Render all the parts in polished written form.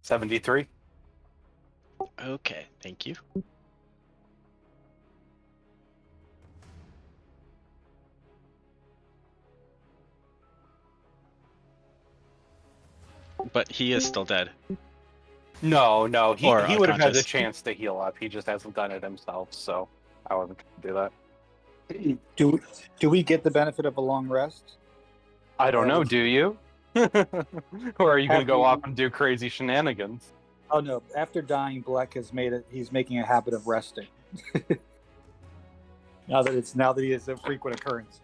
73. Okay, thank you. But he is still dead. No, he Or would have had the unconscious. chance to heal up. He just hasn't done it himself, so I wasn't going to do that. Do we get the benefit of a long rest? I don't know, do you? Or are you going to go off and do crazy shenanigans? Oh no! After dying, Bleck has made it. He's making a habit of resting. now that he is a frequent occurrence.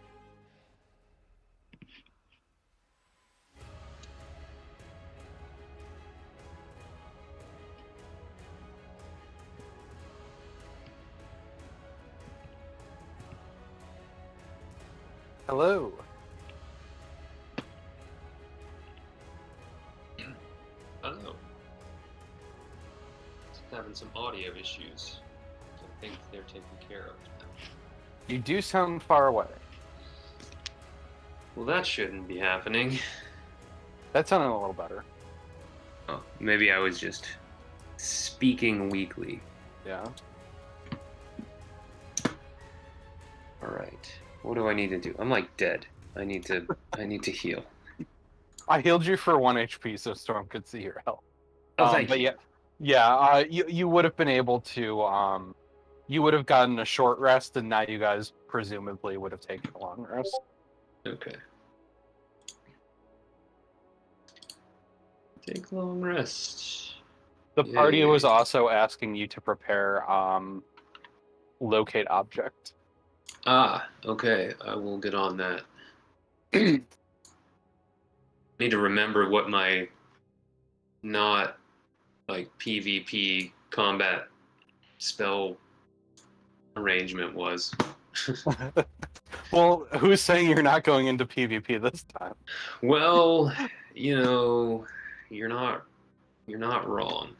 Hello. Oh. Just having some audio issues. I think they're taken care of now. You do sound far away. Well, that shouldn't be happening. That sounded a little better. Oh, maybe I was just speaking weakly. Yeah. Alright. What do I need to do? I'm like dead. I need to heal. I healed you for 1 HP so Storm could see your health. Oh, thank but you. you would have been able to, you would have gotten a short rest, and now you guys presumably would have taken a long rest. Okay. Take long rest. The party Yay. was also asking you to prepare locate object. Ah, okay. I will get on that. Need to remember what my not like PvP combat spell arrangement was. Well, who's saying you're not going into PvP this time? Well, you know, you're not wrong.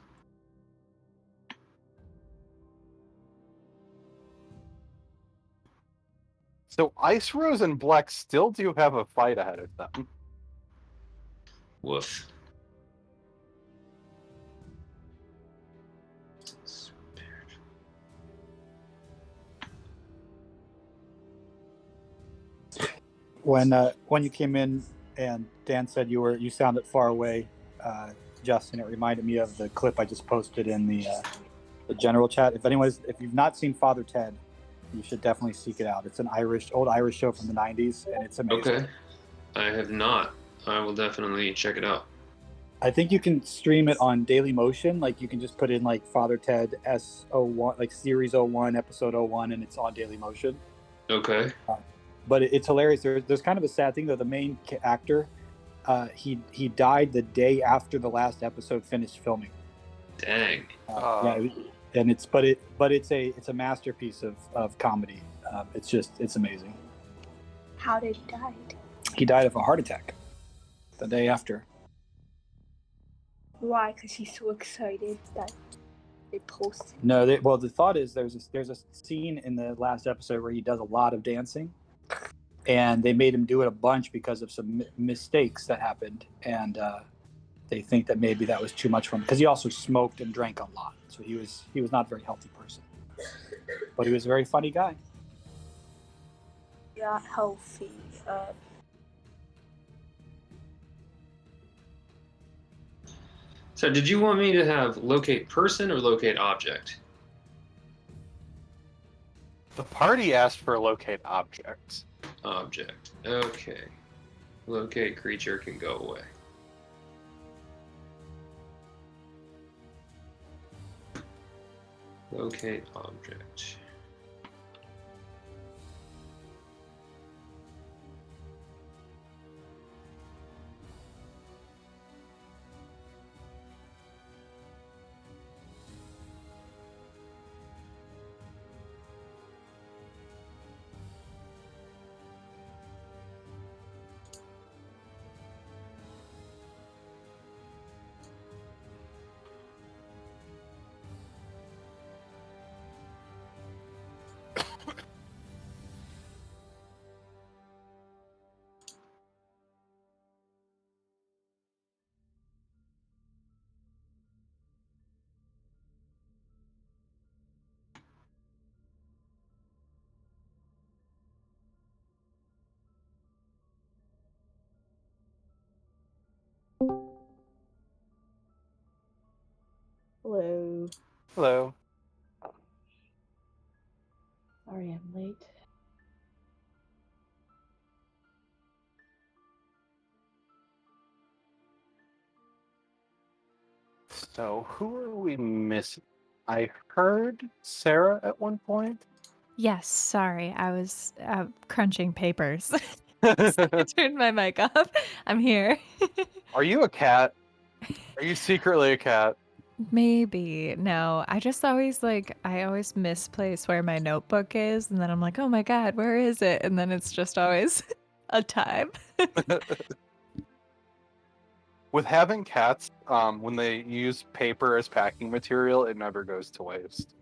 So IceRose and Bleck still do have a fight ahead of them. Woof. When you came in and Dan said you sounded far away, Justin, it reminded me of the clip I just posted in the general chat. If you've not seen Father Ted, you should definitely seek it out. It's an old Irish show from the 90s, and it's amazing. Okay. I have not. I will definitely check it out. I think you can stream it on Daily Motion. Like you can just put in like Father Ted S01, like Series 01, Episode 01, and it's on Daily Motion. Okay. But it's hilarious. There's kind of a sad thing though. The main actor, he died the day after the last episode finished filming. Dang. Yeah, and it's a masterpiece of comedy. It's amazing. How did he die? He died of a heart attack the day after. Why? Because he's so excited that they posted. No, the thought is there's a scene in the last episode where he does a lot of dancing, and they made him do it a bunch because of some mistakes that happened, and they think that maybe that was too much for him because he also smoked and drank a lot, so he was not a very healthy person, but he was a very funny guy. Not healthy. So did you want me to have locate person or locate object? The party asked for locate objects. Object. Okay. Locate creature can go away. Locate object. Hello. Hello. Sorry I'm late. So, who are we missing? I heard Sarah at one point. Yes, sorry. I was crunching papers. I turned my mic off. I'm here. Are you a cat? Are you secretly a cat? Maybe. No, I just always I always misplace where my notebook is, and then I'm like, oh my God, where is it? And then it's just always a time. With having cats, when they use paper as packing material, it never goes to waste.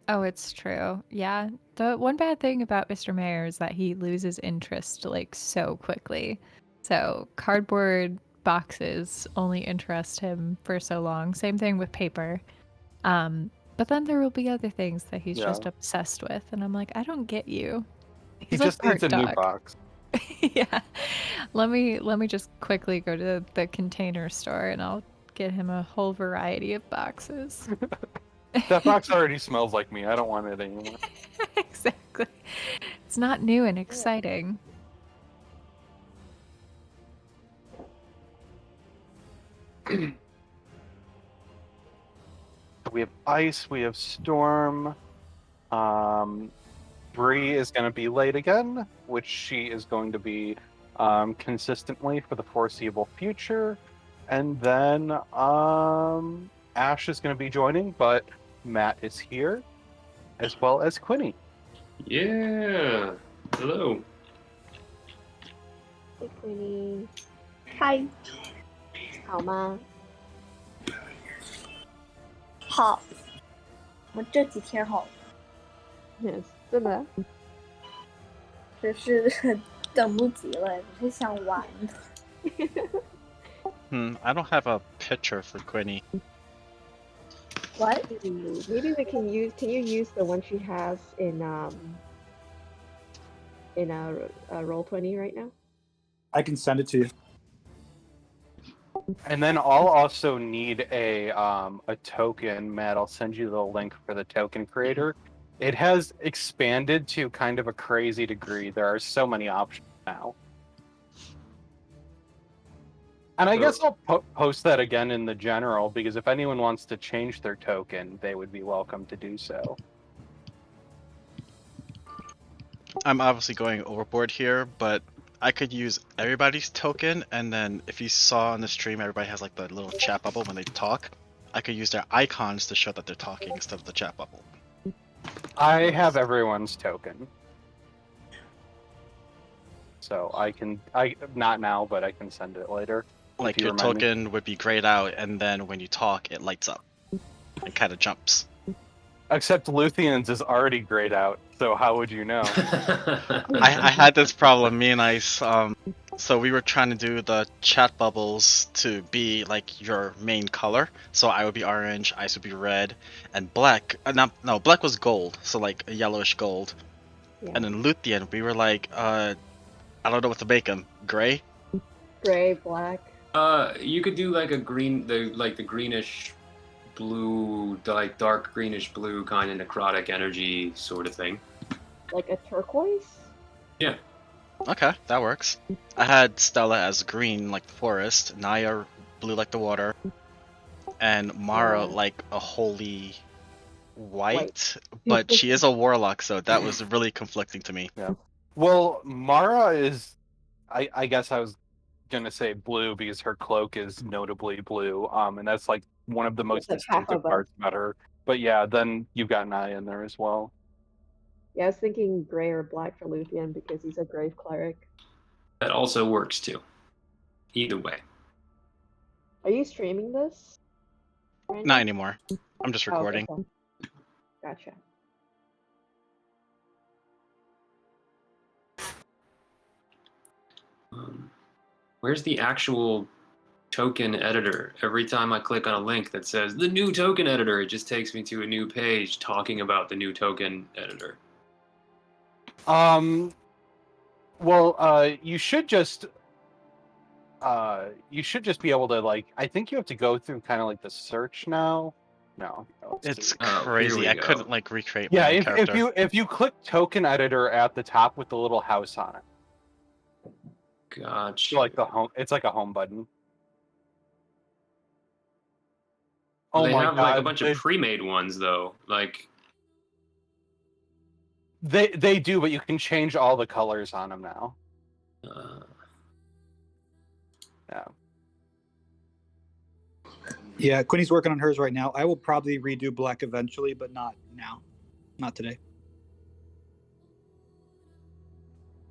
Oh, it's true. Yeah. The one bad thing about Mr. Mayor is that he loses interest like so quickly. So cardboard boxes only interest him for so long. Same thing with paper. But then there will be other things that he's just Yeah. obsessed with, and I'm like, I don't get you. He He's just like needs a part new dog. box. Yeah. Let me just quickly go to the container store and I'll get him a whole variety of boxes. That box already smells like me. I don't want it anymore. Exactly. It's not new and exciting. We have Ice, we have Storm. Bree is going to be late again, which she is going to be consistently for the foreseeable future. And then Ash is going to be joining, but Matt is here, as well as Quinny. Yeah. Hello. Hey, Queenie. 嗨，好吗？好，我这几天好， Yes，真的。只是等不及了，只是想玩。 I don't have a picture for Quinny. What? Maybe we can use. Can you use the one she has in Roll20 right now? I can send it to you. And then I'll also need a token. Matt, I'll send you the link for the token creator. It has expanded to kind of a crazy degree. There are so many options now. And I guess I'll post that again in the general, because if anyone wants to change their token, they would be welcome to do so. I'm obviously going overboard here, but I could use everybody's token, and then if you saw on the stream, everybody has like the little chat bubble when they talk. I could use their icons to show that they're talking instead of the chat bubble. I have everyone's token. So I not now, but I can send it later. Like you your remind me. token would be grayed out, and then when you talk, it lights up and kind of jumps. Except Luthien's is already grayed out, so how would you know? I had this problem, me and Ice. So we were trying to do the chat bubbles to be like your main color. So I would be orange, Ice would be red, and Bleck. No, Bleck was gold, so like a yellowish gold. Yeah. And then Luthien, we were like, I don't know what to make him. Gray. Gray, black. You could do like a green, the greenish blue, like dark greenish blue kind of necrotic energy sort of thing. Like a turquoise? Yeah. Okay, that works. I had Stella as green like the forest, Naya blue like the water, and Mara Yeah. like a holy white. But she is a warlock, so that was really conflicting to me. Well, Mara is, I guess I was gonna say blue because her cloak is notably blue, and that's like one of the most That's half distinctive of us. parts about her. But yeah, then you've got Naya in there as well. Yeah, I was thinking gray or black for Luthien because he's a grave cleric. That also works too. Either way. Are you streaming this? Right Not now? anymore. I'm just Oh, okay, recording. cool. Gotcha. Where's the actual token editor? Every time I click on a link that says the new token editor, it just takes me to a new page talking about the new token editor. Well, you should just be able to, like, I think you have to go through kind of like the search now No. It's Oh, here crazy. we I go. couldn't like recreate Yeah, my own if character. you click token editor at the top with the little house on it, Gotcha. so like the home, it's like a home button. Well, Oh they my have god, like a bunch of pre-made ones though. Like, they do, but you can change all the colors on them now. uh, Yeah. Yeah, Quinny's working on hers right now. I will probably redo Bleck eventually, but not now. Not today.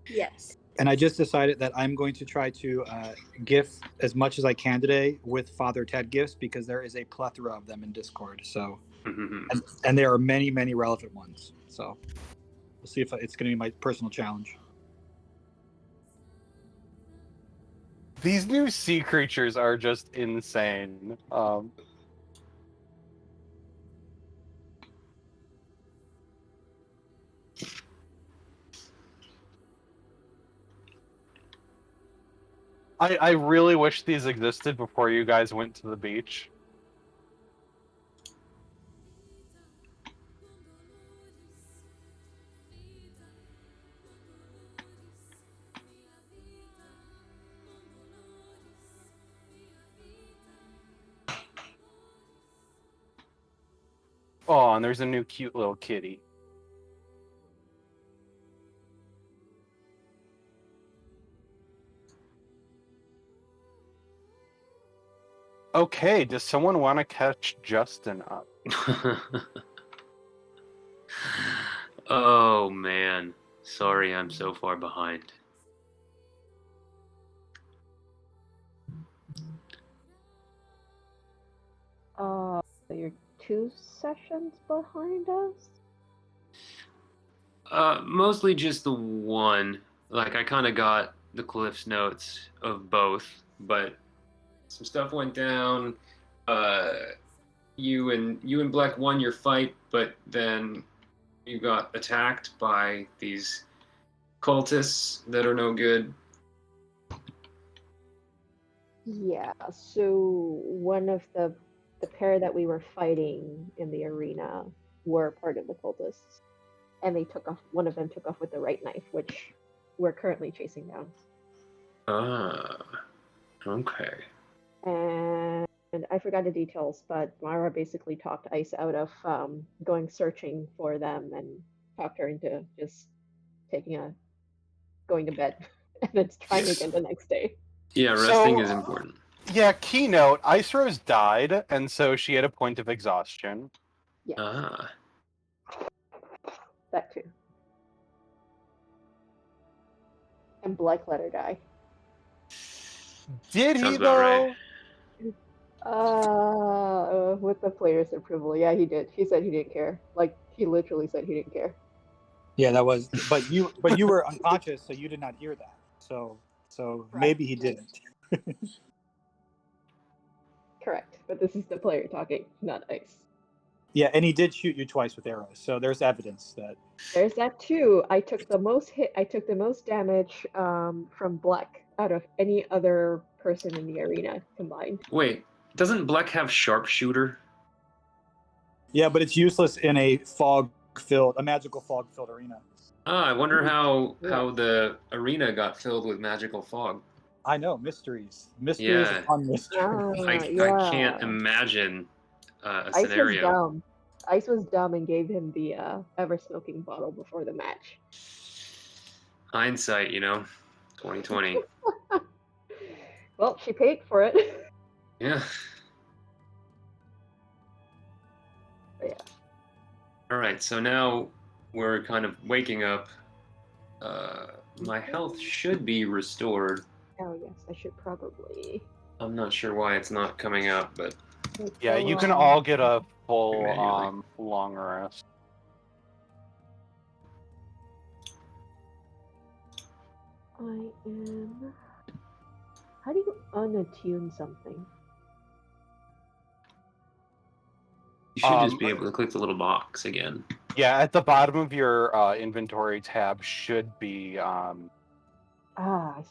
Yes. And I just decided that I'm going to try to gift as much as I can today with Father Ted gifts because there is a plethora of them in Discord. So, and there are many, many relevant ones. So we'll see if it's going to be my personal challenge. These new sea creatures are just insane. I really wish these existed before you guys went to the beach. Oh, and there's a new cute little kitty. Okay, does someone want to catch Justin up? oh man, sorry, I'm so far behind. You're 2 sessions behind us? Mostly just the one. Like, I kind of got the Cliff's notes of both, but some stuff went down. You and Bleck won your fight, but then you got attacked by these cultists that are no good. Yeah, so one of the pair that we were fighting in the arena were part of the cultists. And they took off, one of them took off with the right knife, which we're currently chasing down. Ah, okay. And I forgot the details, but Mara basically talked Ice out of going searching for them and talked her into just going to bed and then trying again the next day. Yeah, resting is important. Yeah, keynote, IceRose died, and so she had a point of exhaustion. Yes, Ah. that too. And Bleck let her die. Did Sounds he, about right. though? With the player's approval. Yeah, he did. He said he didn't care. Like, he literally said he didn't care. Yeah, that was. But you were unconscious, so you did not hear that. So Right. maybe he didn't. Correct. But this is the player talking, not Ice. Yeah, and he did shoot you twice with arrows, so there's evidence that. There's that too. I took the most damage from Bleck out of any other person in the arena combined. Wait, doesn't Bleck have sharpshooter? Yeah, but it's useless in a magical fog-filled arena. Ah, I wonder how the arena got filled with magical fog. I know, mysteries Yeah. upon mysteries. I can't imagine a scenario. Was dumb. Ice was dumb and gave him the ever-smoking bottle before the match. Hindsight, 2020. Well, she paid for it. Yeah. But yeah. All right, so now we're kind of waking up. My health should be restored. Oh yes, I should probably. I'm not sure why it's not coming up, but Yeah, you can all get a full long rest. I am. How do you unattune something? you should just be able to click the little box again. Yeah, at the bottom of your inventory tab should be. I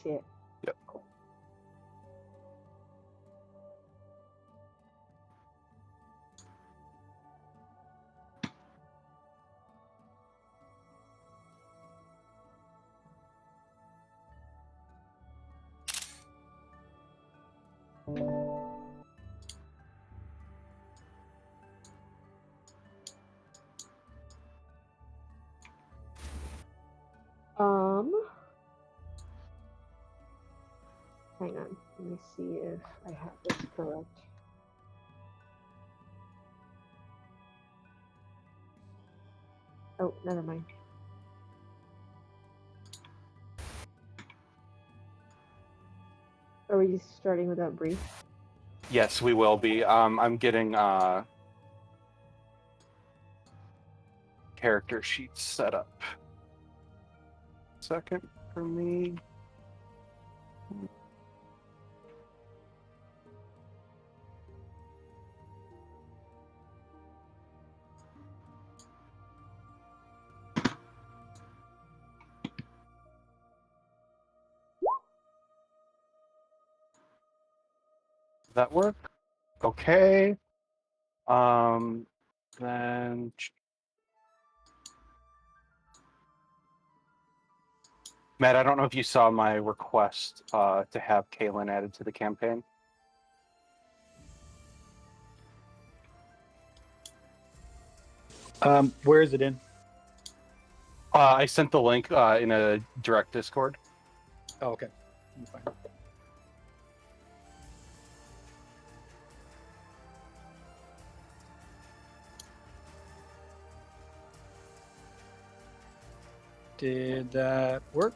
see it. Yep. Cool. Hang on. Let me see if I have this correct. Oh, never mind. Are we starting without brief? Yes, we will be. I'm getting character sheets set up. Second for me. Does that work? Okay. Then Matt, I don't know if you saw my request to have Kaylin added to the campaign. Where is it in? I sent the link in a direct Discord. Oh, okay. I'm fine. Did that work?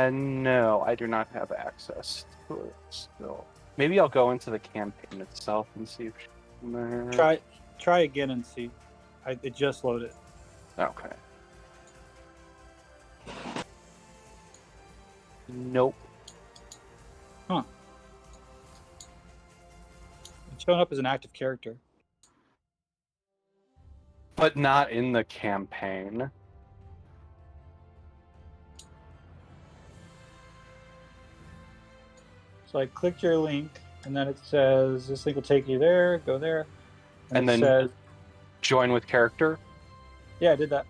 No, I do not have access to it still. Maybe I'll go into the campaign itself and see if Try again and see. It just loaded. Okay. Nope. Huh. It's showing up as an active character. But not in the campaign. So I clicked your link, and then it says this link will take you there. Go there, And it then says, join with character. "Yeah, I did that."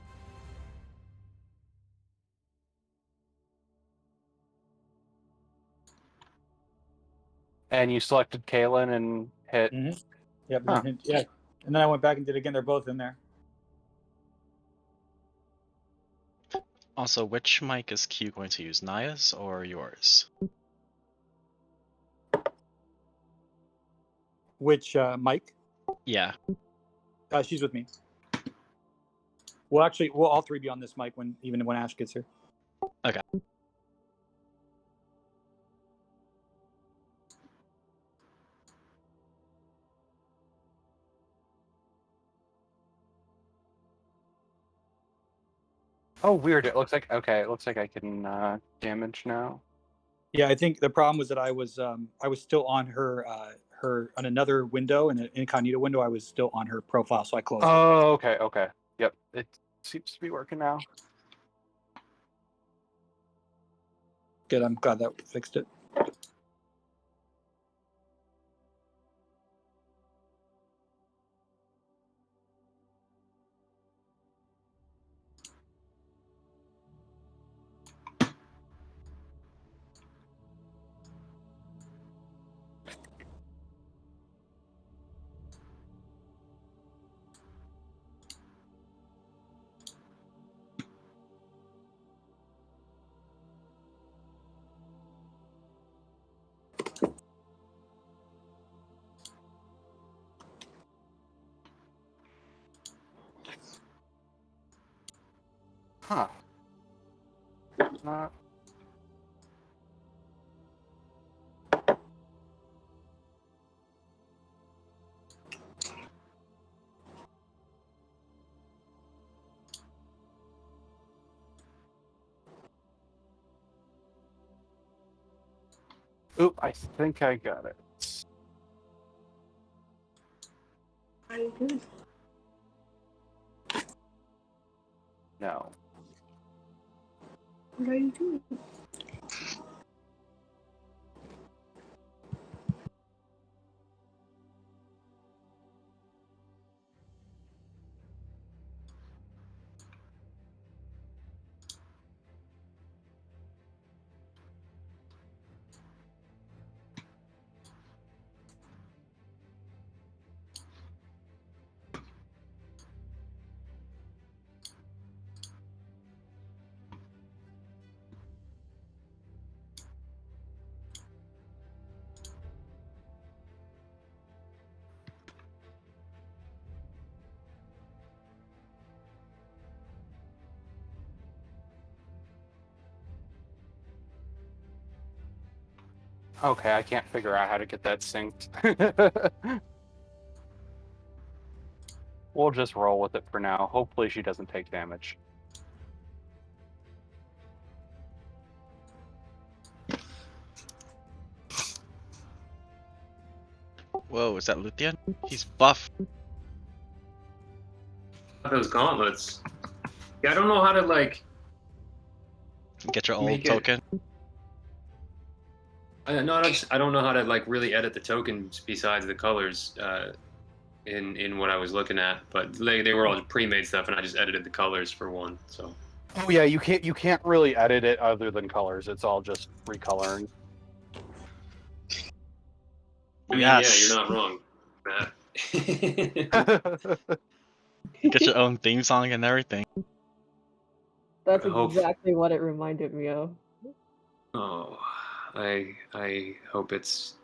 And you selected Kaylin and hit. Mm-hmm. Yep. Huh. Yeah. And then I went back and did it again. They're both in there. Also, which mic is Q going to use, Naya's or yours? Which Mike? Yeah. She's with me. Well, actually, we'll all three be on this mic even when Ash gets here. Okay. Oh, weird. It looks like It looks like I can damage now. Yeah, I think the problem was that I was still on her on another window, in an incognito window. I was still on her profile, so I closed it. Oh, okay, okay. Yep, it seems to be working now. Good. I'm glad that fixed it. Huh. Not. Oop, I think I got it. What are you doing? No. What are you doing? Okay, I can't figure out how to get that synced. We'll just roll with it for now. Hopefully she doesn't take damage. Whoa, is that Luthien? He's buff. Those gauntlets. Yeah, I don't know how to like. Get your old Make it- token. I don't know how to like really edit the tokens besides the colors in what I was looking at, but they were all pre-made stuff, and I just edited the colors for one. So. Oh yeah, you can't really edit it other than colors. It's all just recoloring. I mean, Yes. yeah, you're not wrong, Matt. Get your own theme song and everything. That's I hope- exactly what it reminded me of. Oh, I hope it's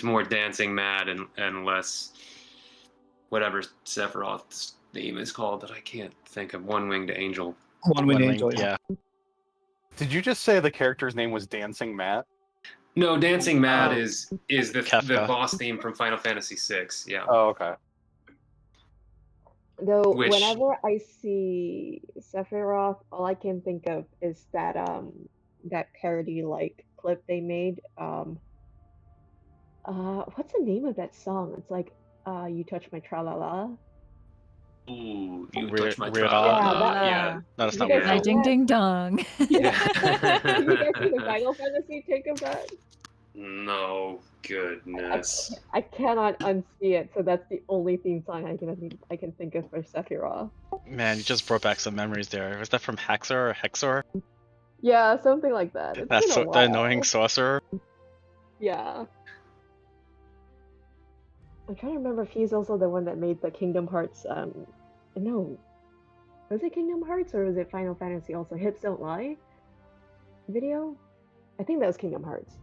more dancing mad and less whatever Sephiroth's name is called that I can't think of. One Winged Angel. One-winged One angel. wing- yeah. Did you just say the character's name was Dancing Matt? No, Dancing Mad Oh. is the Kefka. boss theme from Final Fantasy VI. Yeah. Oh, okay. Though Which- whenever I see Sephiroth, all I can think of is that that parody like clip they made. What's the name of that song? It's like You Touch My Tra-la-la. Ooh, you Weird- touch my Weird tra- Al. Yeah, that- yeah. No, that's You not guys weird. know Al. that? Ding ding dong. Did you guys see the Final Fantasy take of that? No goodness. I cannot unsee it, so that's the only theme song I can think of for Sephiroth. Man, you just brought back some memories there. Was that from Haxor or Hexor? Yeah, something like that. It's That's been a the while. annoying sorcerer. Yeah. I'm trying to remember if he's also the one that made the Kingdom Hearts. No, was it Kingdom Hearts or was it Final Fantasy? Also, Hips Don't Lie video. I think that was Kingdom Hearts.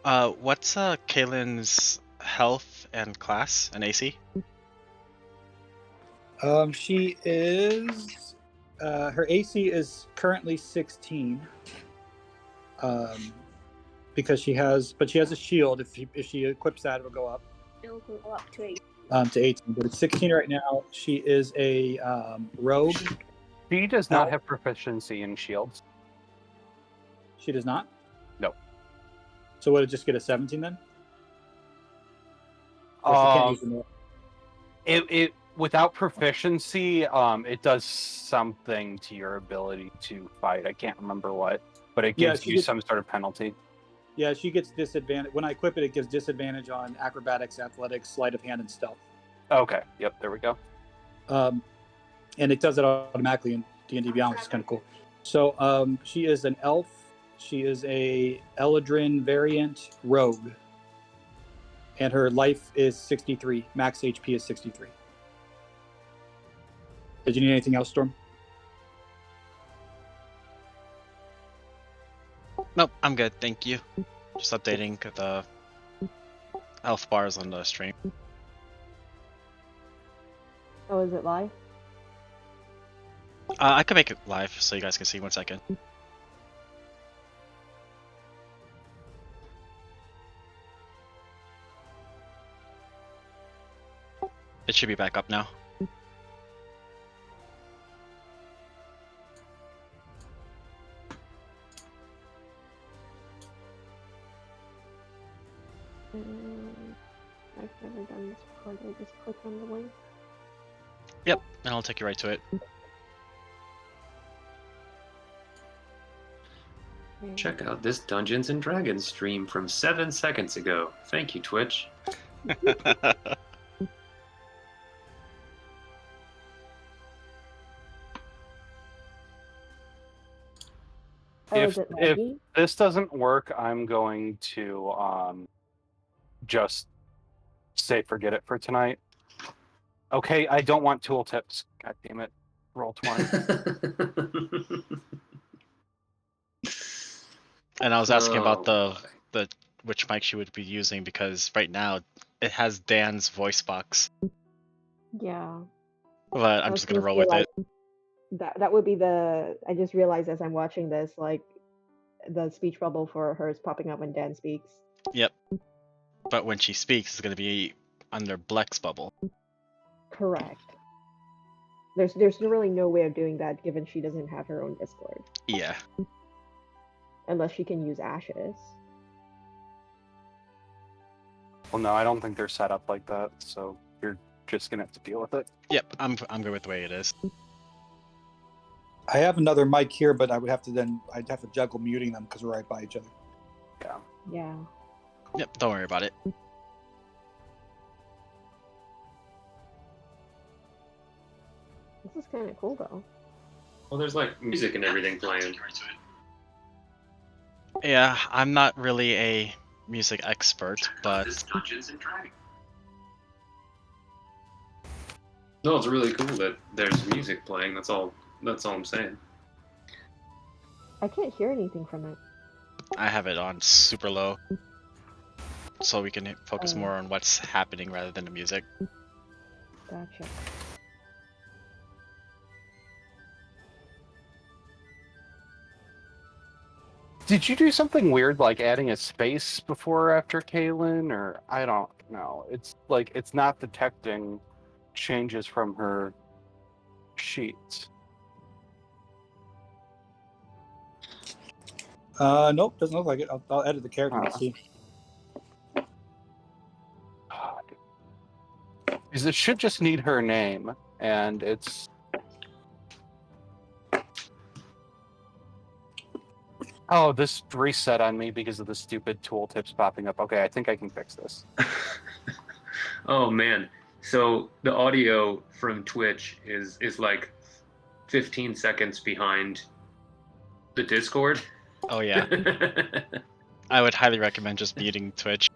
What's Kaylin's health and class and AC? She is. Her AC is currently 16. Because she has a shield. If she equips that, it'll go up It'll go up to 8. to 18. But it's 16 right now. She is a rogue. She does not Oh. have proficiency in shields. She does not. No. So would it just get a 17 then? Or she can't use the more? It without proficiency, it does something to your ability to fight. I can't remember what, but it Yeah, gives she you gets- some sort of penalty. Yeah, she gets disadvantage. When I equip it, it gives disadvantage on acrobatics, athletics, sleight of hand, and stealth. Okay. Yep. There we go. And it does it automatically in D&D Beyond, which is kind of cool. So she is an elf. She is a Eladrin variant rogue. And her life is 63. Max HP is 63. Did you need anything else, Storm? Nope, I'm good, thank you. Just updating the health bars on the stream. Oh, is it live? I can make it live so you guys can see. 1 second. It should be back up now. I've never done this before. I just click on the link. Yep, and I'll take you right to it. Check out this Dungeons and Dragons stream from 7 seconds ago. Thank you, Twitch. Oh, If- is it if- laggy? This doesn't work. I'm going to just say forget it for tonight. Okay, I don't want tooltips. God damn it. Roll 20. And I was asking about Oh, the which mic she would be using because right now it has Dan's voice box. Yeah. But I I'm was just gonna gonna roll say, with like, it. That would be the. I just realized as I'm watching this, like, the speech bubble for her is popping up when Dan speaks. Yep. But when she speaks, it's going to be under Bleck's bubble. Correct. There's really no way of doing that given she doesn't have her own Discord. Yeah. Unless she can use Ashes. Well, no, I don't think they're set up like that, so you're just gonna have to deal with it. Yep, I'm good with the way it is. I have another mic here, but I'd have to juggle muting them because we're right by each other. Yeah. Yep, don't worry about it. This is kind of cool though. Well, there's like music and everything playing. Yeah, I'm not really a music expert, but Dungeons and Dragons. No, it's really cool that there's music playing. That's all I'm saying. I can't hear anything from it. I have it on super low, so we can focus more on what's happening rather than the music. Gotcha. Did you do something weird like adding a space before or after Kaylin, or I don't know? It's like it's not detecting changes from her sheets. Nope, doesn't look like it. I'll edit the character and see. Because it should just need her name, and it's. Oh, this reset on me because of the stupid tooltips popping up. Okay, I think I can fix this. Oh man. So the audio from Twitch is like 15 seconds behind the Discord. Oh yeah, I would highly recommend just muting Twitch.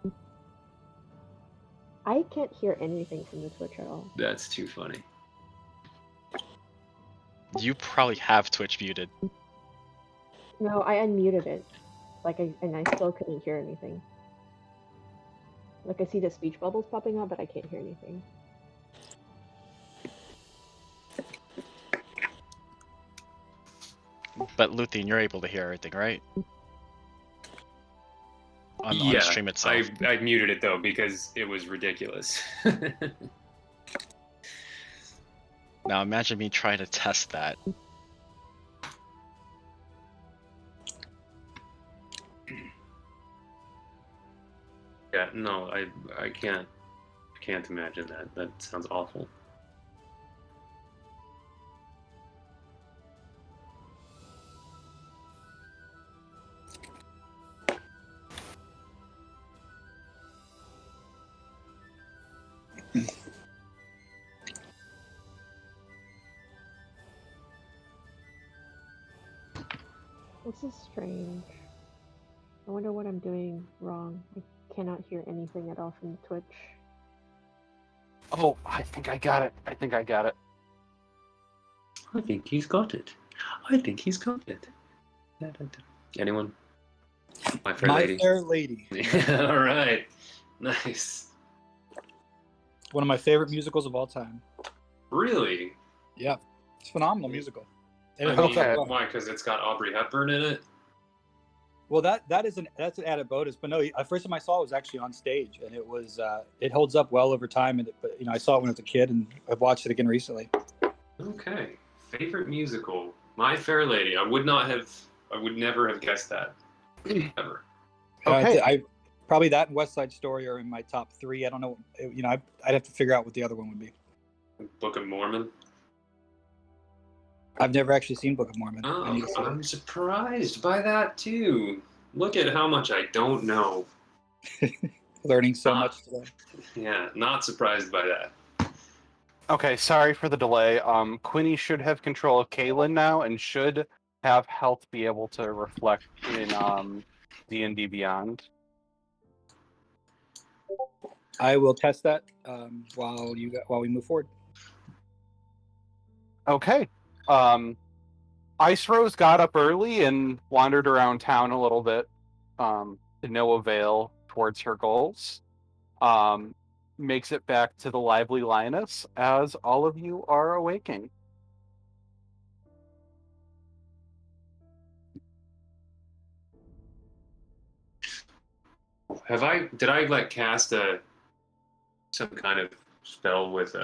I can't hear anything from the Twitch at all. That's too funny. You probably have Twitch muted. No, I unmuted it. And I still couldn't hear anything. Like, I see the speech bubbles popping up, but I can't hear anything. But Luthien, you're able to hear everything, right? On Yeah, the stream itself. I muted it though because it was ridiculous. Now imagine me trying to test that. Yeah, no, I can't imagine that. That sounds awful. This is strange. I wonder what I'm doing wrong. I cannot hear anything at all from Twitch. Oh, I think I got it. I think he's got it. Anyone? My Fair Lady. My Fair Lady. All right. Nice. One of my favorite musicals of all time. Really? Yeah, it's a phenomenal musical. And it I holds mean, up well. why? Because it's got Aubrey Hepburn in it. Well, that's an added bonus. But no, the first time I saw it was actually on stage, and it was it holds up well over time. And but I saw it when I was a kid, and I've watched it again recently. Okay. Favorite musical, My Fair Lady. I would never have guessed that. Ever. Okay. I probably that and West Side Story are in my top 3. I don't know. I'd have to figure out what the other one would be. Book of Mormon. I've never actually seen Book of Mormon. Oh, I'm surprised by that too. Look at how much I don't know. Learning so much today. Yeah, not surprised by that. Okay, sorry for the delay. Quinny should have control of Kaylin now and should have health be able to reflect in D&D Beyond. I will test that while we move forward. Okay. IceRose got up early and wandered around town a little bit to no avail towards her goals. Makes it back to the lively Linus as all of you are awaking. Did I like cast some kind of spell with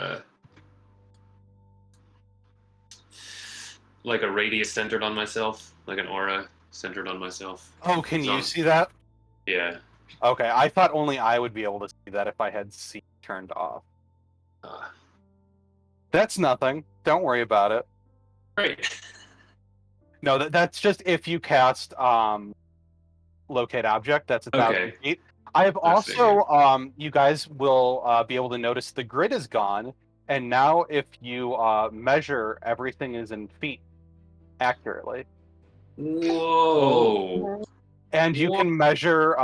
like a radius centered on myself, like an aura centered on myself? Oh, can So- you see that? Yeah. Okay, I thought only I would be able to see that if I had C turned off. Uh, That's nothing. Don't worry about it. great. No, that's just if you cast locate object. That's 1,000 Okay. feet. I have I also you guys will be able to notice the grid is gone, and now if you measure, everything is in feet accurately, Whoa. and you can measure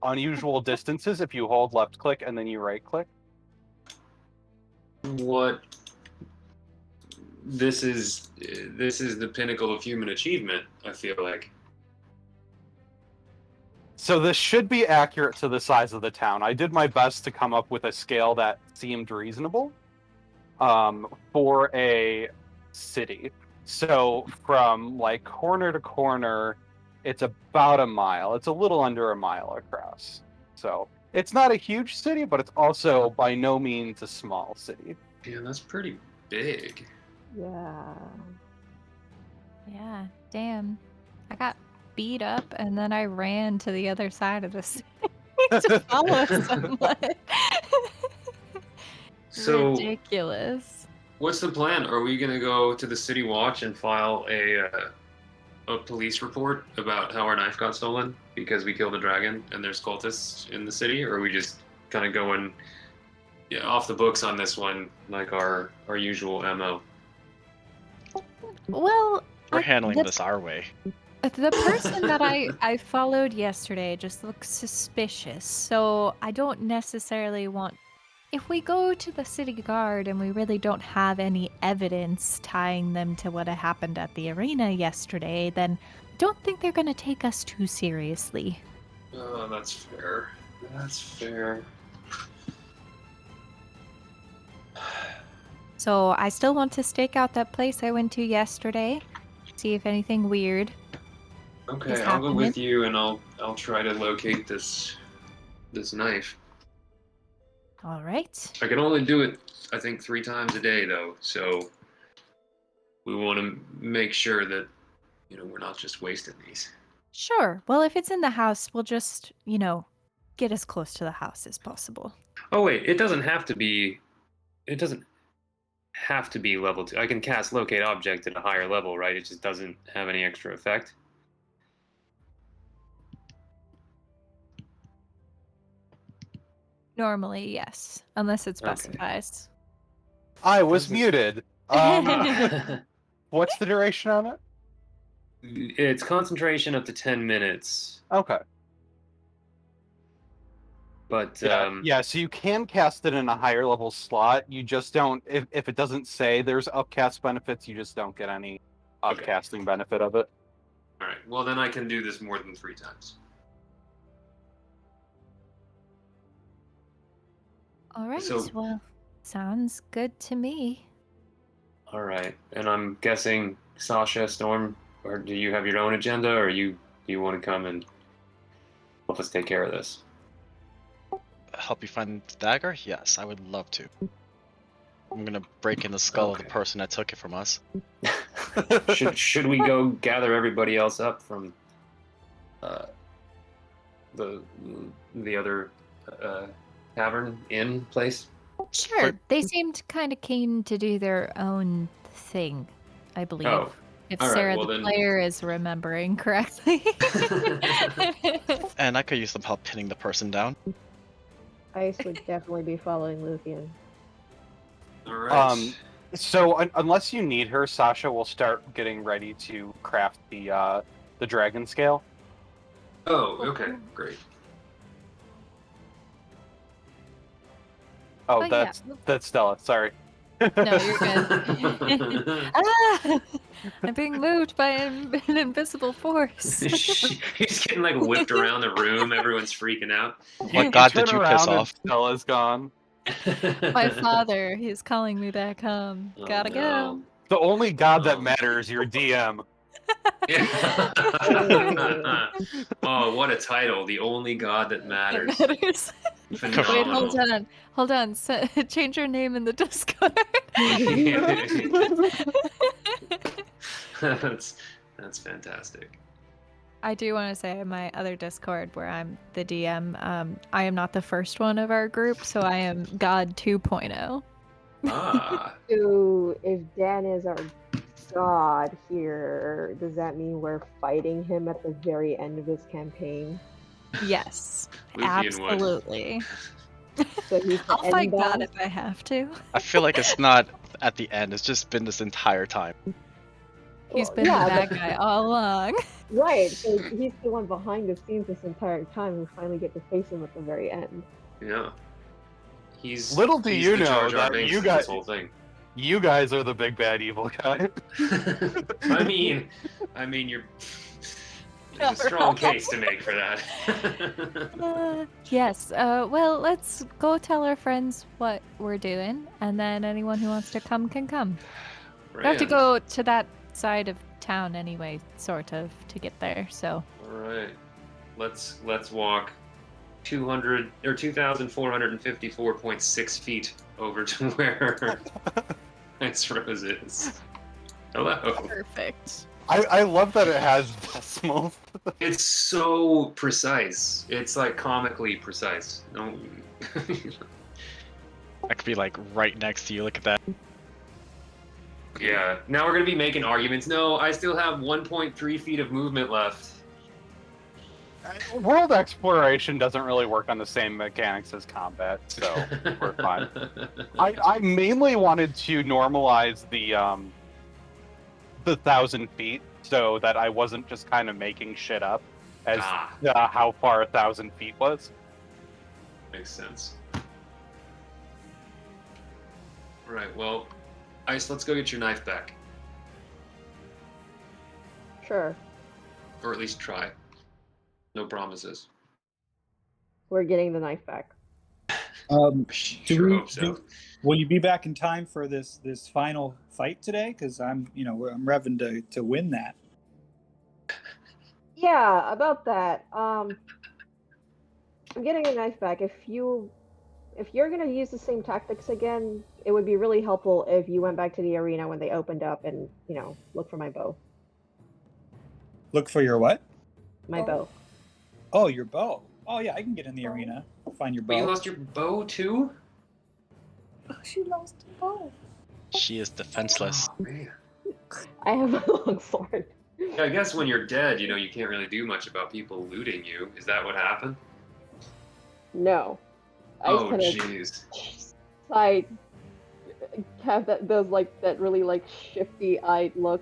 unusual distances if you hold left click and then you right click. What? This is the pinnacle of human achievement, I feel like. So this should be accurate to the size of the town. I did my best to come up with a scale that seemed reasonable for a city. So from like corner to corner, it's about a mile. It's a little under a mile across. So it's not a huge city, but it's also by no means a small city. Yeah, that's pretty big. Yeah. Yeah, damn. I got beat up and then I ran to the other side of the city to follow someone. So, Ridiculous. what's the plan? Are we gonna go to the city watch and file a police report about how our knife got stolen because we killed a dragon and there's cultists in the city, or are we just kind of going off the books on this one, like our usual MO? Well, We're handling the- this our way. The person that I followed yesterday just looks suspicious, so I don't necessarily want... If we go to the city guard and we really don't have any evidence tying them to what happened at the arena yesterday, then I don't think they're going to take us too seriously. Oh, that's fair. That's fair. So I still want to stake out that place I went to yesterday, see if anything weird. Okay, Is I'll go with happening. you, and I'll try to locate this knife. All right. I can only do it, I think, 3 times a day, though. So we want to make sure that we're not just wasting these. Sure. Well, if it's in the house, we'll just, get as close to the house as possible. Oh wait, it doesn't have to be. It doesn't have to be level 2. I can cast locate object at a higher level, right? It just doesn't have any extra effect. Normally, yes, unless it Okay. specifies. I was Doesn't- muted. What's the duration on it? It's concentration up to 10 minutes, Okay. but Yeah, so you can cast it in a higher level slot. You just don't, if it doesn't say there's upcast benefits, you just don't get any Okay. upcasting benefit of it. all right. Well, then I can do this more than 3 times. All right. So- Well, sounds good to me. All right, and I'm guessing Sasha, Storm, or do you have your own agenda, or do you want to come and help us take care of this? Help you find the dagger? Yes, I would love to. I'm gonna break in the skull of the Okay. person that took it from us. Should we go gather everybody else up from the other tavern inn place? Sure. They seemed kind of keen to do their own thing, I believe. Oh, If all right, Sarah well the then- player is remembering correctly. And I could use some help pinning the person down. Ice would definitely be following Luthien. all right. So unless you need her, Sasha will start getting ready to craft the dragon scale. Oh, okay, great. Oh, yeah. that's Stella. Sorry. No, you're good. Ah! I'm being moved by an invisible force. He's getting like whipped around the room. Everyone's freaking out. What god turn did you around piss and off? Stella's gone. My father, he's calling me back home. Oh, Gotta no. The only god that Oh. matters, your DM. Oh, what a title! The only god that matters. That matters. Wait, Phenomenal. hold on. Change your name in the Discord. That's fantastic. I do want to say my other Discord where I'm the DM, I am not the first one of our group, so I am God 2.0. Ah, So if Dan is our god here, does that mean we're fighting him at the very end of his campaign? Yes, Luthien would. absolutely. So he's the I'll end fight God boss? if I have to. I feel like it's not at the end. It's just been this entire time. He's Well, been yeah, the bad but- guy all along. Right, so he's the one behind the scenes this entire time. We finally get to face him at the very end. Yeah. He's Little do he's you the know Jar Jar that Binks you of got- this whole thing. You guys are the big bad evil guy. I mean, there's a strong case to make for that. Yes. Well, let's go tell our friends what we're doing, and then anyone who wants to come can come. We have to Grand. go to that side of town anyway, sort of, to get there. So All right, let's walk 2,454.6 feet over to where IceRose is. Hello. perfect. I love that it has decimals. It's so precise. It's like comically precise. No. I could be like right next to you. Look at that. Yeah. Now we're gonna be making arguments. No, I still have 1.3 feet of movement left. World exploration doesn't really work on the same mechanics as combat, so we're fine. I mainly wanted to normalize the 1,000 feet so that I wasn't just kind of making shit up as how far 1,000 feet was. Makes sense. Right. Well, Ice, let's go get your knife back, Sure, or at least try. No promises. we're getting the knife back. Sure hope so. Will you be back in time for this final fight today? Because I'm revving to win that. Yeah, about that. I'm getting a knife back. If you're gonna use the same tactics again, it would be really helpful if you went back to the arena when they opened up and look for my bow. Look for your what? My bow. Oh, your bow. Oh yeah, I can get in the arena. Find your But you bow. lost your bow too? Oh, she lost the bow. She is defenseless. Oh, man. I have a long sword. Yeah, I guess when you're dead, you can't really do much about people looting you. Is that what happened? No. I Oh, just kind jeez. of have that really like shifty-eyed look.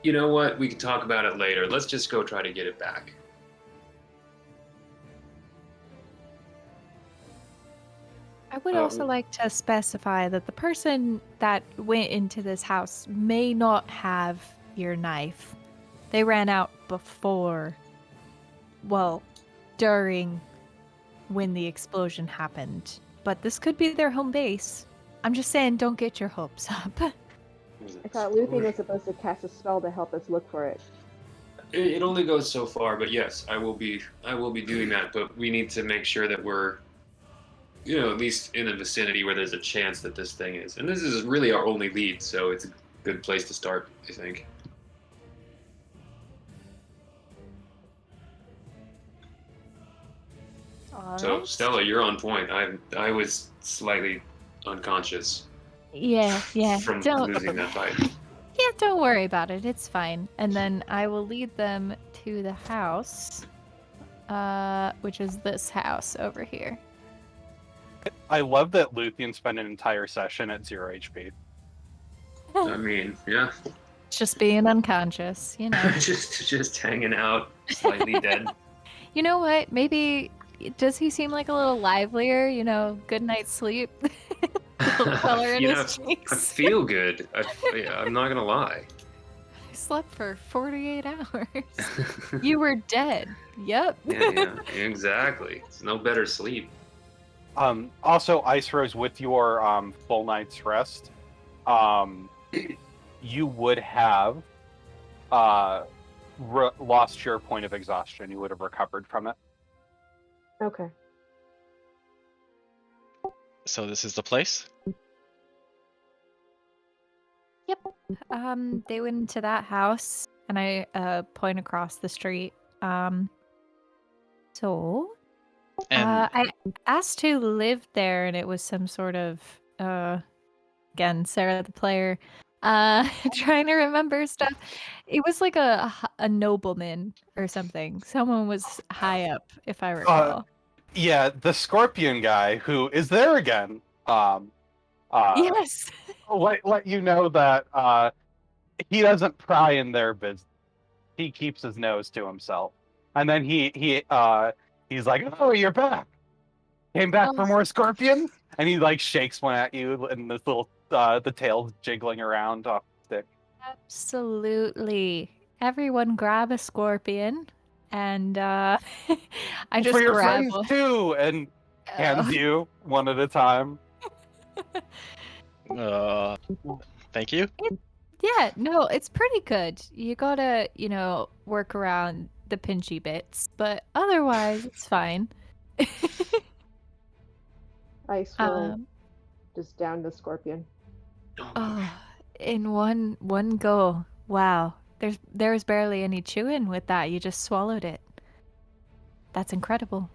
You know what? We can talk about it later. Let's just go try to get it back. I would also like to specify that the person that went into this house may not have your knife. They ran out during when the explosion happened. But this could be their home base. I'm just saying, don't get your hopes up. I thought Luthien was supposed to cast a spell to help us look for it. It only goes so far, but yes, I will be doing that. But we need to make sure that we're, at least in a vicinity where there's a chance that this thing is. And this is really our only lead, so it's a good place to start, I think. So Stella, you're on point. I was slightly unconscious Yeah. from Don't losing that fight. Yeah, don't worry about it. It's fine. And then I will lead them to the house, which is this house over here. I love that Luthien spent an entire session at 0 HP. I mean, yeah, Just being unconscious, just hanging out, slightly dead. You know what? Maybe does he seem like a little livelier? Good night's sleep. Little color in his I cheeks. feel good. I'm not gonna lie. I slept for 48 hours. You were dead. Yep. Yeah, exactly. It's no better sleep. Also, IceRose, with your full night's rest, you would have lost your point of exhaustion. You would have recovered from it. Okay. So this is the place? They went into that house, and I point across the street. So And I asked who lived there, and it was some sort of again, Sarah the player, trying to remember stuff. It was like a nobleman or something. Someone was high up, if I recall. Yeah, the scorpion guy who is there again. Yes. Let you know that he doesn't pry in their business. He keeps his nose to himself. And then he's like, "Oh, you're back. Came back for more scorpion?" And he like shakes one at you, and this little the tail's jiggling around off the stick. Absolutely. Everyone grab a scorpion, and I just for your grab friends one. too, and hands you one at a time. thank you. Yeah, no, it's pretty good. You gotta, work around the pinchy bits, but otherwise it's fine. Ice will just down the scorpion. Oh, in one go. Wow. There's barely any chewing with that. You just swallowed it. That's incredible.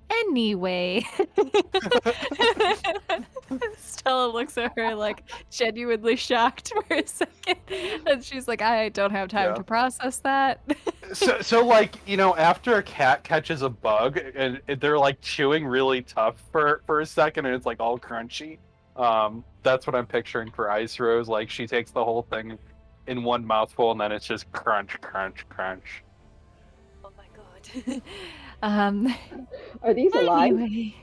Anyway. Stella looks at her like genuinely shocked for a second. And she's like, I don't have time to process that. So like, after a cat catches a bug and they're like chewing really tough for a second and it's like all crunchy. That's what I'm picturing for IceRose. Like she takes the whole thing in one mouthful and then it's just crunch, crunch, crunch. Oh my god. Are these alive? Anyway.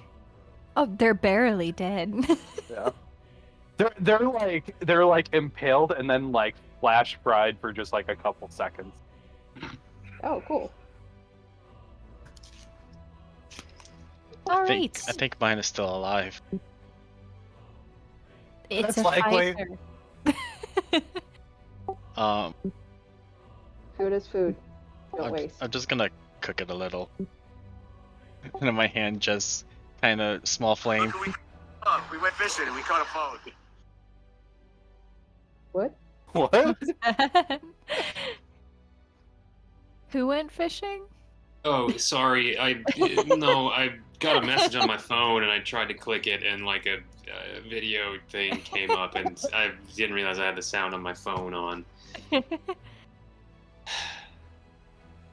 Oh, they're barely dead. Yeah. They're like impaled and then like flash fried for just like a couple seconds. Oh, cool. All I think mine is still alive. It's That's a likely. fighter. Food is food. Don't waste. I'm just gonna cook it a little. And in my hand, just kind of small flame. We went fishing and we caught a boat. What? What? Who went fishing? Oh, sorry. I got a message on my phone and I tried to click it and like a video thing came up and I didn't realize I had the sound on my phone on.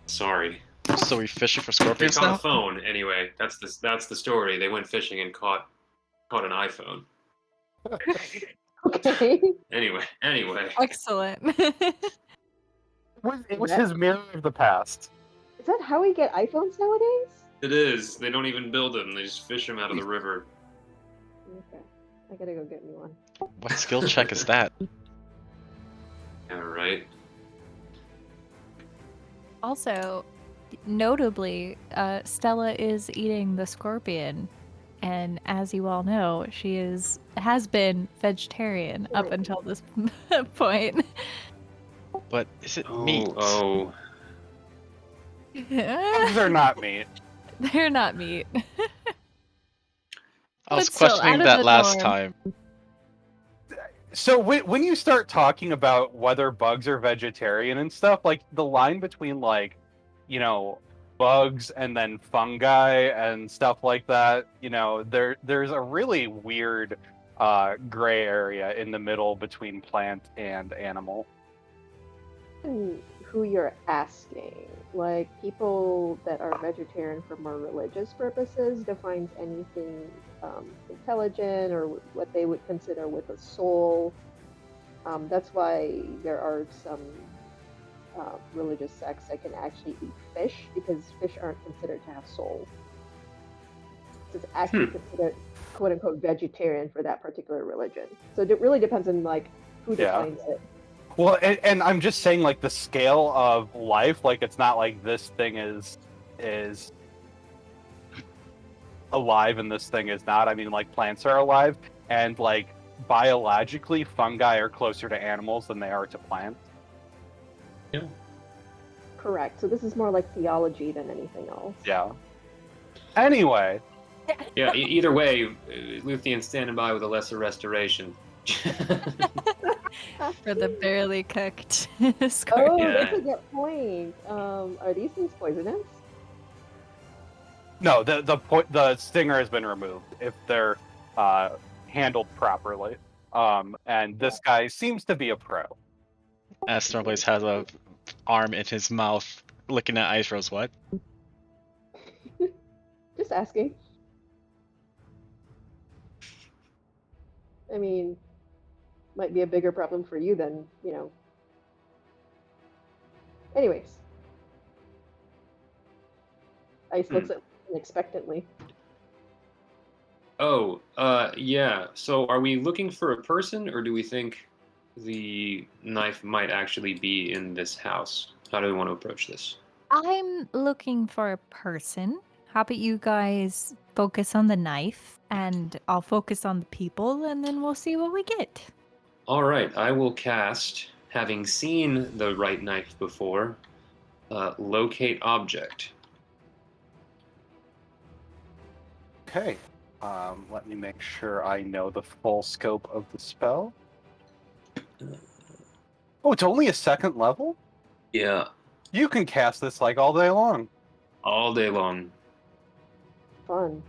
Sorry. So we fishing for They scorpions caught now? a phone. Anyway, that's the story. They went fishing and caught an iPhone. Okay. Anyway. Excellent. It was his mirror of the past. Is that how we get iPhones nowadays? It is. They don't even build them. They just fish them out of the river. Okay. I gotta go get me one. What skill check is that? Yeah, right. Also, notably, Stella is eating the scorpion, and as you all know, she has been vegetarian up until this point. But is it meat? Oh. Bugs are not meat. They're not meat. I was But still, questioning out of that the last norm. time. So when you start talking about whether bugs are vegetarian and stuff, like the line between like, bugs and then fungi and stuff like that, there's a really weird gray area in the middle between plant and animal. Who you're asking. Like, people that are vegetarian for more religious purposes defines anything intelligent or what they would consider with a soul. That's why there are some religious sects that can actually eat fish, because fish aren't considered to have souls. It's actually considered quote-unquote vegetarian for that particular religion. So it really depends on like who defines it. Well, and I'm just saying, like, the scale of life, like, it's not like this thing is alive and this thing is not. I mean, like, plants are alive, and, like, biologically, fungi are closer to animals than they are to plants. Yeah. Correct. So this is more like theology than anything else. Yeah. Anyway, Yeah. Either way, Luthien's standing by with a lesser restoration. For the barely cooked Oh, scorpion. that's Yeah. a good point. Are these things poisonous? no, the stinger has been removed if they're handled properly. And this guy seems to be a pro. As StormBlaze has a arm in his mouth, looking at IceRose. What? Just asking. I mean, might be a bigger problem for you than, you know. Anyways. Ice looks at him expectantly. Oh, yeah. So are we looking for a person, or do we think the knife might actually be in this house? How do we want to approach this? I'm looking for a person. How about you guys focus on the knife and I'll focus on the people and then we'll see what we get. All right, I will cast, having seen the right knife before, locate object. Okay. Let me make sure I know the full scope of the spell. Oh, it's only a second level? Yeah, You can cast this like all day long. all day long. Fun.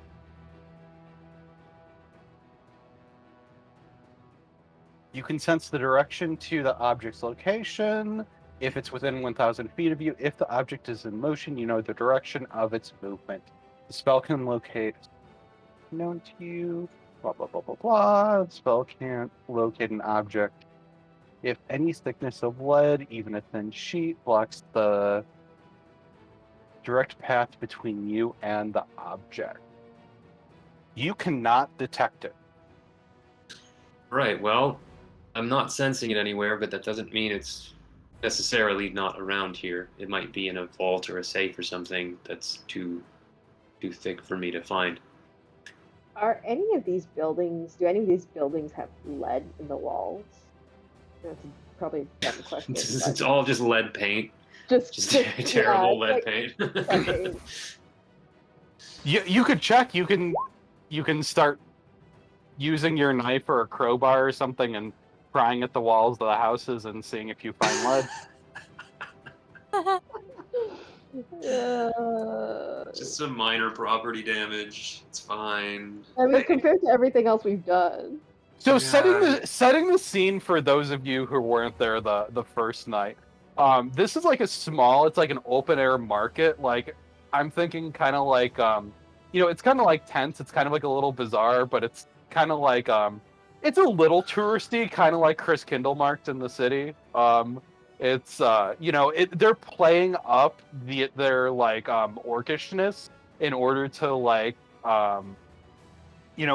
You can sense the direction to the object's location. If it's within 1,000 feet of you, if the object is in motion, you know the direction of its movement. The spell can locate known to you, blah, blah, blah, blah, blah. The spell can't locate an object if any thickness of lead, even a thin sheet, blocks the direct path between you and the object. You cannot detect it. Right, well, I'm not sensing it anywhere, but that doesn't mean it's necessarily not around here. It might be in a vault or a safe or something that's too thick for me to find. Are any of these buildings, do any of these buildings have lead in the walls? That's probably a dumb question. It's all just lead paint. Just terrible lead paint. You could check. You can start using your knife or a crowbar or something and prying at the walls of the houses and seeing if you find lead. Just some minor property damage. It's fine. I mean, compared to everything else we've done. So Yeah. setting the scene for those of you who weren't there the first night. This is like it's like an open air market. Like I'm thinking kind of like it's kind of like tents. It's kind of like a little bizarre, but it's kind of like it's a little touristy, kind of like Chris Kindle marked in the city. It's they're playing up their like orcishness in order to like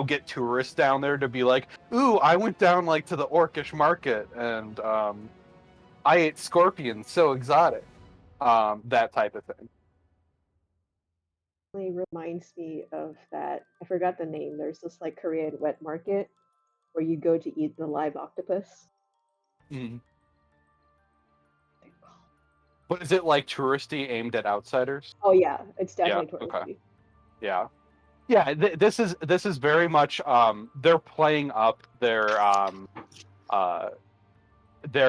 get tourists down there to be like, ooh, I went down like to the orcish market and I ate scorpions, so exotic. That type of thing. It reminds me of that. I forgot the name. There's this like Korean wet market where you go to eat the live octopus. Mm. But is it like touristy aimed at outsiders? Oh yeah, it's definitely touristy. Okay. Yeah. This is very much they're playing up their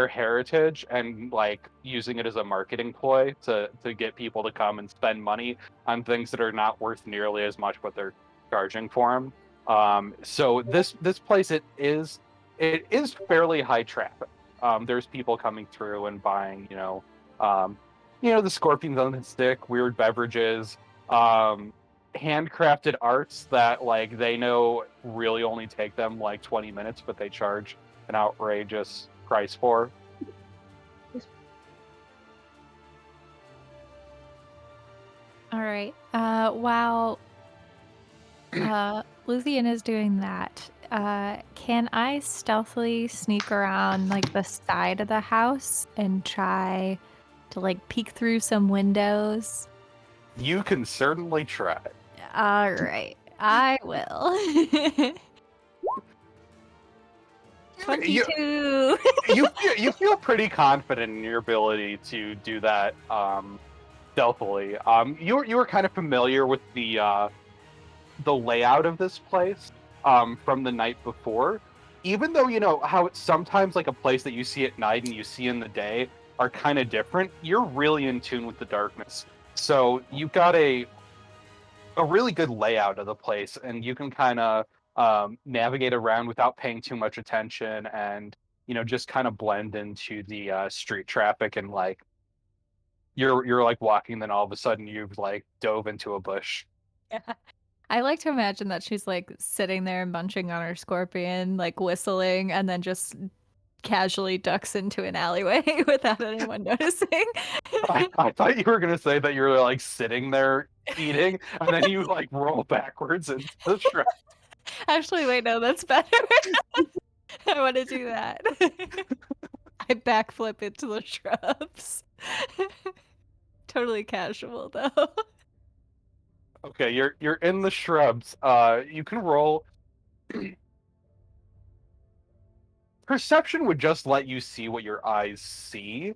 heritage and like using it as a marketing ploy to get people to come and spend money on things that are not worth nearly as much what they're charging for them. So this place it is fairly high traffic. There's people coming through and buying the scorpions on the stick, weird beverages, handcrafted arts that like they know really only take them like 20 minutes, but they charge an outrageous price for. All right. While Luthien is doing that, can I stealthily sneak around like the side of the house and try to like peek through some windows? You can certainly try. All right, I will. 22. You feel pretty confident in your ability to do that stealthily. You were kind of familiar with the layout of this place from the night before. Even though you know how it's sometimes like a place that you see at night and you see in the day are kind of different, you're really in tune with the darkness. So you've got a really good layout of the place, and you can kind of navigate around without paying too much attention, and just kind of blend into the street traffic, and like you're like walking, then all of a sudden you've like dove into a bush. Yeah. I like to imagine that she's like sitting there munching on her scorpion, like whistling, and then just casually ducks into an alleyway without anyone noticing. I thought you were gonna say that you're like sitting there eating, and then you like roll backwards into the shrub. Actually, wait, no, that's better. I want to do that. I backflip into the shrubs. Totally casual though. Okay, you're in the shrubs. You can roll. Perception would just let you see what your eyes see.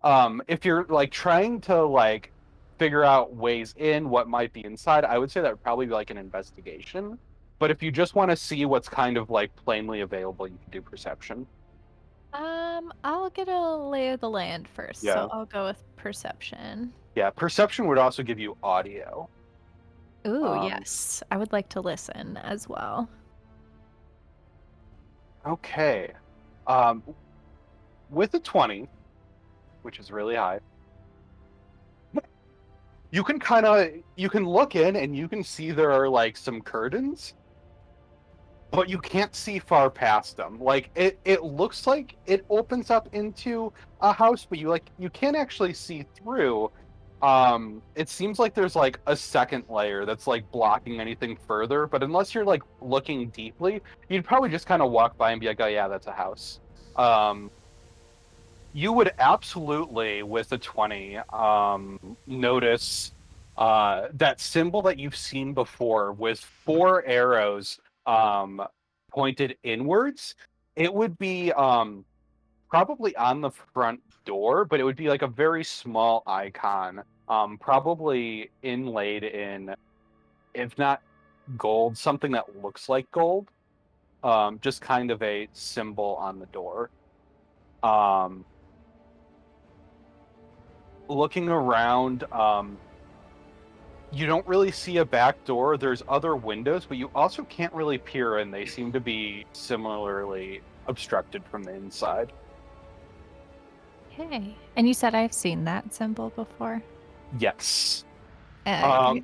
If you're like trying to like figure out ways in, what might be inside, I would say that would probably be like an investigation. But if you just want to see what's kind of like plainly available, you can do perception. I'll get a lay of the land first, Yeah. so I'll go with perception. Yeah, perception would also give you audio. Ooh, yes. I would like to listen as well. Okay. With a 20, which is really high, you can look in and you can see there are like some curtains, but you can't see far past them. Like it looks like it opens up into a house, but you can't actually see through. It seems like there's like a second layer that's like blocking anything further, but unless you're like looking deeply, you'd probably just kind of walk by and be like, oh yeah, that's a house. You would absolutely, with a 20, notice that symbol that you've seen before with 4 arrows pointed inwards. It would be probably on the front door, but it would be like a very small icon, probably inlaid in, if not gold, something that looks like gold. Just kind of a symbol on the door. Looking around, you don't really see a back door. There's other windows, but you also can't really peer in. They seem to be similarly obstructed from the inside. Okay. And you said I've seen that symbol before? Yes. Yeah.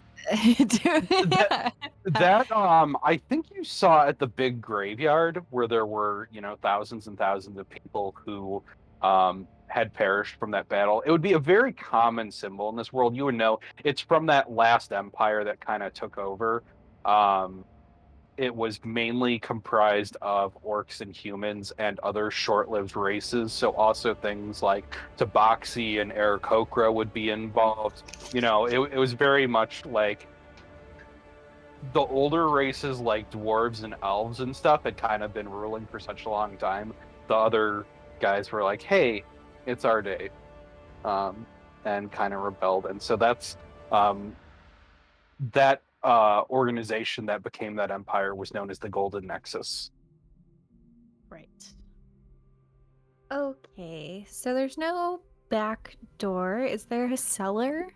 That I think you saw at the big graveyard where there were, thousands and thousands of people who had perished from that battle. It would be a very common symbol in this world. You would know it's from that last empire that kind of took over. It was mainly comprised of orcs and humans and other short-lived races. So also things like Tabaxi and Aarakocra would be involved. It was very much like the older races like dwarves and elves and stuff had kind of been ruling for such a long time. The other guys were like, hey, it's our day, and kind of rebelled. And so that's that organization that became that empire was known as the Golden Nexus. Right. Okay, so there's no back door. Is there a cellar?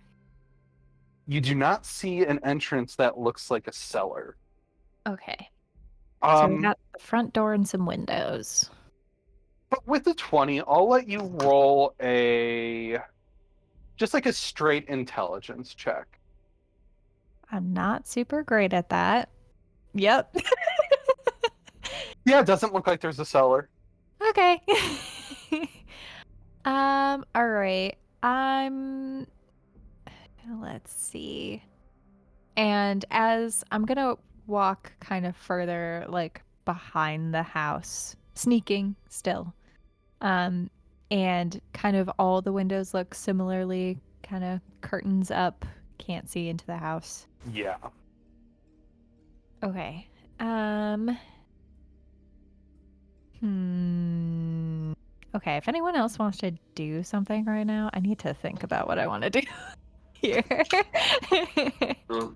You do not see an entrance that looks like a cellar. Okay. So we Um, got the front door and some windows. but with the 20, I'll let you roll just like a straight intelligence check. I'm not super great at that. Yep. Yeah, it doesn't look like there's a cellar. Okay. All right. Let's see. And as I'm gonna walk kind of further, like behind the house, sneaking still. And kind of all the windows look similarly, kind of curtains up, can't see into the house. Yeah. Okay. Okay, if anyone else wants to do something right now, I need to think about what I want to do here. Well,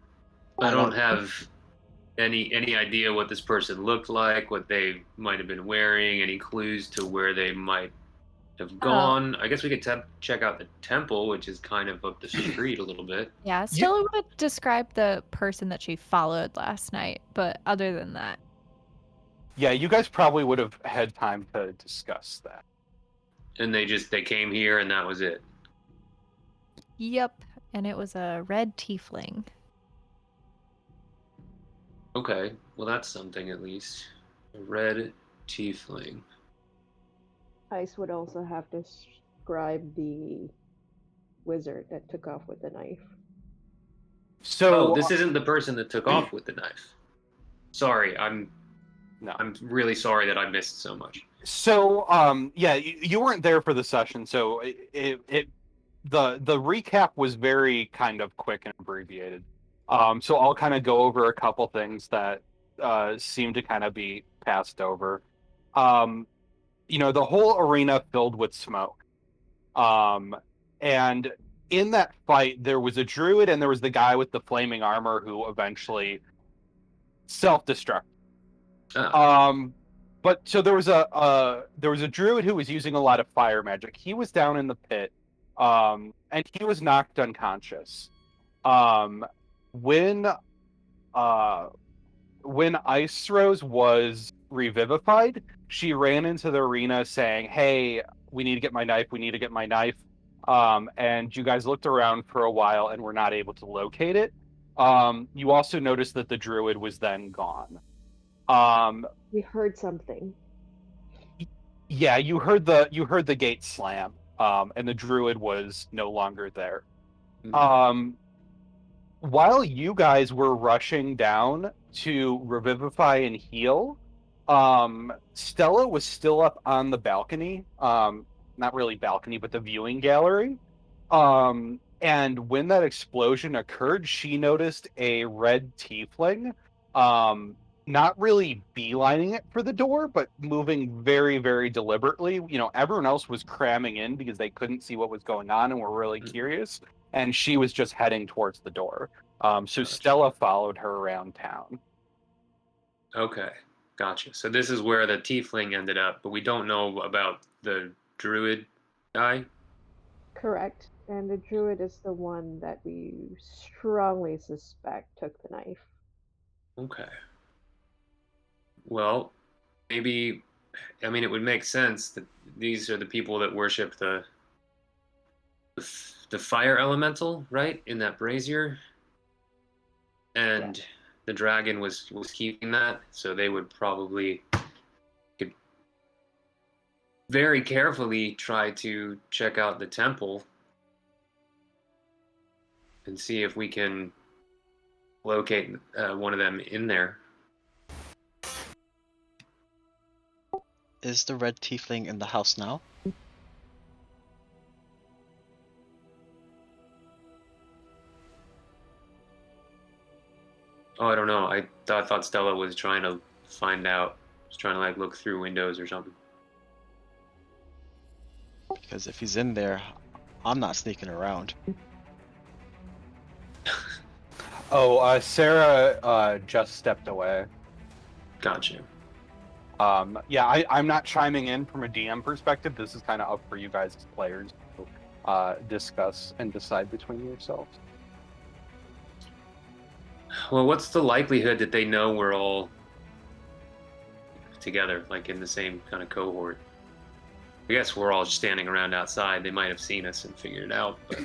I don't have any idea what this person looked like, what they might have been wearing, any clues to where they might have gone. I guess we could check out the temple, which is kind of up the street a little bit. Yeah, Stella would describe the person that she followed last night, but other than that. Yeah, you guys probably would have had time to discuss that. And they came here and that was it. Yep, and it was a red tiefling. Okay, well that's something at least. A red tiefling. Ice would also have to describe the wizard that took off with the knife. So this isn't the person that took off with the knife. Sorry, I'm really sorry that I missed so much. So, yeah, you weren't there for the session, so the recap was very kind of quick and abbreviated. So I'll kind of go over a couple things that seem to kind of be passed over. The whole arena filled with smoke. And in that fight, there was a druid and there was the guy with the flaming armor who eventually self-destructed. But so there was a druid who was using a lot of fire magic. He was down in the pit, and he was knocked unconscious. When IceRose was revivified, she ran into the arena saying, "Hey, we need to get my knife. We need to get my knife." And you guys looked around for a while and were not able to locate it. You also noticed that the druid was then gone. We heard something. Yeah, you heard the gate slam, and the druid was no longer there. Mm-hmm. While you guys were rushing down to revivify and heal, Stella was still up on the balcony. Not really balcony, but the viewing gallery. And when that explosion occurred, she noticed a red tiefling, not really beelining it for the door, but moving very, very deliberately. Everyone else was cramming in because they couldn't see what was going on and were really curious. And she was just heading towards the door. So Gotcha. Stella followed her around town. Okay, gotcha. So this is where the tiefling ended up, but we don't know about the druid guy? Correct. And the druid is the one that we strongly suspect took the knife. Okay. Well, maybe, it would make sense that these are the people that worship the fire elemental, right? In that brazier. And the dragon was keeping that, so they would probably could very carefully try to check out the temple and see if we can locate one of them in there. Is the red tiefling in the house now? Oh, I don't know. I thought Stella was trying to find out. Was trying to look through windows or something. Because if he's in there, I'm not sneaking around. Sarah just stepped away. Gotcha. Yeah, I'm not chiming in from a DM perspective. This is kind of up for you guys as players to discuss and decide between yourselves. Well, what's the likelihood that they know we're all together, in the same kind of cohort? I guess we're all just standing around outside. They might have seen us and figured it out, but...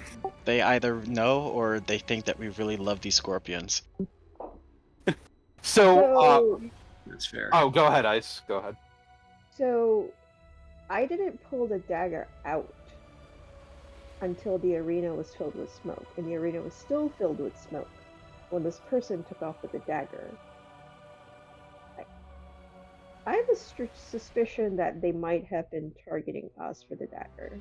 They either know or they think that we really love these scorpions. So, that's fair. Oh, go ahead, Ice. Go ahead. So, I didn't pull the dagger out until the arena was filled with smoke, and the arena was still filled with smoke when this person took off with the dagger. I have a suspicion that they might have been targeting us for the dagger.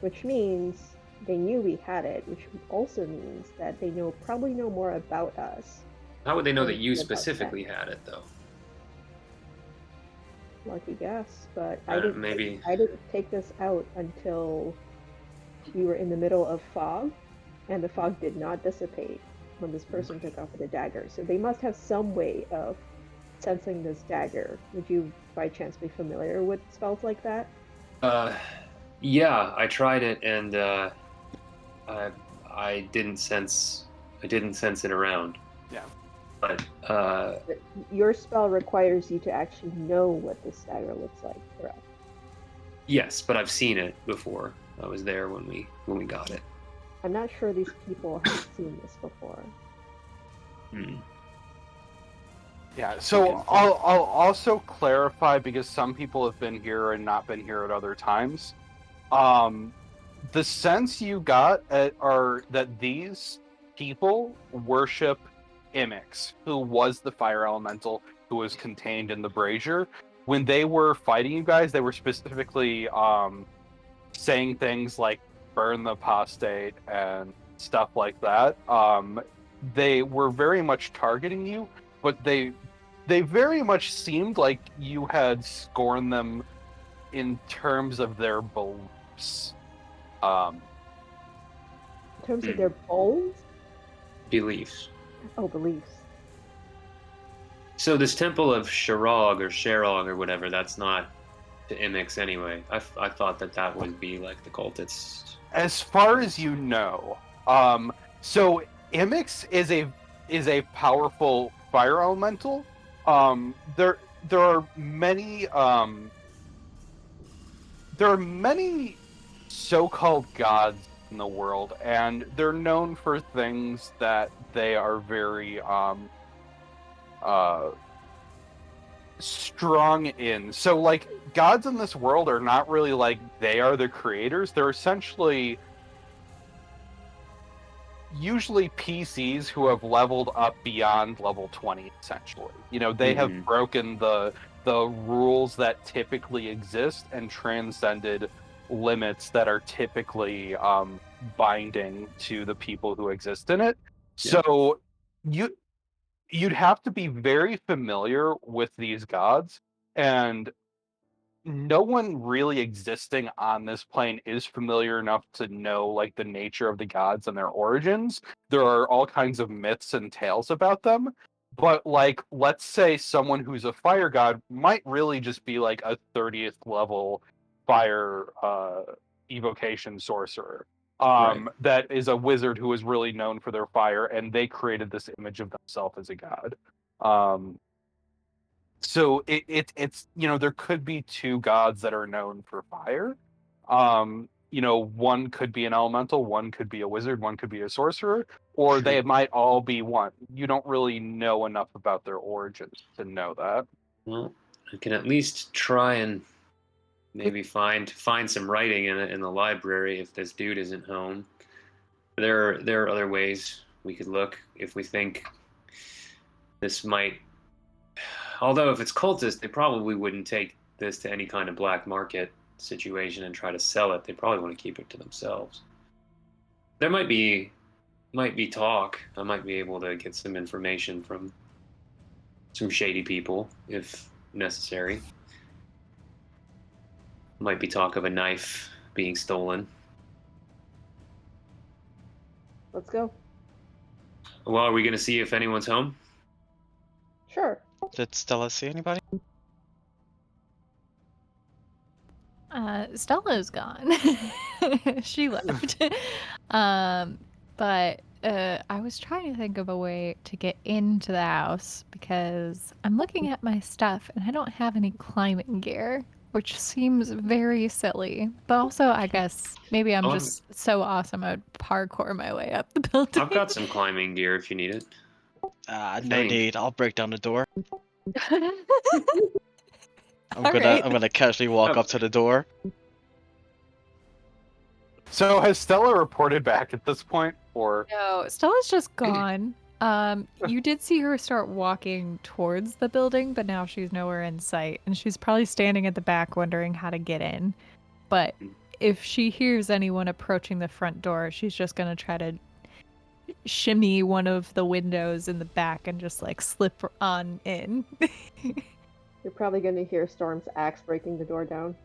Which means they knew we had it, which also means that they probably know more about us. How would they know that you specifically had it, though? Lucky guess, but Maybe. I didn't take this out until we were in the middle of fog, and the fog did not dissipate when this person took off with the dagger. So they must have some way of sensing this dagger. Would you, by chance, be familiar with spells like that? Yeah, I tried it, and I didn't sense it around. Yeah. But Your spell requires you to actually know what this dagger looks like, correct? yes, but I've seen it before. I was there when we got it. I'm not sure these people have seen this before. Yeah, so I'll also clarify, because some people have been here and not been here at other times. The sense you got are that these people worship Imix, who was the fire elemental who was contained in the brazier. When they were fighting you guys, they were specifically saying things like burn the apostate and stuff like that. They were very much targeting you, but they very much seemed like you had scorned them in terms of their beliefs. In terms of their bones? Beliefs. Oh, beliefs. So this temple of Sherog or whatever, that's not to Imix anyway. I thought that would be like the cultists. As far as you know, so Imix is a powerful fire elemental. There are many so-called gods in the world, and they're known for things that they are very strong in. So like gods in this world are not really like they are the creators. They're essentially usually PCs who have leveled up beyond level 20, essentially. You know, they have broken the rules that typically exist and transcended limits that are typically binding to the people who exist in it. Yeah. So you'd have to be very familiar with these gods, and no one really existing on this plane is familiar enough to know like the nature of the gods and their origins. There are all kinds of myths and tales about them, but like let's say someone who's a fire god might really just be like a 30th level fire evocation sorcerer. Right. That is a wizard who is really known for their fire, and they created this image of themselves as a god. So it's you know, there could be two gods that are known for fire. You know, one could be an elemental, one could be a wizard, one could be a sorcerer, or they might all be one. You don't really know enough about their origins to know that. Well, I can at least try and maybe find some writing in the library if this dude isn't home. There are other ways we could look if we think this might. Although if it's cultist, they probably wouldn't take this to any kind of black market situation and try to sell it. They probably want to keep it to themselves. There might be talk. I might be able to get some information from some shady people if necessary. Might be talk of a knife being stolen. Let's go. Well, are we going to see if anyone's home? Sure. Did Stella see anybody? Stella's gone. She left. But I was trying to think of a way to get into the house because I'm looking at my stuff and I don't have any climbing gear, which seems very silly. But also, I guess maybe I'm just so awesome I'd parkour my way up the building. I've got some climbing gear if you need it. No need. I'll break down the door. I'm Alright. gonna casually walk up to the door. So has Stella reported back at this point, or No, Stella's just gone. You did see her start walking towards the building, but now she's nowhere in sight, and she's probably standing at the back wondering how to get in. But if she hears anyone approaching the front door, she's just gonna try to shimmy one of the windows in the back and just like slip on in. You're probably going to hear Storm's axe breaking the door down.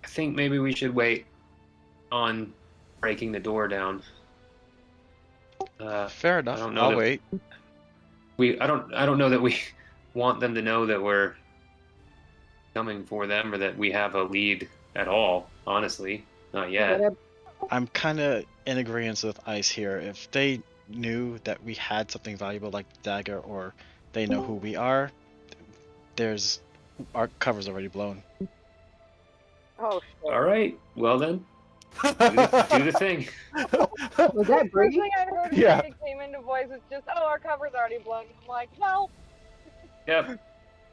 I think maybe we should wait on breaking the door down. Fair enough. I don't know I'll that wait. I don't know that we want them to know that we're coming for them or that we have a lead at all. Honestly, not yet. I'm kind of in agreement with Ice here. If they knew that we had something valuable like the dagger, or they know who we are, our cover's already blown. Oh shit. All right. Well then, do the thing. Was that First Brady? thing I heard when Yeah. it came into voice was just, "Oh, our cover's already blown." I'm like, well, Yep.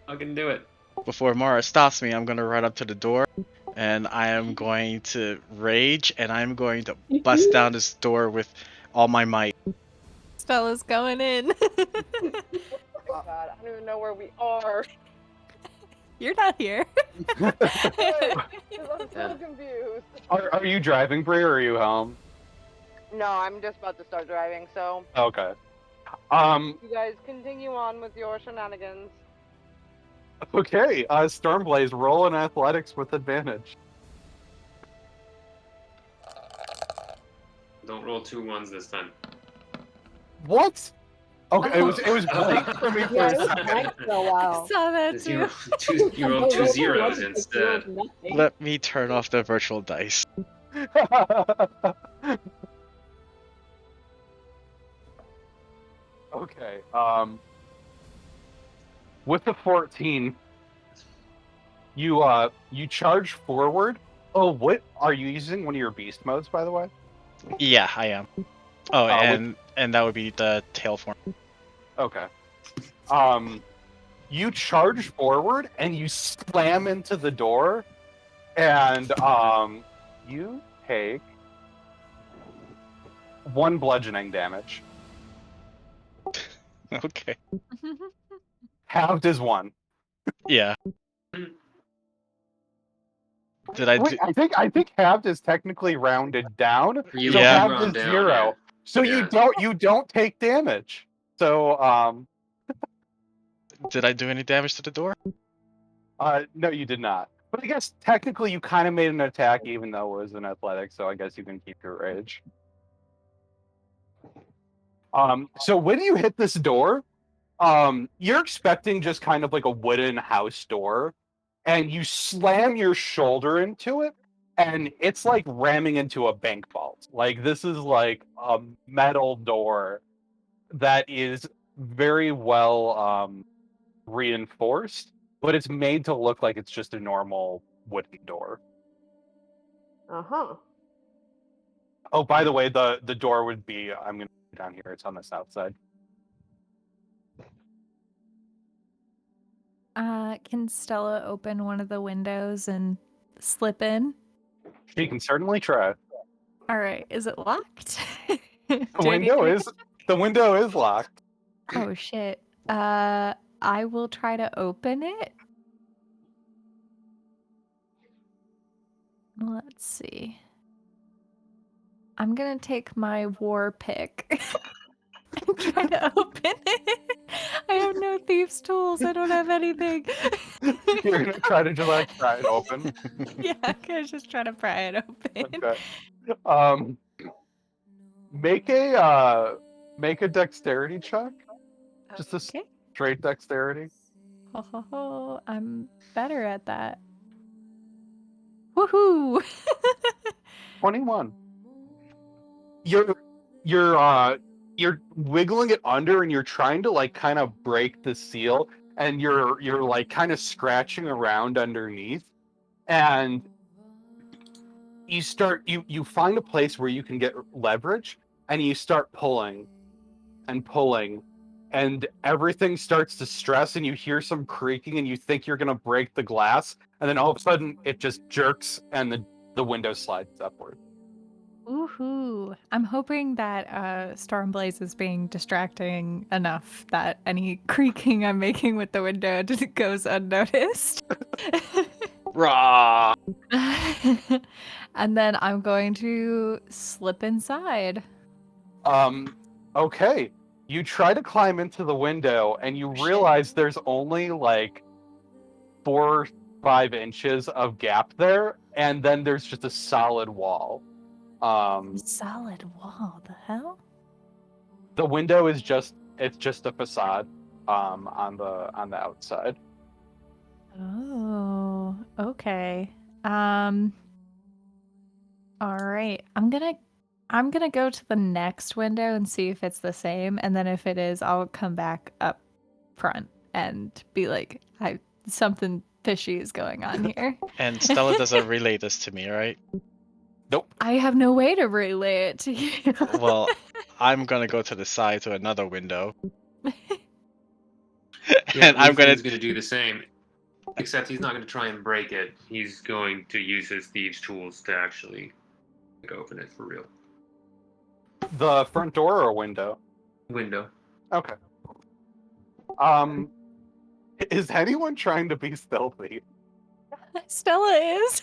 I can do it. Before Mara stops me, I'm gonna run up to the door, and I am going to rage, and I'm going to bust down this door with all my might. Stella's going in. oh my god, I don't even know where we are. You're not here. Good, 'cause I'm so Yeah. confused. Are you driving, Brie, or are you home? No, I'm just about to start driving, so Okay. you guys continue on with your shenanigans. Okay. StormBlaze, roll in athletics with advantage. Don't roll 2 1s this time. What? Okay, it was blank for me for Yeah, a it was second. blank for a I while. saw that Zero, too. you rolled 2 zeros instead. Let me turn off the virtual dice. Okay. With the 14, you charge forward. Oh, what are you using? One of your beast modes, by the way. Yeah, I am. Oh, and that would be the tail form. Okay. You charge forward and you slam into the door, and you take 1 bludgeoning damage. Okay. Halved is 1. Yeah. Did I? Wait, I think halved is technically rounded down. You So Yeah. halved round is down, 0. yeah. So Yeah. you don't take damage. So Did I do any damage to the door? no, you did not. But I guess technically you kind of made an attack, even though it was an athletic. So I guess you can keep your rage. So when you hit this door, you're expecting just kind of like a wooden house door, and you slam your shoulder into it, and it's like ramming into a bank vault. Like this is like a metal door that is very well reinforced, but it's made to look like it's just a normal wooden door. Uh-huh. Oh, by the way, the door would be, I'm gonna put it down here, it's on the south side. Can Stella open one of the windows and slip in? She can certainly try. All right, is it locked? The window is locked. Oh shit. I will try to open it. Let's see. I'm gonna take my war pick and try to open it. I have no thieves' tools. I don't have anything. You're gonna try to just like pry it open. Yeah, I'm gonna just try to pry it open. Okay. Make a dexterity check. Just a Okay. straight dexterity. Ho, ho, ho. I'm better at that. Woohoo! 21. You're wiggling it under, and you're trying to like kind of break the seal, and you're like kind of scratching around underneath, and you find a place where you can get leverage, and you start pulling and pulling, and everything starts to stress, and you hear some creaking, and you think you're gonna break the glass, and then all of a sudden it just jerks, and the window slides upward. Woohoo! I'm hoping that StormBlaze is being distracting enough that any creaking I'm making with the window just goes unnoticed. Rah! And then I'm going to slip inside. Okay. You try to climb into the window, and you realize there's only like 4 or 5 inches of gap there, and then there's just a solid wall. Solid wall. The hell? The window is just a facade on the outside. Oh, okay. All right. I'm gonna go to the next window and see if it's the same, and then if it is, I'll come back up front and be like, something fishy is going on here. And Stella doesn't relay this to me, right? Nope. I have no way to relay it to you. Well, I'm gonna go to the side to another window. Yeah, And I'm gonna do the same. Except he's not going to try and break it. He's going to use his thieves' tools to actually open it for real. The front door or a window? Window. Okay. Is anyone trying to be stealthy? Stella is.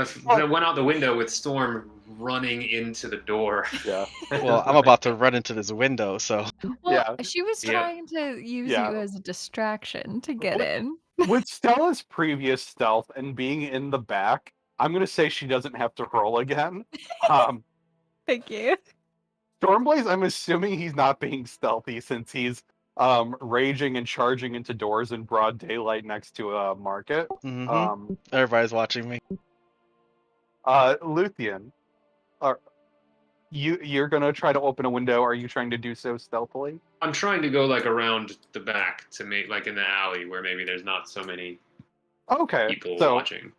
That went out the window with Storm running into the door. Yeah. Well, I'm about to run into this window, so Well, Yeah. she was Yeah. trying to use Yeah. you as a distraction to get in. With Stella's previous stealth and being in the back, I'm gonna say she doesn't have to roll again. Thank you. StormBlaze, I'm assuming he's not being stealthy since he's raging and charging into doors in broad daylight next to a market. everybody's watching me. Luthien, you're gonna try to open a window. Are you trying to do so stealthily? I'm trying to go like around the back to make like in the alley where maybe there's not so many Okay, people so watching.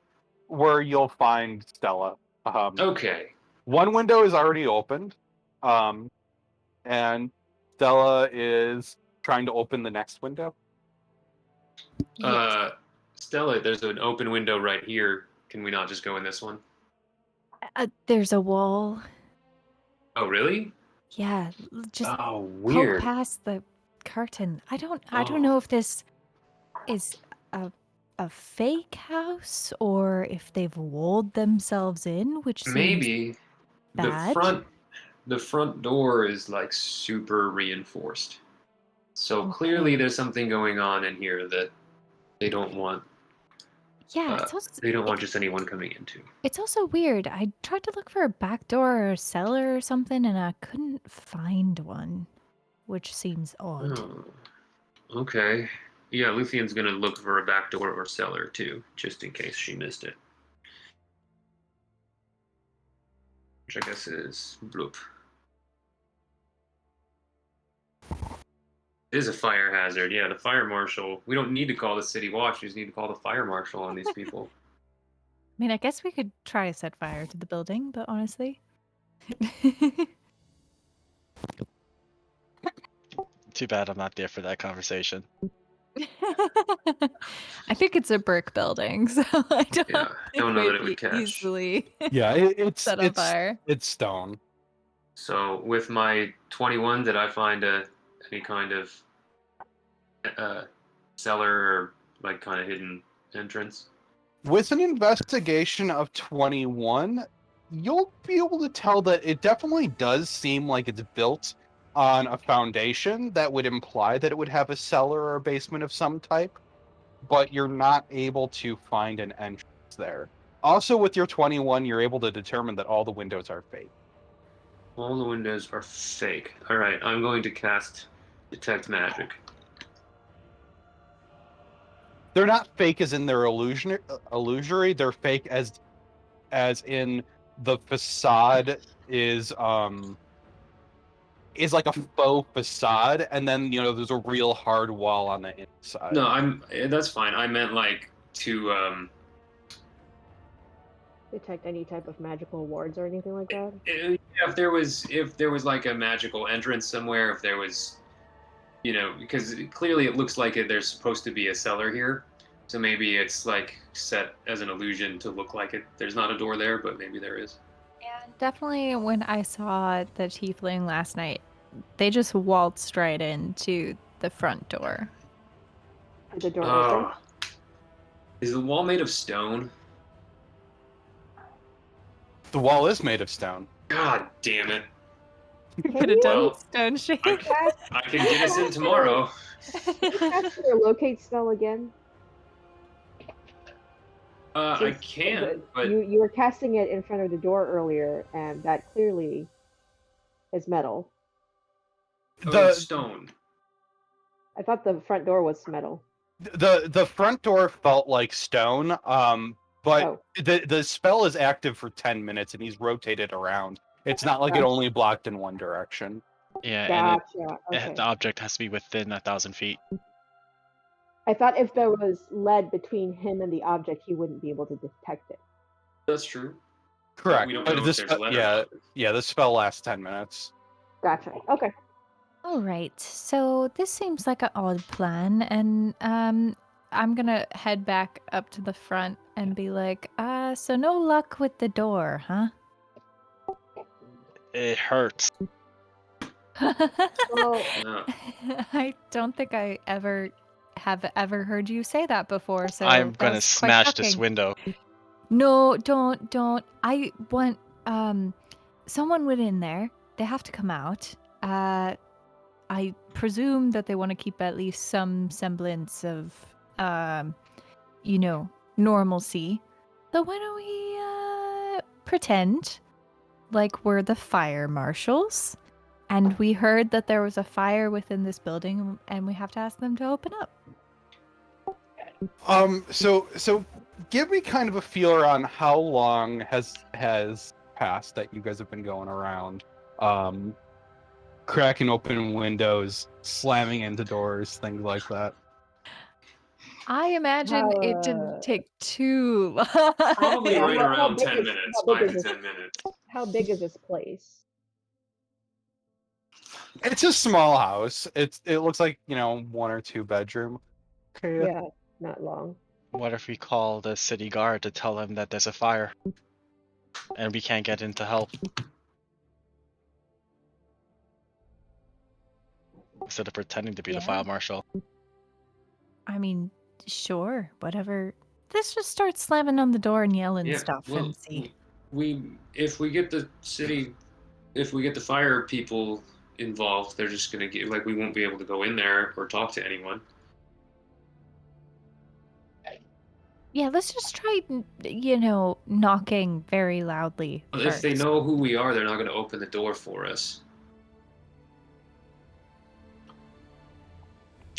where you'll find Stella. Okay. One window is already opened, and Stella is trying to open the next window. Stella, there's an open window right here. Can we not just go in this one? There's a wall. Oh, really? Yeah, just Oh, poke weird. past the curtain. I don't Oh. know if this is a fake house or if they've walled themselves in, which seems Maybe bad. the front door is like super reinforced. So Okay. clearly there's something going on in here that they don't want. Yeah, it's also, They don't want just anyone coming into. it's also weird. I tried to look for a back door or a cellar or something, and I couldn't find one, which seems odd. Oh, okay. Yeah, Luthien's gonna look for a back door or cellar too, just in case she missed it. Which I guess is bloop. It is a fire hazard. Yeah, the fire marshal. We don't need to call the city watch. We just need to call the fire marshal on these people. I mean, I guess we could try to set fire to the building, but honestly. Too bad I'm not there for that conversation. I think it's a brick building, so I don't, Yeah, I don't know that it would catch. easily Yeah, it's set on fire. It's stone. So with my 21, did I find any kind of cellar or like kind of hidden entrance? With an investigation of 21, you'll be able to tell that it definitely does seem like it's built on a foundation that would imply that it would have a cellar or a basement of some type, but you're not able to find an entrance there. Also, with your 21, you're able to determine that all the windows are fake. All the windows are fake. All right, I'm going to cast Detect Magic. They're not fake as in they're illusory. They're fake as in the facade is like a faux facade, and then there's a real hard wall on the inside. No, that's fine. I meant like to detect any type of magical wards or anything like that. if there was like a magical entrance somewhere, if there was, because clearly it looks like there's supposed to be a cellar here, so maybe it's like set as an illusion to look like there's not a door there, but maybe there is. And definitely when I saw the tiefling last night, they just waltzed right into the front door. Is the door open? Is the wall made of stone? The wall is made of stone. God damn it. Could have done Well, stone shape. I can get us in tomorrow. Cast or locate spell again. I Since can, but you were casting it in front of the door earlier, and that clearly is metal. it's stone. I thought the front door was metal. The front door felt like stone, but the spell is active for 10 minutes and he's rotated around. It's not like it only blocked in one direction. Yeah, Gotcha. and Okay. the object has to be within 1,000 feet. I thought if there was lead between him and the object, he wouldn't be able to detect it. That's true. Correct. We don't But know if there's lead or not. yeah, the spell lasts 10 minutes. Gotcha. Okay. All right. So this seems like an odd plan, and I'm gonna head back up to the front and be like, so no luck with the door, huh? It hurts. Well, No. I don't think I have ever heard you say that before. So I'm that gonna was quite smash this shocking. window. No, don't. I want someone went in there. They have to come out. I presume that they want to keep at least some semblance of normalcy. So why don't we pretend like we're the fire marshals and we heard that there was a fire within this building and we have to ask them to open up. So give me kind of a feeler on how long has passed that you guys have been going around, cracking open windows, slamming into doors, things like that. I imagine it didn't take too long. Probably Yeah, right how around big 10 is- minutes, how big 5 is to this? 10 minutes. How big is this place? It's a small house. It looks like, 1 or 2 bedroom. Okay. Yeah, not long. What if we call the city guard to tell him that there's a fire and we can't get in to help? Instead of pretending to be the fire marshal. I mean, sure, whatever. Let's just start slamming on the door and yelling stuff and see. If we get the fire people involved, they're just gonna get we won't be able to go in there or talk to anyone. Yeah, let's just try, knocking very loudly. If they know who we are, they're not gonna open the door for us.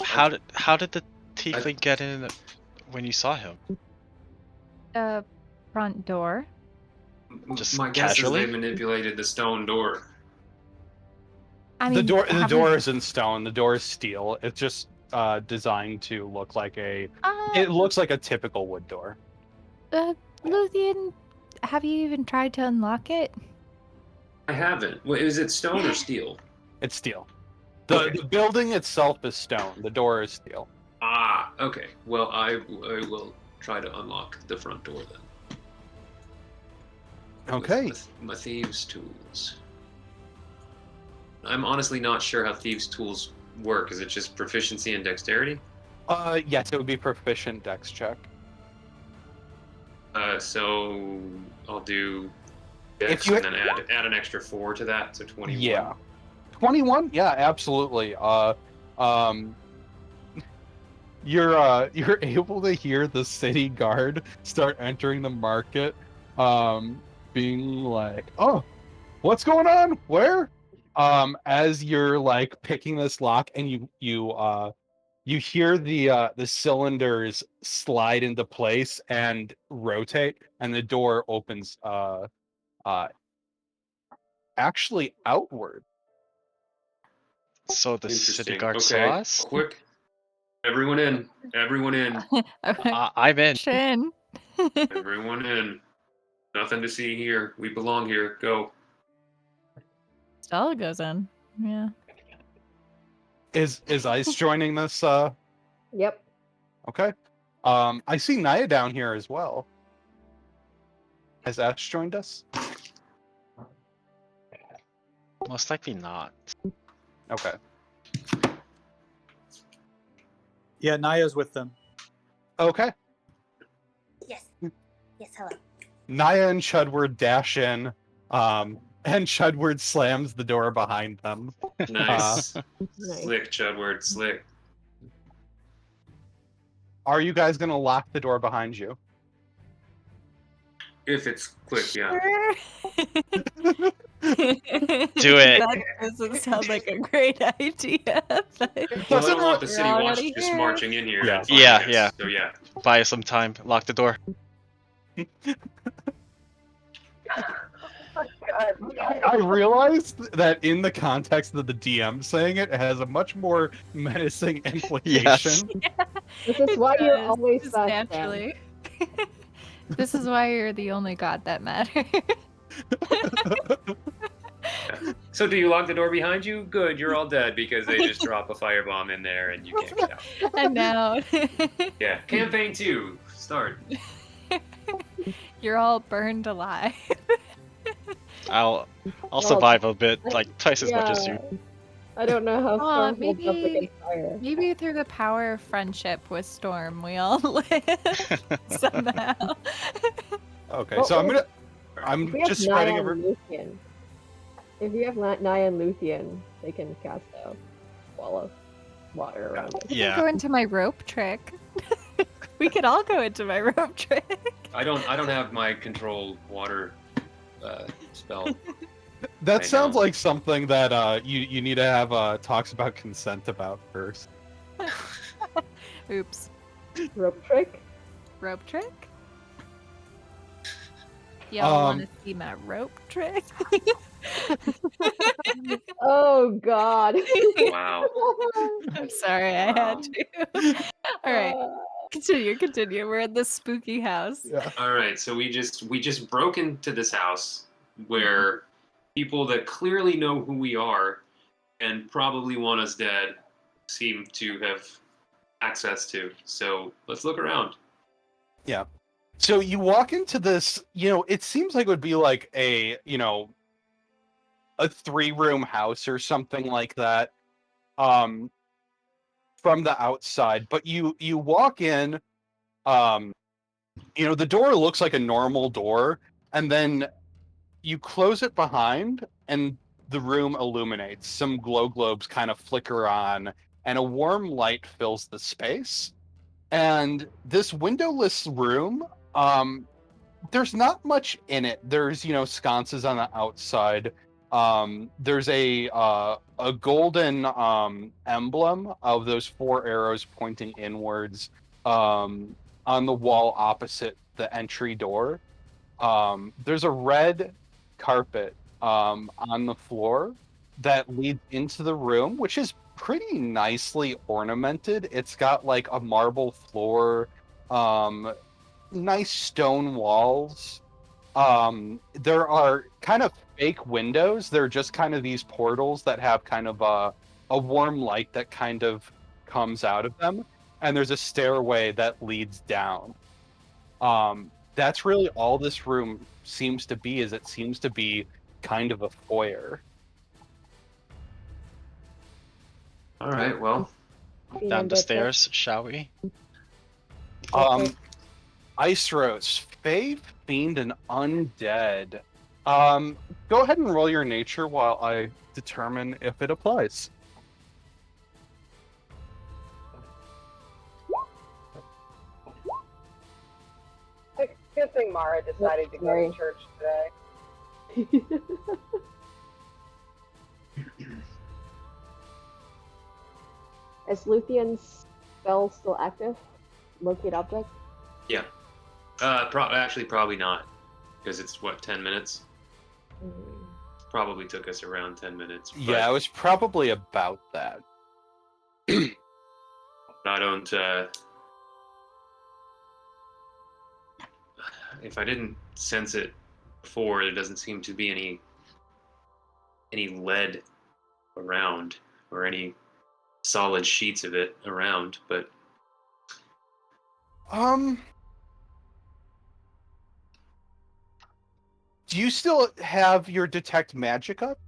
How did the tiefling get in when you saw him? Front door. Just My guess casually? is they manipulated the stone door. I mean, the door isn't stone. The door is steel. It's just designed to look like it looks like a typical wood door. Luthien, have you even tried to unlock it? I haven't. Wait, is it stone or steel? It's steel. The building itself is stone. The door is steel. Ah, okay. Well, I will try to unlock the front door then. Okay. With my thieves' tools. I'm honestly not sure how thieves' tools work. Is it just proficiency and dexterity? Yes, it would be proficient dex check. So I'll do dex and then add an extra 4 to that, so 21. Yeah. 21? Yeah, absolutely. You're able to hear the city guard start entering the market, being like, "Oh, what's going on? Where?" As you're like picking this lock, and you hear the cylinders slide into place and rotate, and the door opens actually outward. So the city Interesting. guard Okay, saw us? quick. Everyone in. Everyone in. I'm in. Shin. Everyone in. Nothing to see here. We belong here. Go. Stella goes in. Yeah. Is Ice joining this? Yep. Okay. I see Naya down here as well. Has Ash joined us? Most likely not. Okay. Yeah, Naya's with them. Okay. Yes. Yes, hello. Naya and Chudward dash in, And Chudward slams the door behind them. Nice. Nice. Slick, Chudward, slick. Are you guys going to lock the door behind you? If it's quick, yeah. Do it. That doesn't sound like a great idea. Well, I don't want the We're city watch already just here. marching in here. Yeah. and finding Yeah, us. yeah. So yeah. Buy us some time. Lock the door. I realized that in the context of the DM saying it, it has a much more menacing implication. This is It why you're does, always just sus, naturally. This is why you're the only god that matters. So do you lock the door behind you? Good, you're all dead because they just drop a firebomb in there and you can't get out. And now Yeah. Campaign 2. Start. you're all burned alive. I'll Well, survive a bit, like twice as much as you. I don't know how Storm holds up maybe- against fire. Maybe through the power of friendship with Storm, we all live somehow. Okay, Well, so If I'm we have just Naya spreading and over. Luthien, if you have Naya and Luthien, they can cast a wall of water around us. We Yeah. can go into my rope trick. We could all go into my rope trick. I don't have my control water spell. That I sounds know. like something that you need to have talks about consent about first. Oops. Rope trick? Rope trick? Y'all want Um, to see my rope trick? Oh god. Wow. I'm sorry, I had to. All right, continue. We're in this spooky house. Yeah. All right, so we just broke into this house where people that clearly know who we are and probably want us dead seem to have access to. So let's look around. So you walk into this, it seems like it would be like a 3-room house or something like that, from the outside. But you walk in, the door looks like a normal door, and then you close it behind, and the room illuminates. Some glow globes kind of flicker on, and a warm light fills the space. And this windowless room, there's not much in it. There's sconces on the outside. There's a golden emblem of those 4 arrows pointing inwards on the wall opposite the entry door. There's a red carpet on the floor that leads into the room, which is pretty nicely ornamented. It's got like a marble floor, nice stone walls. There are kind of fake windows. They're just kind of these portals that have kind of a warm light that kind of comes out of them. And there's a stairway that leads down. That's really all this room seems to be, is it seems to be kind of a foyer. All right, well, Down the stairs, shall we? IceRose, Fae, Fiend, and Undead. Go ahead and roll your nature while I determine if it applies. Good thing Mara decided to go Sorry. to church today. Is Luthien's spell still active? Locate object? yeah. Actually, probably not, because it's 10 minutes. Mm. Probably took us around 10 minutes. but Yeah, it was probably about that. I don't. If I didn't sense it before, there doesn't seem to be any lead around or any solid sheets of it around. But do you still have your detect magic up?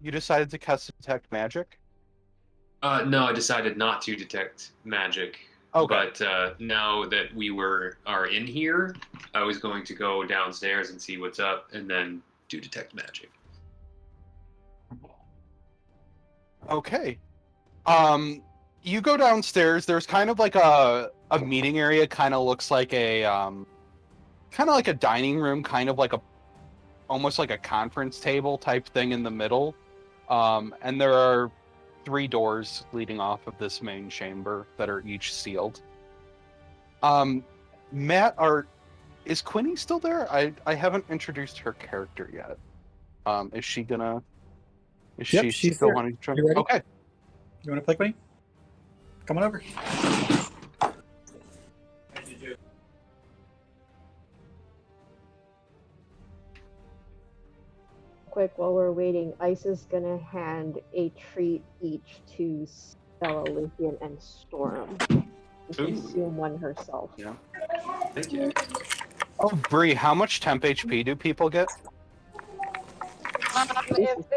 You decided to cast detect magic? no, I decided not to detect magic. Okay. But now that we are in here, I was going to go downstairs and see what's up, and then do detect magic. Okay. You go downstairs. There's kind of like a meeting area. Kind of looks like a kind of like a dining room. Kind of like a almost like a conference table type thing in the middle. And there are 3 doors leading off of this main chamber that are each sealed. Matt, is Quinny still there? I haven't introduced her character yet. Is she gonna? Is Yep, she she's still here. wanting to join? You ready? Okay. You want to play Queen? Come on over. Quick, while we're waiting, Ice is gonna hand a treat each to Stella, Luthien, and Storm. She can Ooh. consume one herself. Yeah. Thank you. Oh, Bree, how much temp HP do people get? If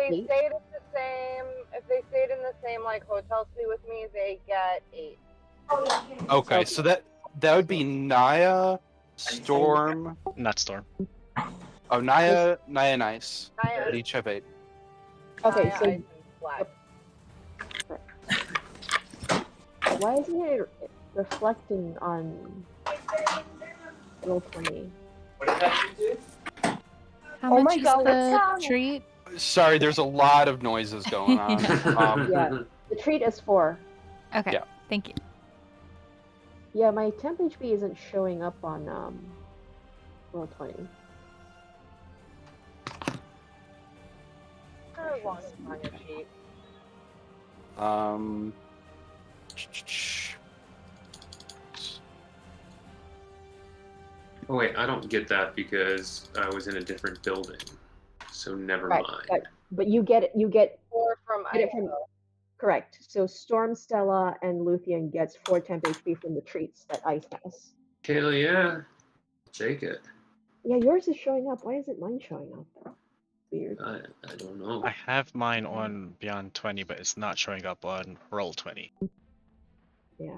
they stayed in the same like hotel suite with me, they get 8. Okay, so that would be Naya, Storm. Not Storm. Oh, Naya, and Ice. Naya, They each have 8. Okay, Naya, so Ice, and Bleck. why isn't it reflecting on Roll20? How Oh much my is God, what's the that? treat? Sorry, there's a lot of noises going on. Yeah, the treat is 4. Okay, Yeah. thank you. Yeah, my temp HP isn't showing up on Roll20. As long as it's on your sheet. Oh wait, I don't get that because I was in a different building. So never Right, mind. but you get it. You get 4 from get Ice. it from correct. So Storm, Stella, and Luthien gets 4 temp HP from the treats that Ice has. Hell yeah. Take it. Yeah, yours is showing up. Why isn't mine showing up? Weird. I don't know. I have mine on Beyond 20, but it's not showing up on Roll 20. Yeah.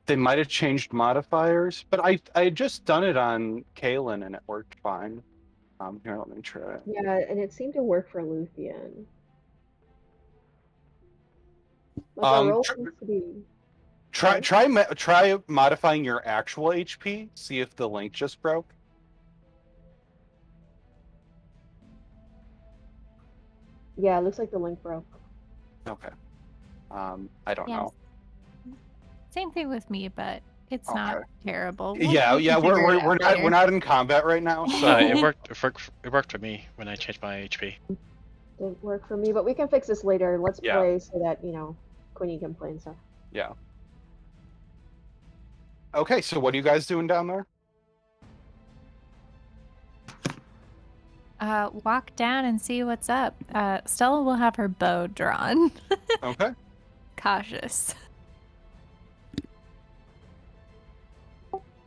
They might have changed modifiers, but I had just done it on Kaylin and it worked fine. Here, let me try it. Yeah, and it seemed to work for Luthien. Like our roll seems to be. Try modifying your actual HP. See if the link just broke. Yeah, it looks like the link broke. Okay. I don't Yes. know. Same thing with me, but it's not Okay. terrible. Yeah, we can we're figure it out later. we're not in combat right now, so It worked for me when I changed my HP. Didn't work for me, but we can fix this later. Let's Yeah. play so that Queenie can play and stuff. yeah. Okay, so what are you guys doing down there? Walk down and see what's up. Stella will have her bow drawn. Okay. Cautious.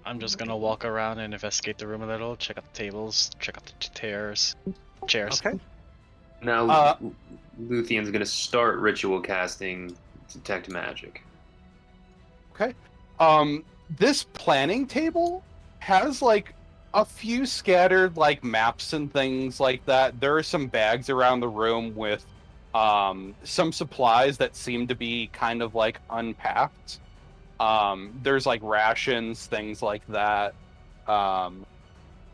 I'm just gonna walk around and investigate the room a little, check out the tables, check out the chairs. Okay. Now Luthien's gonna start ritual casting detect magic. Okay. This planning table has like a few scattered like maps and things like that. There are some bags around the room with some supplies that seem to be kind of like unpacked. There's like rations, things like that.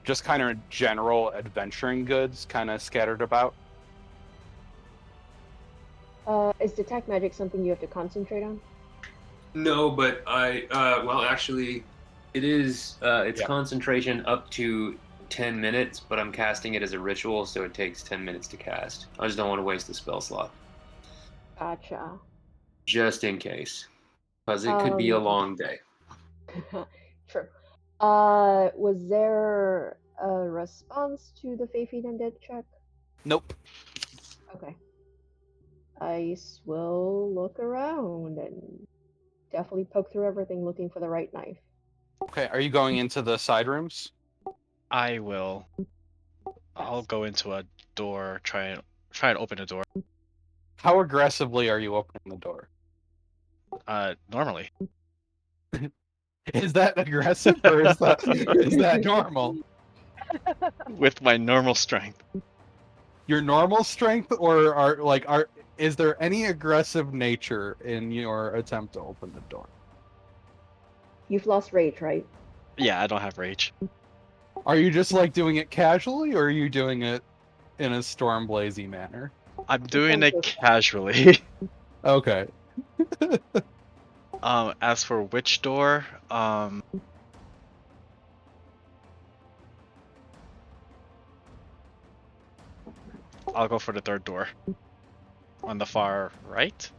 Just kind of general adventuring goods kind of scattered about. Is detect magic something you have to concentrate on? No, but actually, it is. It's concentration up to 10 minutes, but I'm casting it as a ritual, so it takes 10 minutes to cast. I just don't want to waste the spell slot. Gotcha. Just in case. Because it could be a long day. True. Was there a response to the Fae Feed Undead check? Nope. Okay. Ice will look around and definitely poke through everything looking for the right knife. Okay, are you going into the side rooms? I will. I'll go into a door, try and open a door. How aggressively are you opening the door? Normally. Is that aggressive or is that normal? With my normal strength. Your normal strength, or is there any aggressive nature in your attempt to open the door? You've lost rage, right? Yeah, I don't have rage. Are you just like doing it casually, or are you doing it in a StormBlaze manner? I'm doing it casually. Okay. As for which door, I'll go for the third door. On the far right?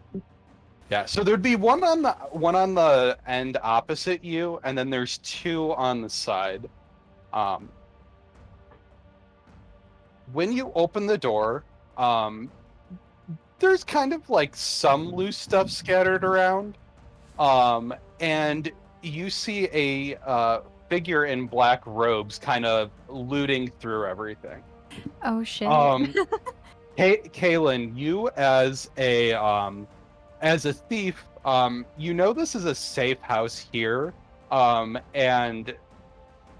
Yeah, so there'd be one on the end opposite you, and then there's two on the side. When you open the door, there's kind of like some loose stuff scattered around, and you see a figure in black robes kind of looting through everything. Oh shit. Kaylin, you as a thief, you know this is a safe house here, and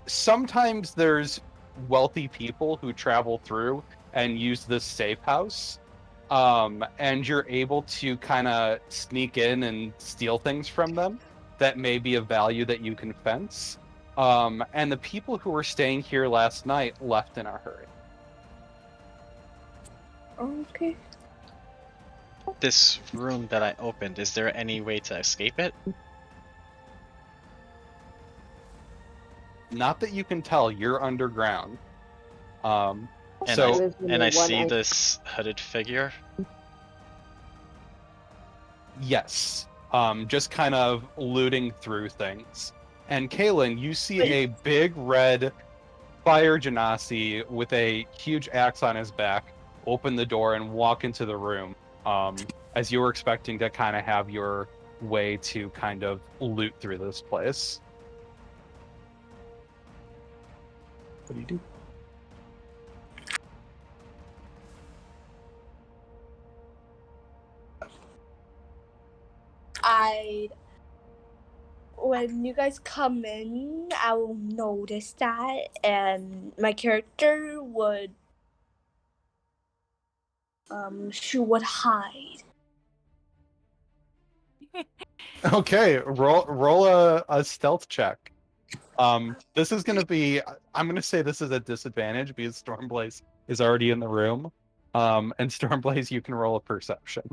sometimes there's wealthy people who travel through and use this safe house, and you're able to kind of sneak in and steal things from them that may be of value that you can fence. And the people who were staying here last night left in a hurry. Okay. This room that I opened, is there any way to escape it? Not that you can tell, you're underground. And So I see this hooded figure. yes, just kind of looting through things. And Kaylin, you see a big red fire genasi with a huge axe on his back open the door and walk into the room, as you were expecting to kind of have your way to kind of loot through this place. What do you do? When you guys come in, I will notice that, and my character would she would hide. Okay, roll a stealth check. This is gonna be, I'm gonna say this is a disadvantage because StormBlaze is already in the room. And StormBlaze, you can roll a perception.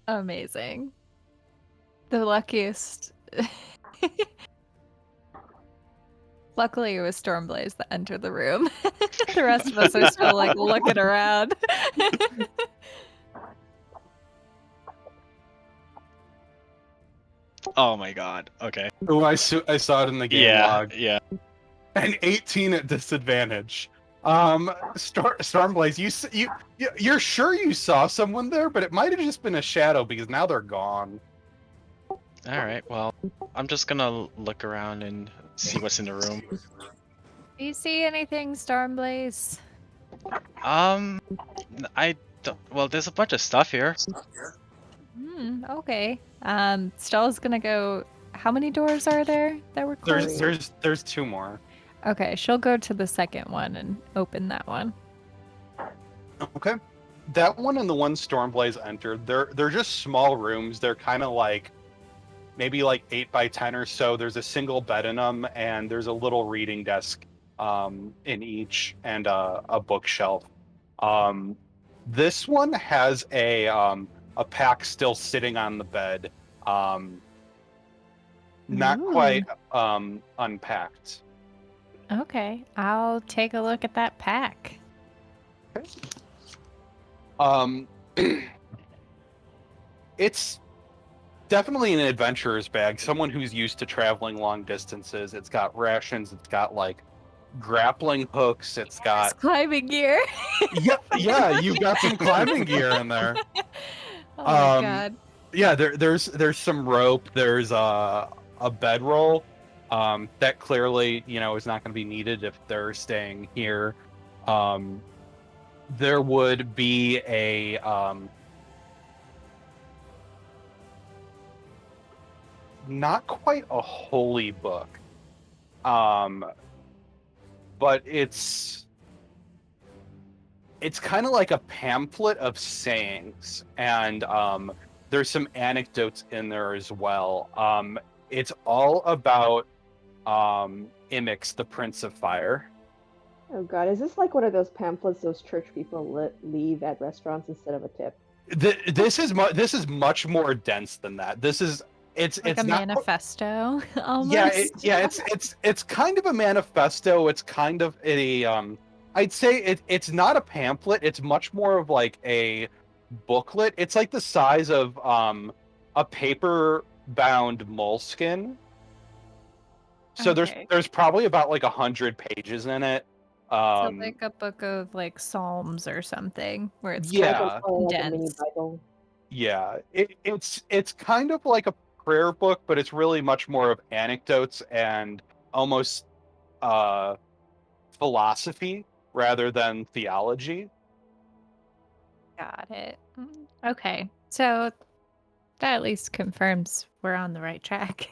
Amazing. The luckiest. Luckily, it was StormBlaze that entered the room. The rest of us are still like looking around. Oh my god. Okay. Oh, I saw it in the game log. Yeah. An 18 at disadvantage. StormBlaze, you're sure you saw someone there, but it might have just been a shadow because now they're gone. Alright, well, I'm just gonna look around and see what's in the room. Do you see anything, StormBlaze? I don't, well, there's a bunch of stuff here. Okay. Stella's gonna go. How many doors are there that were closed? There's two more. Okay, she'll go to the second one and open that one. Okay. That one and the one StormBlaze entered, they're just small rooms. They're kind of like maybe like 8 by 10 or so. There's a single bed in them, and there's a little reading desk in each, and a bookshelf. This one has a pack still sitting on the bed, not quite unpacked. Okay, I'll take a look at that pack. Okay. It's definitely an adventurer's bag. Someone who's used to traveling long distances. It's got rations. It's got like grappling hooks. It's got climbing gear. yeah. You've got some climbing gear in there. Oh my god. Yeah, there's some rope. There's a bedroll that clearly is not going to be needed if they're staying here. there would be a not quite a holy book, but it's kind of like a pamphlet of sayings, and there's some anecdotes in there as well. It's all about Imix, the Prince of Fire. Oh god, is this like one of those pamphlets those church people leave at restaurants instead of a tip? This is much more dense than that. It's Like a not manifesto, almost. Yeah, it's kind of a manifesto. It's kind of a I'd say it's not a pamphlet. It's much more of like a booklet. It's like the size of a paper bound moleskin. So Okay. there's probably about like 100 pages in it. So like a book of like Psalms or something, where it's Yeah. kind of Like a mini dense. Bible. Yeah, it's kind of like a prayer book, but it's really much more of anecdotes and almost philosophy rather than theology. Got it. Okay, so that at least confirms we're on the right track.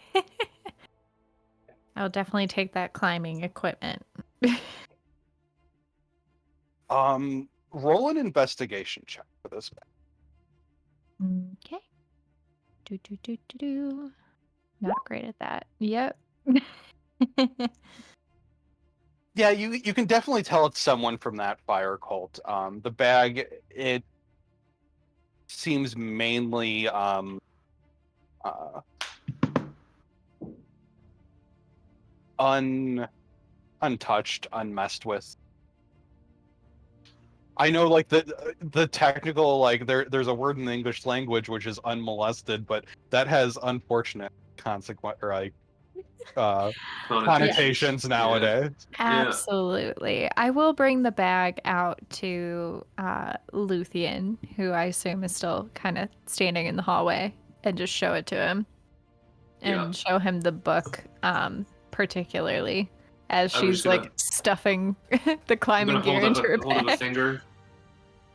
I'll definitely take that climbing equipment. Roll an investigation check for this. Okay. Do. Not great at that. Yep. Yeah, you can definitely tell it's someone from that fire cult. The bag, it seems mainly untouched, unmessed with. I know, like the technical, like there's a word in the English language which is unmolested, but that has unfortunate consequence or like connotations nowadays. Absolutely. I will bring the bag out to Luthien, who I assume is still kind of standing in the hallway, and just show it to him. And show him the book, particularly, as she's like stuffing the climbing gear into her hold up a bag. finger.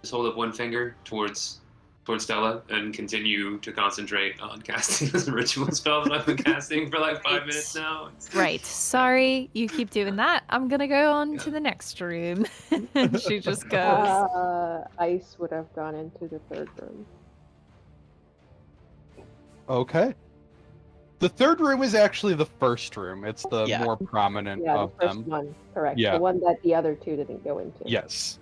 Just hold up one finger towards Stella and continue to concentrate on casting this ritual spell that I've been casting for like 5 minutes now. Right. Sorry, you keep doing that. I'm gonna go on to the next room. And she just goes. Ice would have gone into the third room. Okay. The third room is actually the first room. It's the more prominent of the first them. one, correct. Yeah. The one that the other two didn't go into. Yes.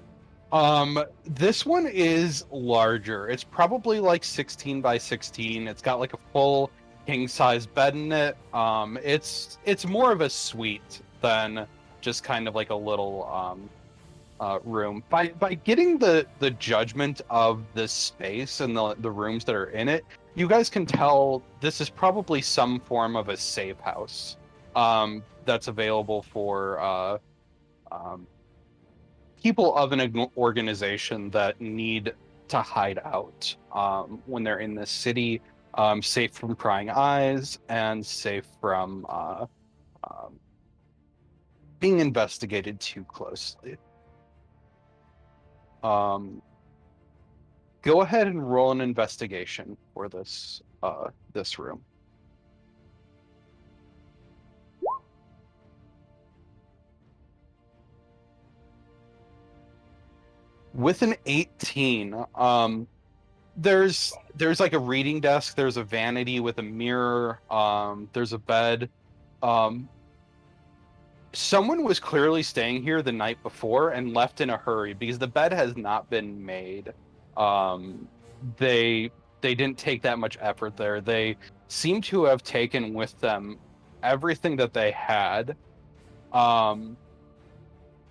This one is larger. It's probably like 16 by 16. It's got like a full king-size bed in it. It's more of a suite than just kind of like a little room. By getting the judgment of this space and the rooms that are in it, you guys can tell this is probably some form of a safe house that's available for people of an organization that need to hide out when they're in this city, safe from prying eyes and safe from being investigated too closely. Go ahead and roll an investigation for this this room. With an 18, there's like a reading desk, there's a vanity with a mirror, there's a bed. Someone was clearly staying here the night before and left in a hurry because the bed has not been made. They didn't take that much effort there. They seem to have taken with them everything that they had.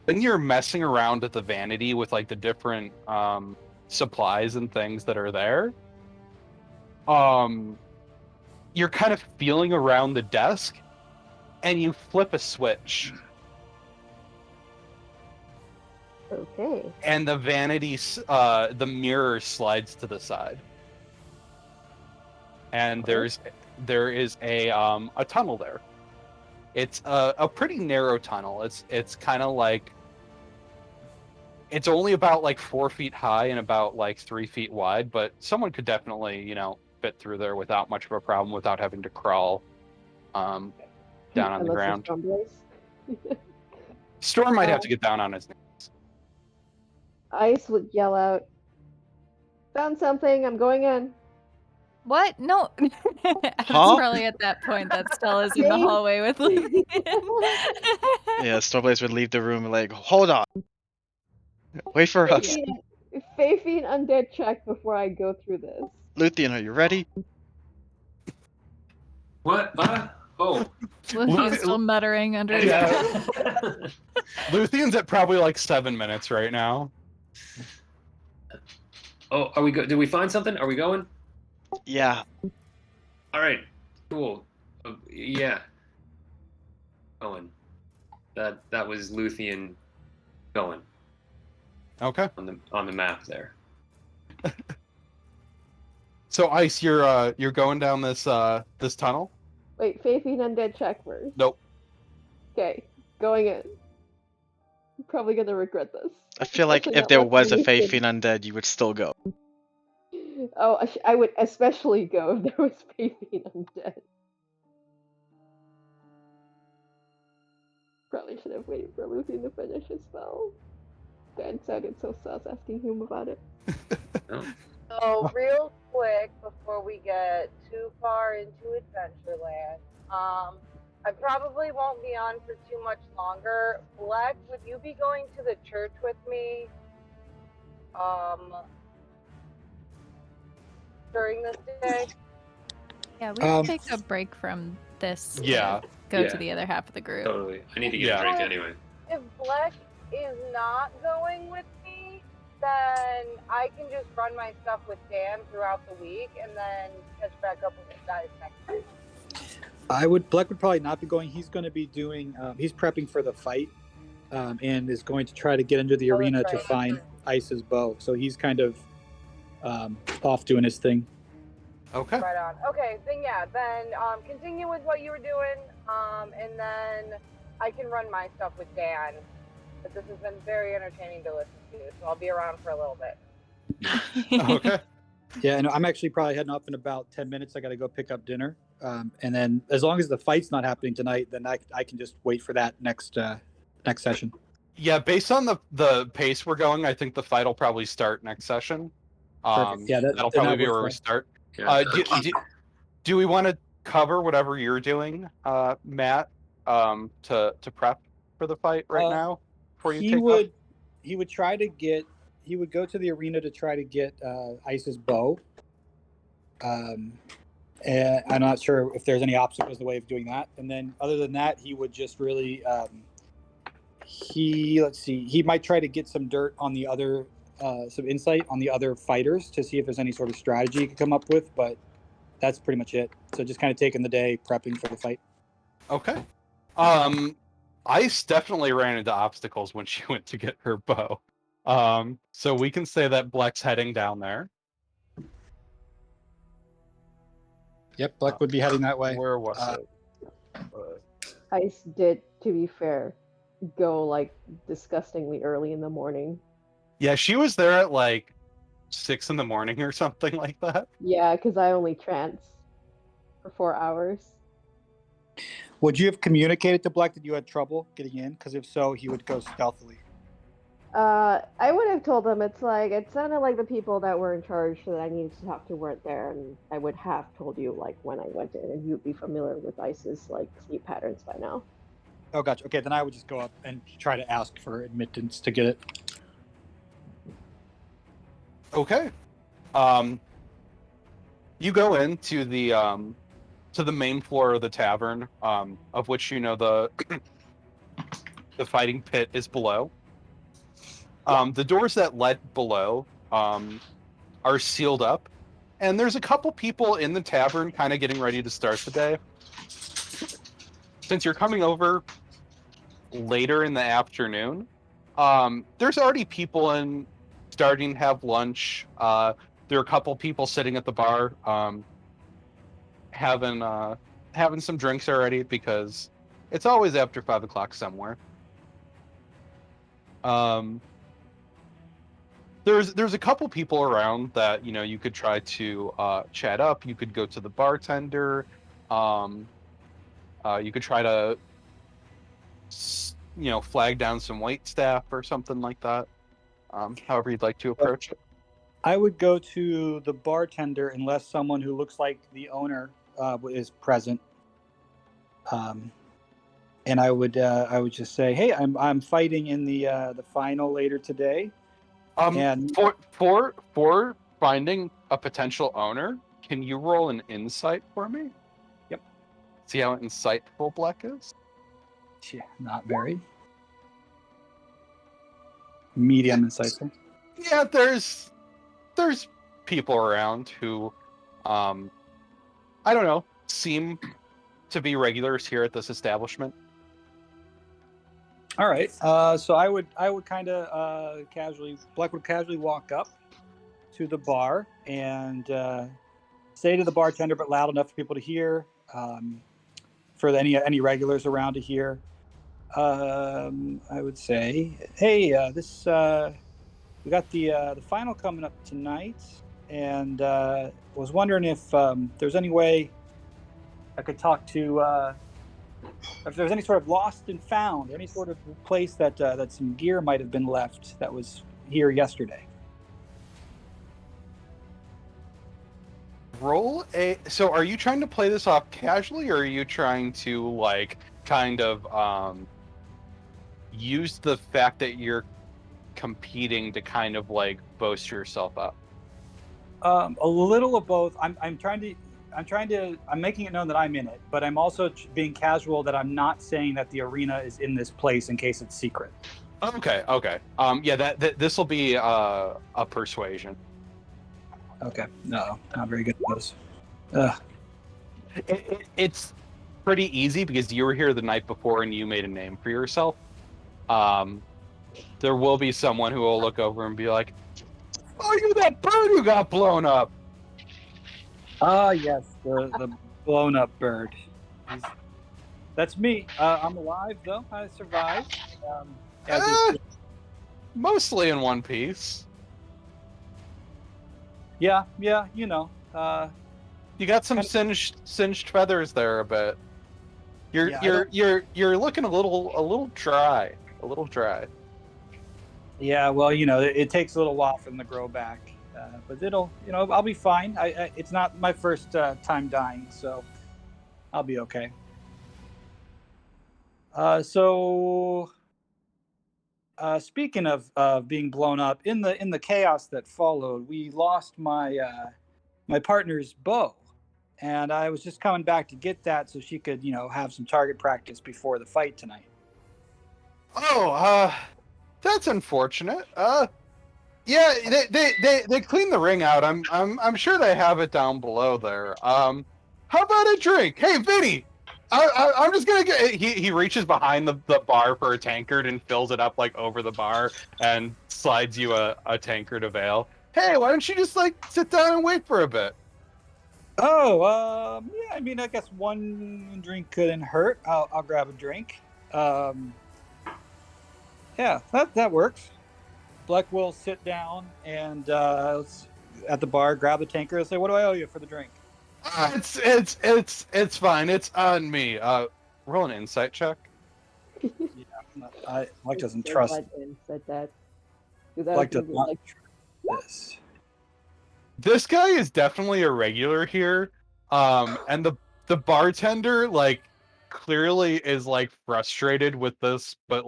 When you're messing around at the vanity with like the different supplies and things that are there, you're kind of feeling around the desk and you flip a switch. Okay. And the vanity, the mirror slides to the side. And there is a tunnel there. It's a pretty narrow tunnel. It's kind of like It's only about like 4 feet high and about like 3 feet wide, but someone could definitely, fit through there without much of a problem, without having to crawl down on the Unless ground. it's StormBlaze. Storm might have to get down on his knees. Ice would yell out, "Found something! I'm going in." What? No. It's Huh? probably at that point that Stella's in the hallway with Luthien. Yeah, StormBlaze would leave the room like, hold on. Wait for us. Faithine undead check before I go through this. Luthien, are you ready? What? Oh. Luthien's still muttering under his breath. Luthien's at probably like 7 minutes right now. Oh, are we Did we find something? Are we going? Yeah. All right. Cool. Yeah. Going. That was Luthien going Okay. on the map there. So Ice, you're going down this this tunnel? Wait, Faithine undead check first. Nope. Okay, going in. I'm probably gonna regret this. I feel like Especially if not there letting was a Luthien- Faithine undead, you would still go. Oh, I would especially go if there was Faithine undead. Probably should have waited for Luthien to finish his spell. Dan sounded so sus asking him about it. So real quick before we get too far into Adventureland, I probably won't be on for too much longer. Bleck, would you be going to the church with me? During this day? Yeah, we can take a break from this. Yeah. To go to the other half of the group. Totally. I need to get a drink anyway. If Bleck is not going with me, then I can just run my stuff with Dan throughout the week and then catch back up with you guys next time. Bleck would probably not be going. He's going to be doing. He's prepping for the fight, and is going to try to get into the arena to find Ice's bow. So he's kind of off doing his thing. Okay. Right on. Okay, then continue with what you were doing, and then I can run my stuff with Dan. But this has been very entertaining to listen to, so I'll be around for a little bit. Okay. Yeah, and I'm actually probably heading up in about 10 minutes. I got to go pick up dinner, and then as long as the fight's not happening tonight, then I can just wait for that next session. Yeah, based on the pace we're going, I think the fight will probably start next session. Perfect. Yeah, that'll probably be where we start. Yeah. Do we want to cover whatever you're doing, Matt, to prep for the fight right now? Before you he would go to the arena to try to get Ice's bow. And I'm not sure if there's any obstacles in the way of doing that. And then other than that, he would just really he might try to get some dirt on the other some insight on the other fighters to see if there's any sort of strategy he could come up with, but that's pretty much it. So just kind of taking the day prepping for the fight. Okay. Ice definitely ran into obstacles when she went to get her bow. So we can say that Bleck's heading down there. Yep, Bleck would be heading that way. Where was it? Ice did, to be fair, go like disgustingly early in the morning. Yeah, she was there at like 6 in the morning or something like that. Yeah, because I only trance for 4 hours. Would you have communicated to Bleck that you had trouble getting in? Because if so, he would go stealthily. I would have told them it sounded like the people that were in charge that I needed to talk to weren't there, and I would have told you like when I went in, and you'd be familiar with Ice's like sleep patterns by now. Oh, gotcha. Okay, then I would just go up and try to ask for admittance to get it. Okay. You go into the main floor of the tavern, of which the the fighting pit is below. The doors that led below are sealed up, and there's a couple people in the tavern kind of getting ready to start the day. Since you're coming over later in the afternoon, there's already people in starting to have lunch. There are a couple people sitting at the bar having some drinks already, because it's always after 5 o'clock somewhere. there's a couple people around that you could try to chat up. You could go to the bartender. You could try to flag down some wait staff or something like that. However you'd like to approach it. I would go to the bartender unless someone who looks like the owner is present. And I would just say, hey, I'm fighting in the final later today. And For finding a potential owner, can you roll an insight for me? Yep. See how insightful Bleck is? Yeah, not very. Medium insightful. Yeah, there's people around who, I don't know, seem to be regulars here at this establishment. All right. So I would kind of casually, Bleck would casually walk up to the bar and say to the bartender, but loud enough for people to hear, for any regulars around to hear. I would say, hey, this we got the final coming up tonight, and was wondering if there's any way I could talk to. If there's any sort of lost and found, any sort of place that some gear might have been left that was here yesterday. Roll a. So, are you trying to play this off casually, or are you trying to kind of use the fact that you're competing to kind of boast yourself up? A little of both. I'm making it known that I'm in it, but I'm also being casual that I'm not saying that the arena is in this place in case it's secret. Okay. Yeah, that this will be a persuasion. Okay. No, not very good at those. It's pretty easy because you were here the night before and you made a name for yourself. There will be someone who will look over and be like, "Oh, you're that bird who got blown up." Yes, the blown up bird. That's me. I'm alive though. I survived. Mostly in one piece. Yeah. You got some singed feathers there a bit. You're looking a little dry. A little dry. Yeah, well, it takes a little while for them to grow back, but I'll be fine. It's not my first time dying, so I'll be okay. Speaking of being blown up, in the chaos that followed, we lost my partner's bow, and I was just coming back to get that so she could have some target practice before the fight tonight. Oh, that's unfortunate. Yeah, they cleaned the ring out. I'm sure they have it down below there. How about a drink? Hey, Vinny, I'm just gonna get. He reaches behind the bar for a tankard and fills it up over the bar and slides you a tankard of ale. Hey, why don't you just sit down and wait for a bit? Oh, yeah. I mean, I guess one drink couldn't hurt. I'll grab a drink. Yeah, that works. Bleck will sit down and at the bar, grab the tankard, and say, "What do I owe you for the drink?" It's fine. It's on me. Roll an insight check. Yeah, Bleck doesn't trust. Said that. Bleck does not trust this. This guy is definitely a regular here, and the bartender clearly is frustrated with this, but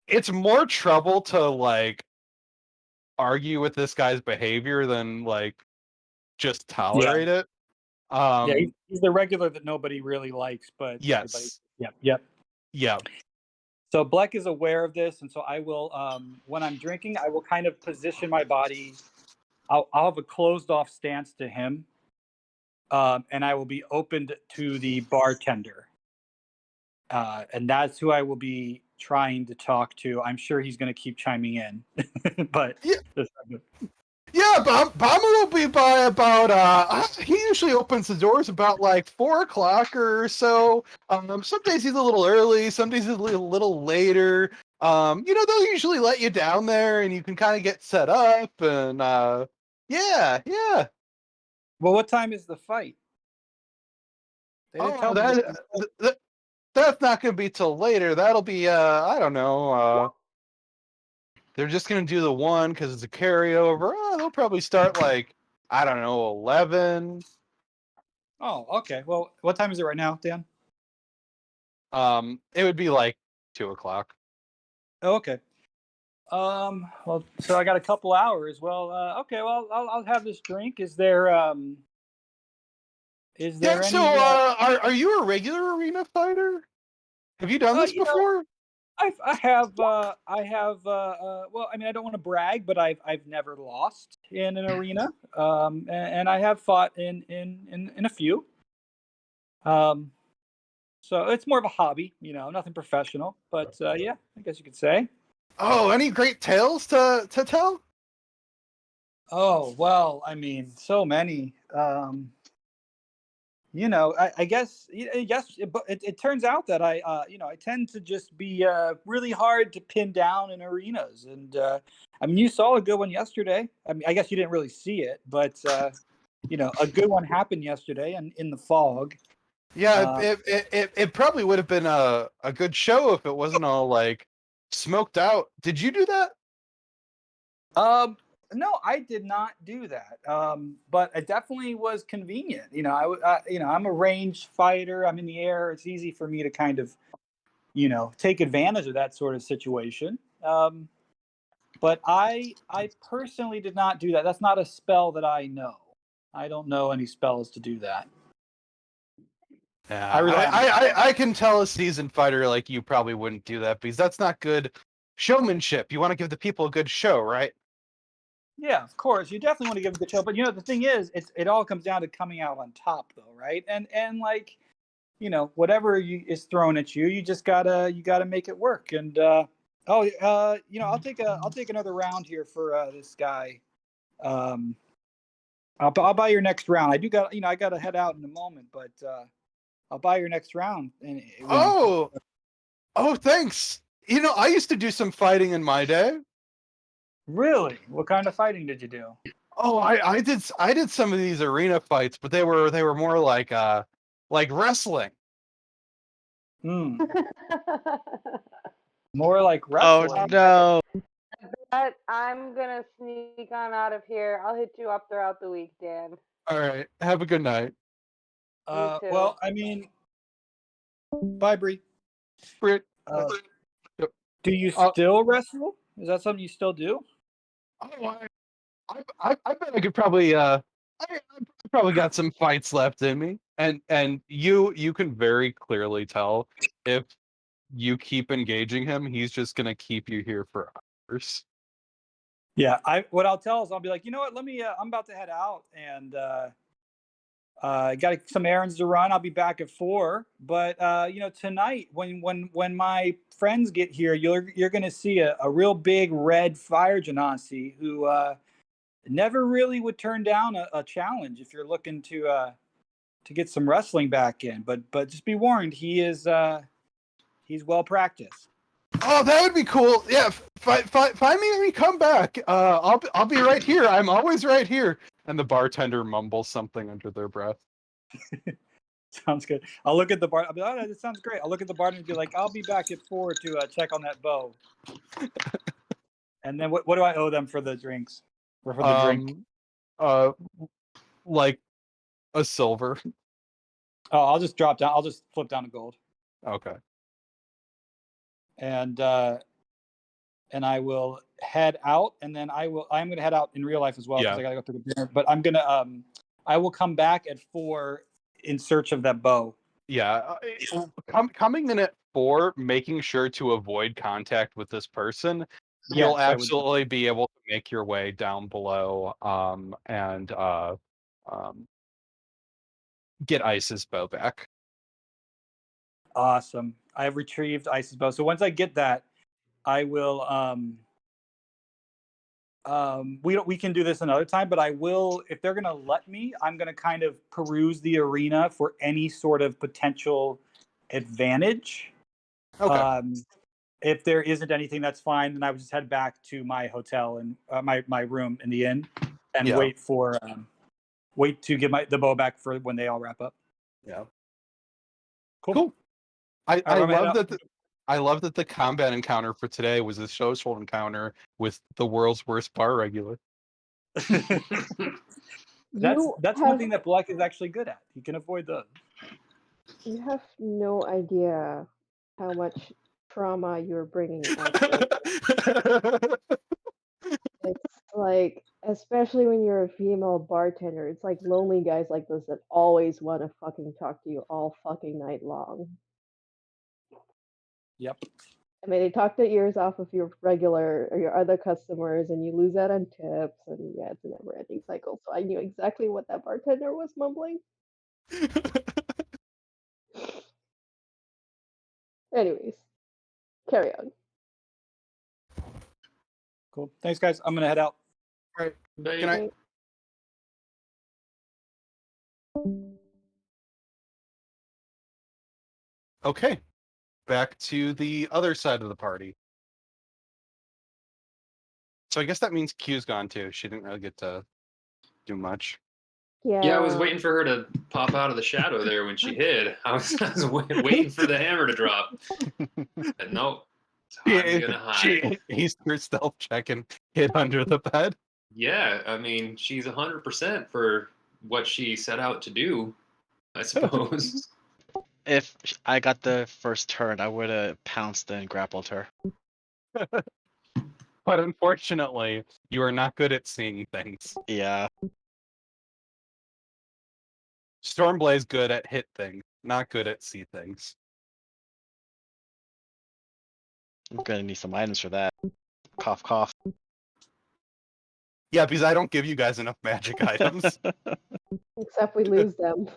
it's more trouble to argue with this guy's behavior than just tolerate it. Yeah, he's the regular that nobody really likes, but yes, yep. So Bleck is aware of this, and so I will, when I'm drinking, I will kind of position my body. I'll have a closed off stance to him, and I will be opened to the bartender, and that's who I will be trying to talk to. I'm sure he's going to keep chiming in, but Bomber will be by about. He usually opens the doors about 4 o'clock or so. Some days he's a little early, some days he's a little later. they'll usually let you down there, and you can kind of get set up, and yeah. Well, what time is the fight? They didn't tell me. That's not going to be till later. That'll be I don't know. They're just going to do the one because it's a carryover. They'll probably start like, I don't know, 11. Oh, okay. Well, what time is it right now, Dan? It would be like 2:00. Oh, okay. Well, so I got a couple hours. Well, okay. Well, I'll have this drink. Is there any? So, are you a regular arena fighter? Have you done this before? I have. Well, I mean, I don't want to brag, but I've never lost in an arena. And I have fought in a few. So it's more of a hobby, nothing professional. But yeah, I guess you could say. Oh, any great tales to tell? Oh well, I mean, so many. I guess it turns out that I tend to just be really hard to pin down in arenas, and I mean, you saw a good one yesterday. I mean, I guess you didn't really see it, but a good one happened yesterday, and in the fog. Yeah, it probably would have been a good show if it wasn't all like smoked out. Did you do that? No, I did not do that. But it definitely was convenient. I'm a ranged fighter. I'm in the air. It's easy for me to kind of, take advantage of that sort of situation. But I personally did not do that. That's not a spell that I know. I don't know any spells to do that. Yeah, I can tell a seasoned fighter like you probably wouldn't do that because that's not good showmanship. You want to give the people a good show, right? Yeah, of course. You definitely want to give a good show, but the thing is, it all comes down to coming out on top, though, right? And like, whatever is thrown at you, you just gotta make it work. And I'll take another round here for this guy. I'll buy your next round. I gotta head out in a moment, but I'll buy your next round. And oh, thanks. I used to do some fighting in my day. Really? What kind of fighting did you do? Oh, I did some of these arena fights, but they were more like wrestling. More like wrestling. Oh no. But I'm gonna sneak on out of here. I'll hit you up throughout the week, Dan. All right. Have a good night. You too. Well, I mean, bye, Bree. Do you still wrestle? Is that something you still do? Oh, I bet I could probably I probably got some fights left in me, and you can very clearly tell if you keep engaging him, he's just gonna keep you here for hours. Yeah, what I'll tell is I'll be like, you know what? Let me. I'm about to head out, and got some errands to run. I'll be back at 4. But tonight when my friends get here, you're gonna see a real big red fire genasi who never really would turn down a challenge if you're looking to get some wrestling back in. But just be warned, he's well practiced. Oh, that would be cool. Yeah, find me when you come back. I'll be right here. I'm always right here. And the bartender mumbles something under their breath. Sounds good. I'll look at the bar. I'll be like, oh, that sounds great. I'll look at the bar and be like, I'll be back at 4 to check on that bow. And then what do I owe them for the drinks? Or for the drink? Like a silver. Oh, I'll just drop down. I'll just flip down to gold. Okay. And I will head out, and then I'm going to head out in real life as well because I got to go through the dinner. But I'm gonna I will come back at 4 in search of that bow. Yeah, coming in at 4, making sure to avoid contact with this person. You'll absolutely be able to make your way down below and get Ice's bow back. Awesome. I have retrieved Ice's bow. So once I get that, I will we can do this another time, but I will, if they're gonna let me, I'm gonna kind of peruse the arena for any sort of potential advantage. Okay. If there isn't anything, that's fine. Then I would just head back to my hotel and my room in the inn, and Yeah. wait to get the bow back for when they all wrap up. Yeah. Cool. I I'm gonna head love out. that. I love that the combat encounter for today was a social encounter with the world's worst bar regular. That's You one have thing that Bleck is actually good at. He can avoid those. you have no idea how much trauma you're bringing onto. It's like, especially when you're a female bartender, it's like lonely guys like this that always want to fucking talk to you all fucking night long. Yep. I mean, they talk their ears off of your regular or your other customers, and you lose out on tips, and yeah, it's a never-ending cycle. So I knew exactly what that bartender was mumbling. Anyways, carry on. Cool. Thanks, guys. I'm gonna head out. All right. Bye. Good night. Okay. Back to the other side of the party. So I guess that means Q's gone too. She didn't really get to do much. Yeah, I was waiting for her to pop out of the shadow there when she hid. I was waiting for the hammer to drop. But nope. I'm gonna hide. He's her stealth check and hid under the bed. Yeah, I mean, she's 100% for what she set out to do, I suppose. If I got the first turn, I would have pounced and grappled her. But unfortunately, you are not good at seeing things. Yeah. StormBlaze good at hit things, not good at see things. I'm gonna need some items for that. Cough, cough. Yeah, because I don't give you guys enough magic items. Except we lose them.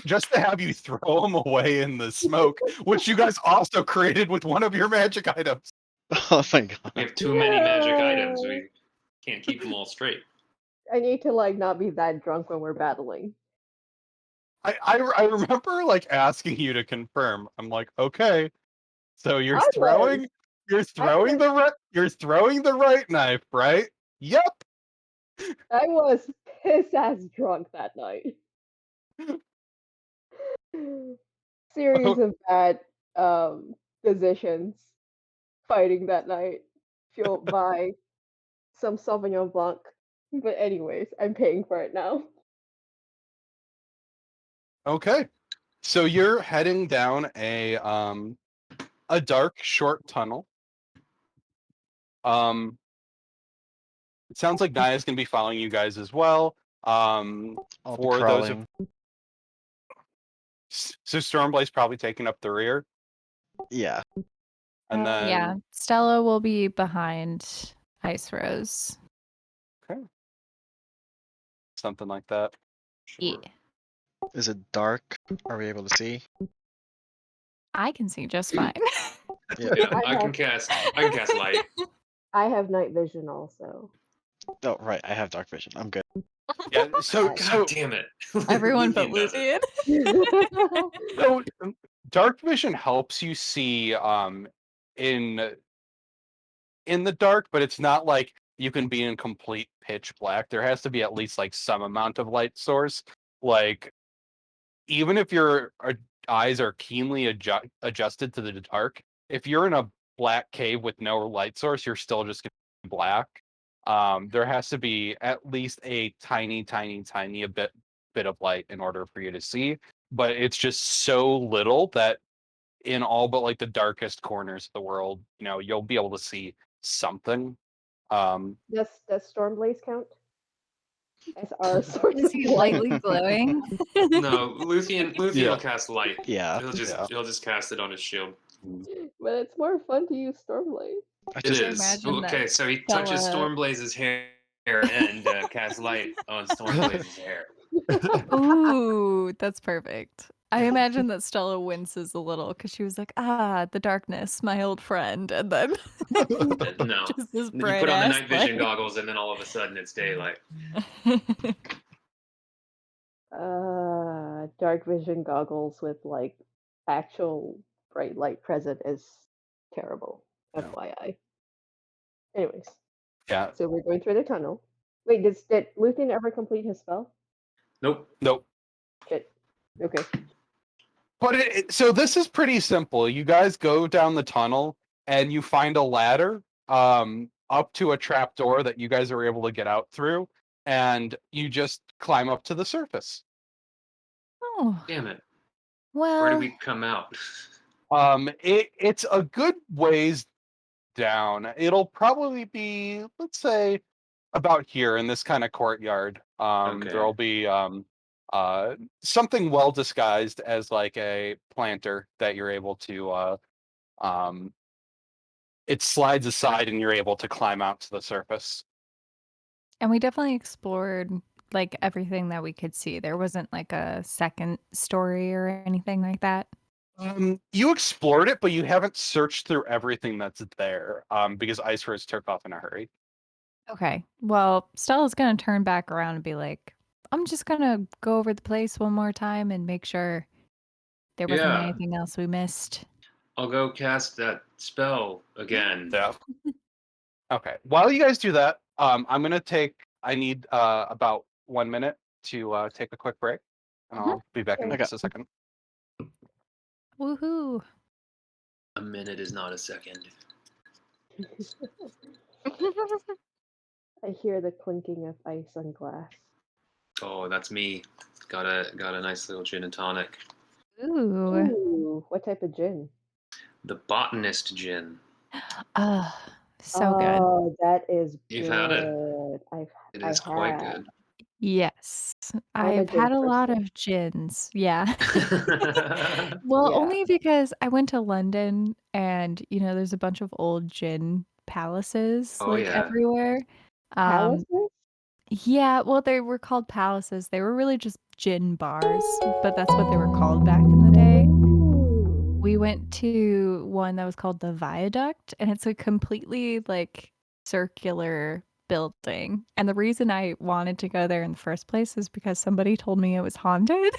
Just to have you throw them away in the smoke, which you guys also created with one of your magic items. Oh my god. We have too many magic items. We can't keep them all straight. I need to like not be that drunk when we're battling. I remember like asking you to confirm. I'm like, okay, so you're I throwing was. you're throwing the right knife, right? Yep. I was piss ass drunk that night. Series of bad decisions fighting that night, fueled by some Sauvignon Blanc. But anyways, I'm paying for it now. Okay. So you're heading down a dark short tunnel. It sounds like Naya's gonna be following you guys as well. I'll be For those of crawling. so Stormblaze probably taking up the rear, Yeah. and then Yeah, Stella will be behind IceRose. okay, something like that. Yeah. Is it dark? Are we able to see? I can see just fine. Yeah. Yeah, I can cast light. I have night vision also. Oh, right. I have dark vision. I'm good. Yeah. So God damn it. Everyone but Luthien does it. Luthien. so dark vision helps you see in the dark, but it's not like you can be in complete pitch black. There has to be at least like some amount of light source. Like even if your eyes are keenly adjusted to the dark, if you're in a black cave with no light source, you're still just gonna be black. There has to be at least a tiny bit of light in order for you to see. But it's just so little that in all but like the darkest corners of the world, you'll be able to see something. Does Stormblaze count? As our source Is of he light? lightly glowing? No, Luthien Yeah. will cast light. Yeah. He'll just cast it on his shield. But it's more fun to use Stormblaze. I It just is. imagine that Okay, so he touches Stella- Stormblaze's hair and casts light on Stormblaze's hair. Ooh, that's perfect. I imagine that Stella winces a little because she was like, the darkness, my old friend. And then No. just this You bright put on the ass night vision light. goggles and then all of a sudden it's daylight. Dark vision goggles with like actual bright light present is terrible. No. FYI. Anyways, Yeah. so we're going through the tunnel. Wait, did Luthien ever complete his spell? Nope. Nope. Shit. Okay. But so this is pretty simple. You guys go down the tunnel and you find a ladder up to a trap door that you guys are able to get out through, and you just climb up to the surface. Oh, Damn it. well. Where do we come out? It's a good ways down. It'll probably be, let's say, about here in this kind of courtyard. Okay. There'll be something well disguised as like a planter that you're able to it slides aside and you're able to climb out to the surface. And we definitely explored like everything that we could see. There wasn't like a second story or anything like that. You explored it, but you haven't searched through everything that's there because IceRose took off in a hurry. Okay. Well, Stella's going to turn back around and be like, I'm just going to go over the place one more time and make sure there wasn't Yeah. anything else we missed. I'll go cast that spell again. Yeah. Okay. While you guys do that, I need about 1 minute to take a quick break, and I'll be back in Okay. just a second. Woohoo. A minute is not a second. I hear the clinking of ice on glass. Oh, that's me. Got a nice little gin and tonic. Ooh. Ooh, what type of gin? The botanist gin. So good. Oh, that is You've good. had it. It is quite have. good. Yes. I'm a I've gin had a lot person. of gins. Yeah. Well, Yeah. only because I went to London and, there's a bunch of old gin palaces Oh, like yeah. everywhere. Palaces? Yeah, well, they were called palaces. They were really just gin bars, but that's what they were called back in the day. Ooh. We went to one that was called the Viaduct, and it's a completely like circular building. And the reason I wanted to go there in the first place is because somebody told me it was haunted.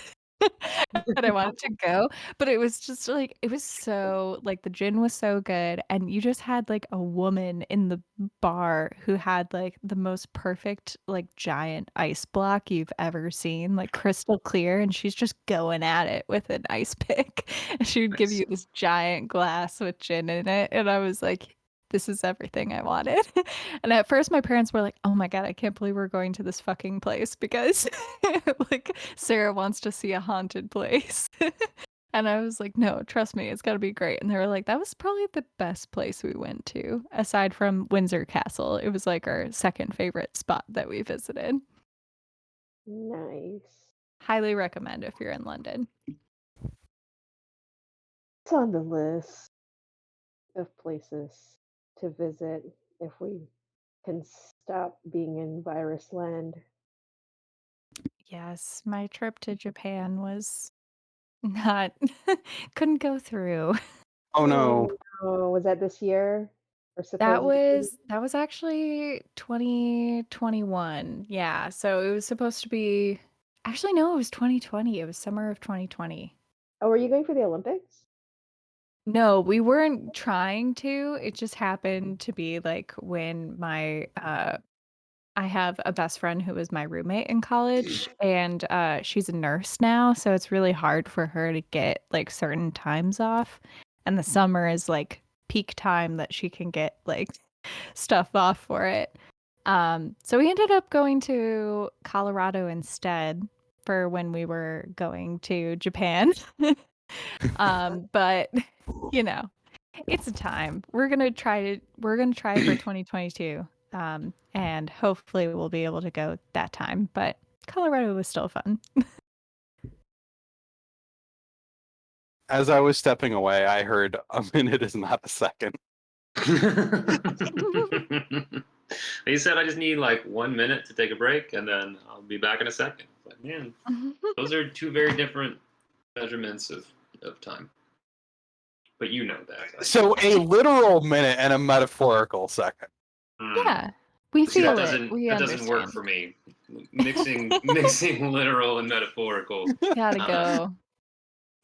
And I wanted to go, but it was just like it was so like the gin was so good, and you just had like a woman in the bar who had like the most perfect like giant ice block you've ever seen, like crystal clear, and she's just going at it with an ice pick. And she would give Nice. you this giant glass with gin in it, and I was like, this is everything I wanted. And at first my parents were like, "Oh my god, I can't believe we're going to this fucking place because like Sarah wants to see a haunted place." And I was like, "No, trust me, it's got to be great." And they were like, "That was probably the best place we went to aside from Windsor Castle. It was like our second favorite spot that we visited." Nice. Highly recommend if you're in London. It's on the list of places to visit if we can stop being in virus land. Yes, my trip to Japan was not couldn't go through. Oh no. Oh, was that this year? Or That supposedly? was actually 2021. Yeah, so it was supposed to be actually no, it was 2020. It was summer of 2020. Oh, were you going for the Olympics? No, we weren't trying to. It just happened to be like when I have a best friend who was my roommate in college, and she's a nurse now, so it's really hard for her to get like certain times off. And the summer is like peak time that she can get like stuff off for it. So we ended up going to Colorado instead for when we were going to Japan. But it's a time. We're gonna try for 2022. And hopefully we'll be able to go that time. But Colorado was still fun. As I was stepping away, I heard a minute is not a second. He said I just need like 1 minute to take a break and then I'll be back in a second. But man, those are two very different measurements of time. But you know that. So a literal minute and a metaphorical second. Yeah, we See, feel that it. doesn't We that doesn't work understand. for me. Mixing literal and metaphorical. Gotta go.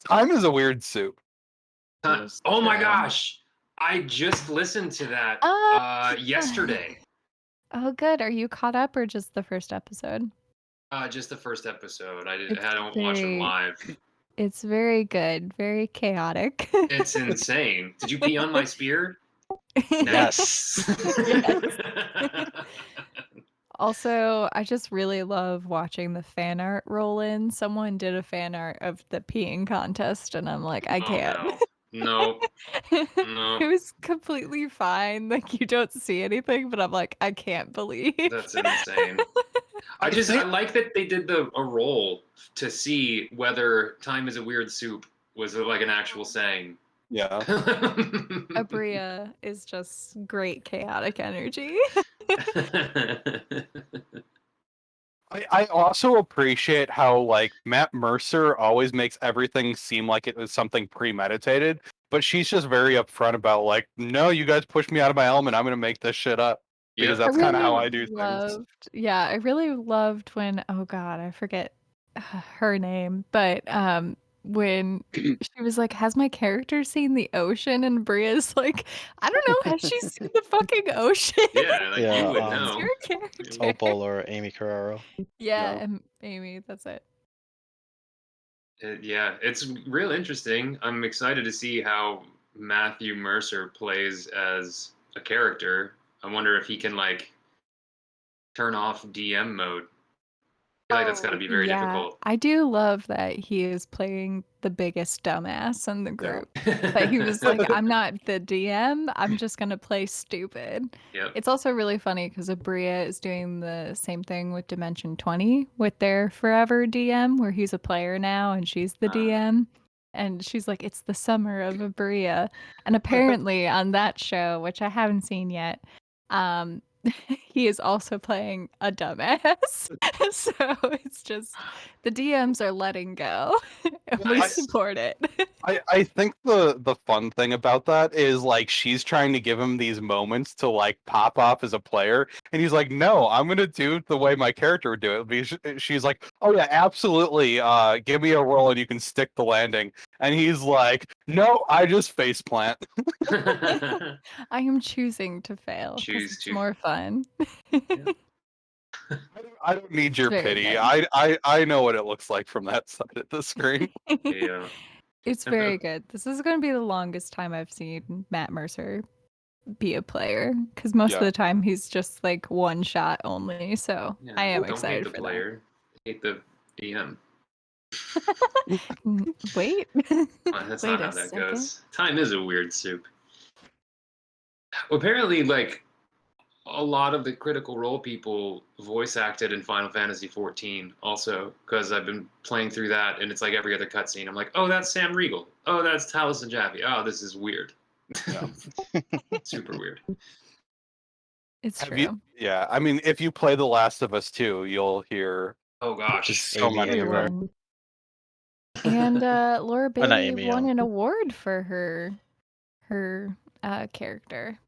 Time is a weird soup. It is Oh my true. gosh! I just listened to that Oh. yesterday. Oh, good. Are you caught up or just the first episode? Just the first episode. I It's don't watch them very, live. it's very good, very chaotic. It's insane. Did you pee on my spear? Yes. Also, I just really love watching the fan art roll in. Someone did a fan art of the peeing contest, and I'm like, I Oh, can't. no. No. It was completely fine. Like, you don't see anything, but I'm like, I can't believe. That's insane. I like that they did a roll to see whether "time is a weird soup" was like an actual saying. Yeah. Abria is just great chaotic energy. I also appreciate how like Matt Mercer always makes everything seem like it was something premeditated, but she's just very upfront about like, no, you guys pushed me out of my element. I'm gonna make this shit up because that's kind of how I do things. Yeah, I really loved when, oh God, I forget her name, but when she was like, has my character seen the ocean? And Bria's like, I don't know, has she seen the fucking ocean? Yeah, like Yeah, you would um, know. Your character. Opal or Amy Carrero. Yeah, No. and Amy, that's it. Yeah, it's real interesting. I'm excited to see how Matthew Mercer plays as a character. I wonder if he can like turn off DM mode. I feel like that's got to be very difficult. I do love that he is playing the biggest dumbass in the group. But he was like, I'm not the DM, I'm just gonna play stupid. Yep. It's also really funny because Abria is doing the same thing with Dimension 20 with their forever DM, where he's a player now and she's the DM. And she's like, it's the summer of Abria. And apparently on that show, which I haven't seen yet, he is also playing a dumbass. So it's just the DMs are letting go. And we support it. I think the fun thing about that is like she's trying to give him these moments to like pop off as a player, and he's like, "No, I'm gonna do it the way my character would do it." Because she's like, "Oh yeah, absolutely. Give me a roll and you can stick the landing." And he's like, "No, I just face plant." I am choosing to fail because Choose it's to. more fun. I don't need your Very pity. good. I know what it looks like from that side of the screen. Yeah. It's very good. This is going to be the longest time I've seen Matt Mercer be a player because most of the time he's just like one shot only. So Yeah. I am Don't excited hate the for player. Hate the DM. that. Wait. Well, that's Wait not how a that second. goes. Time is a weird soup. Apparently, like a lot of the Critical Role people voice acted in Final Fantasy XIV also, because I've been playing through that and it's like every other cutscene. I'm like, oh, that's Sam Riegel. Oh, that's Taliesin Jaffe. Oh, this is weird. Yeah. Super weird. It's true. Yeah, I mean, if you play The Last of Us 2, you'll hear. Oh gosh, Just so Amy many everywhere. Everyone. And Laura not Bailey Amy, won an award for her character.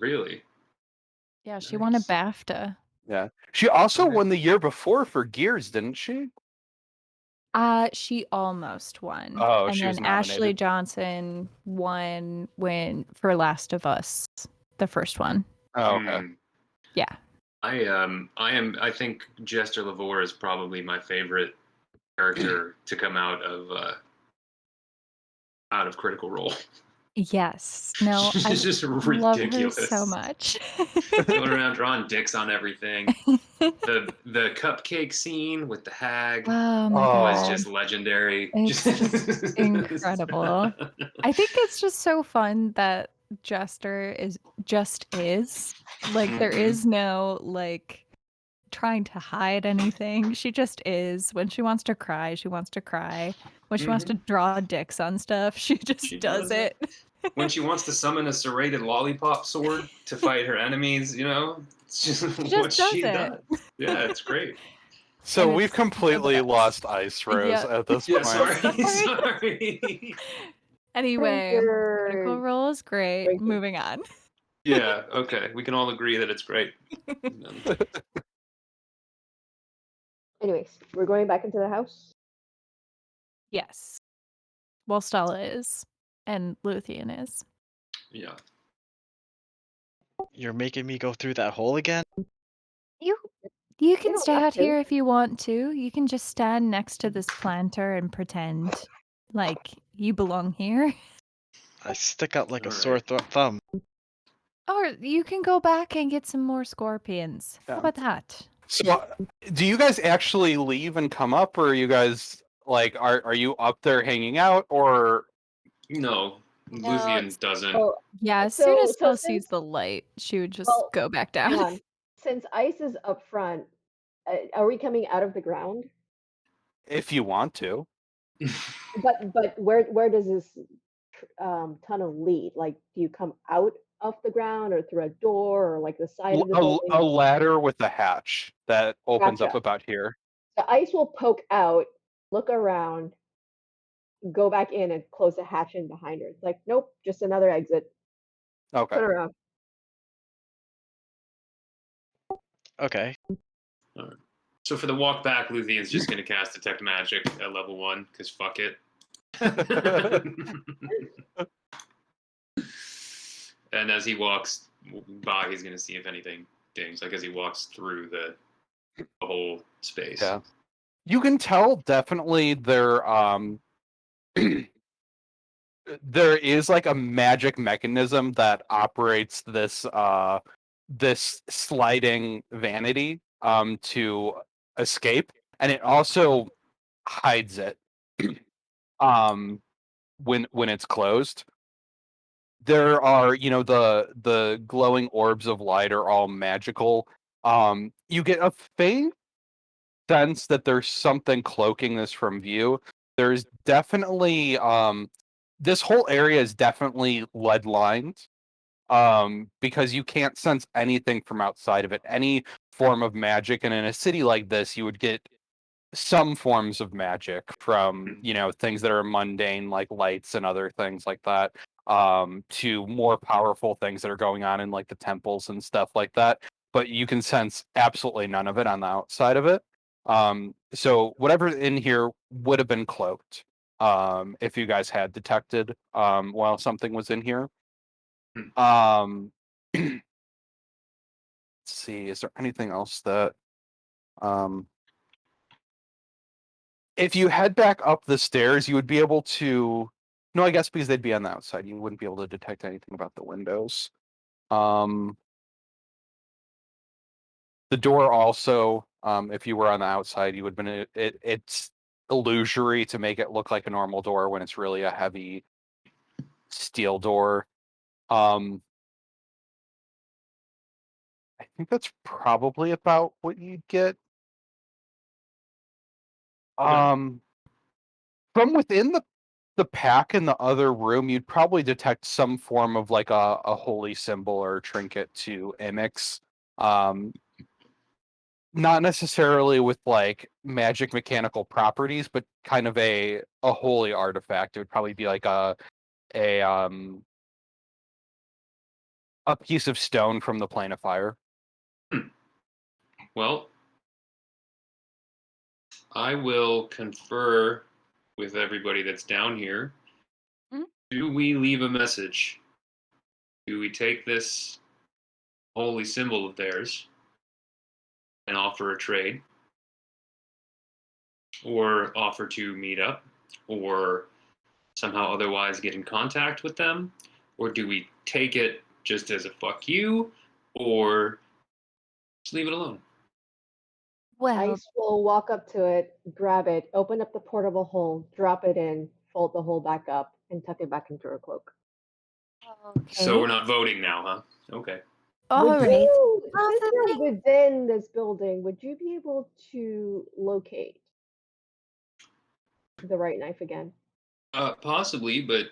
Really? Yeah, she won a Nice. BAFTA. Yeah, she also Okay. won the year before for Gears, didn't she? She almost won. Oh, and she then was Ashley nominated. Johnson won for Last of Us, the first one. Oh, okay. Yeah. I think Jester Lavore is probably my favorite character to come out of Critical Role. Yes. No, I She's just love her ridiculous. so much. Going around drawing dicks on everything. The cupcake scene with the hag Oh my was god. just legendary. It's just incredible. I think it's just so fun that Jester is like there is no like trying to hide anything. She just is. When she wants to cry, she wants to cry. When she wants to draw dicks on stuff, she just does it. When she wants to summon a serrated lollipop sword to fight her enemies, it's just what she does. Yeah, it's great. So we've completely lost IceRose at this Yeah, point. sorry. Anyway, Critical Role is great. Moving on. Yeah, okay. We can all agree that it's great. Anyways, we're going back into the house. Yes. Well, Stella is, and Luthien is. Yeah. You're making me go through that hole again? You You can don't stay have out to. here if you want to. You can just stand next to this planter and pretend like you belong here. I stick out like a All sore right. thumb. Or you can go back and get some more scorpions. Yeah. How about that? So, do you guys actually leave and come up, or are you guys like are you up there hanging out, or No, No, Luthien doesn't. Well, Yeah, as soon as so Phil sees since the light, she would just well, go back hang down. on. Since ice is up front, are we coming out of the ground? if you want to? But where does this tunnel lead? Like, do you come out of the ground or through a door or like the side of the building? A ladder with a hatch that opens up Gotcha. about here. The ice will poke out, look around, go back in, and close the hatch in behind her. It's like, nope, just another exit. Okay. Turn around. Okay. All right. So for the walk back, Luthien's just going to cast Detect Magic at level 1, because fuck it. And as he walks by, he's going to see if anything dings, like as he walks through the whole space. Yeah. You can tell definitely there there is like a magic mechanism that operates this this sliding vanity to escape, and it also hides it when it's closed. There are, you know, the glowing orbs of light are all magical. You get a faint sense that there's something cloaking this from view. There's definitely this whole area is definitely lead lined because you can't sense anything from outside of it, any form of magic. And in a city like this, you would get some forms of magic from, you know, things that are mundane like lights and other things like that, to more powerful things that are going on in like the temples and stuff like that, but you can sense absolutely none of it on the outside of it. So whatever in here would have been cloaked, if you guys had detected while something was in here. Let's see, is there anything else that if you head back up the stairs, you would be able to. No, I guess because they'd be on the outside, you wouldn't be able to detect anything about the windows. The door also, if you were on the outside, you would have been. It's illusory to make it look like a normal door when it's really a heavy steel door. I think that's probably about what you'd get. From within the pack in the other room, you'd probably detect some form of like a holy symbol or trinket to Imix. Not necessarily with like magic mechanical properties, but kind of a holy artifact. It would probably be like a um a piece of stone from the plane of fire. Well, I will confer with everybody that's down here. Mhm. Do we leave a message? Do we take this holy symbol of theirs and offer a trade? Or offer to meet up? Or somehow otherwise get in contact with them? Or do we take it just as a fuck you? Or just leave it alone? Well, Ice will walk up to it, grab it, open up the portable hole, drop it in, fold the hole back up, and tuck it back into her cloak. So okay. we're not voting now, huh? Okay. All Would right. you, Well, since the you're thing- within this building, would you be able to locate the right knife again? Possibly, but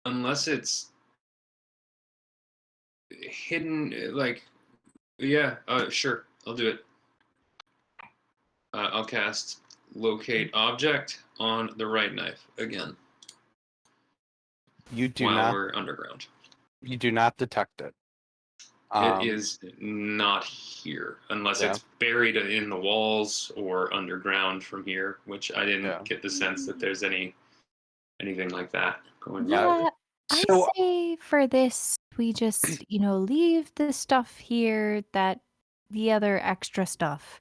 unless it's hidden, like, yeah, sure, I'll do it. I'll cast Locate Object on the right knife again You do while not. we're underground. You do not detect it. It is not here unless Yeah. it's buried in the walls or underground from here, which I didn't Yeah. get the sense that there's anything like that going on. Yeah. I So say for this, we just, leave the stuff here the other extra stuff.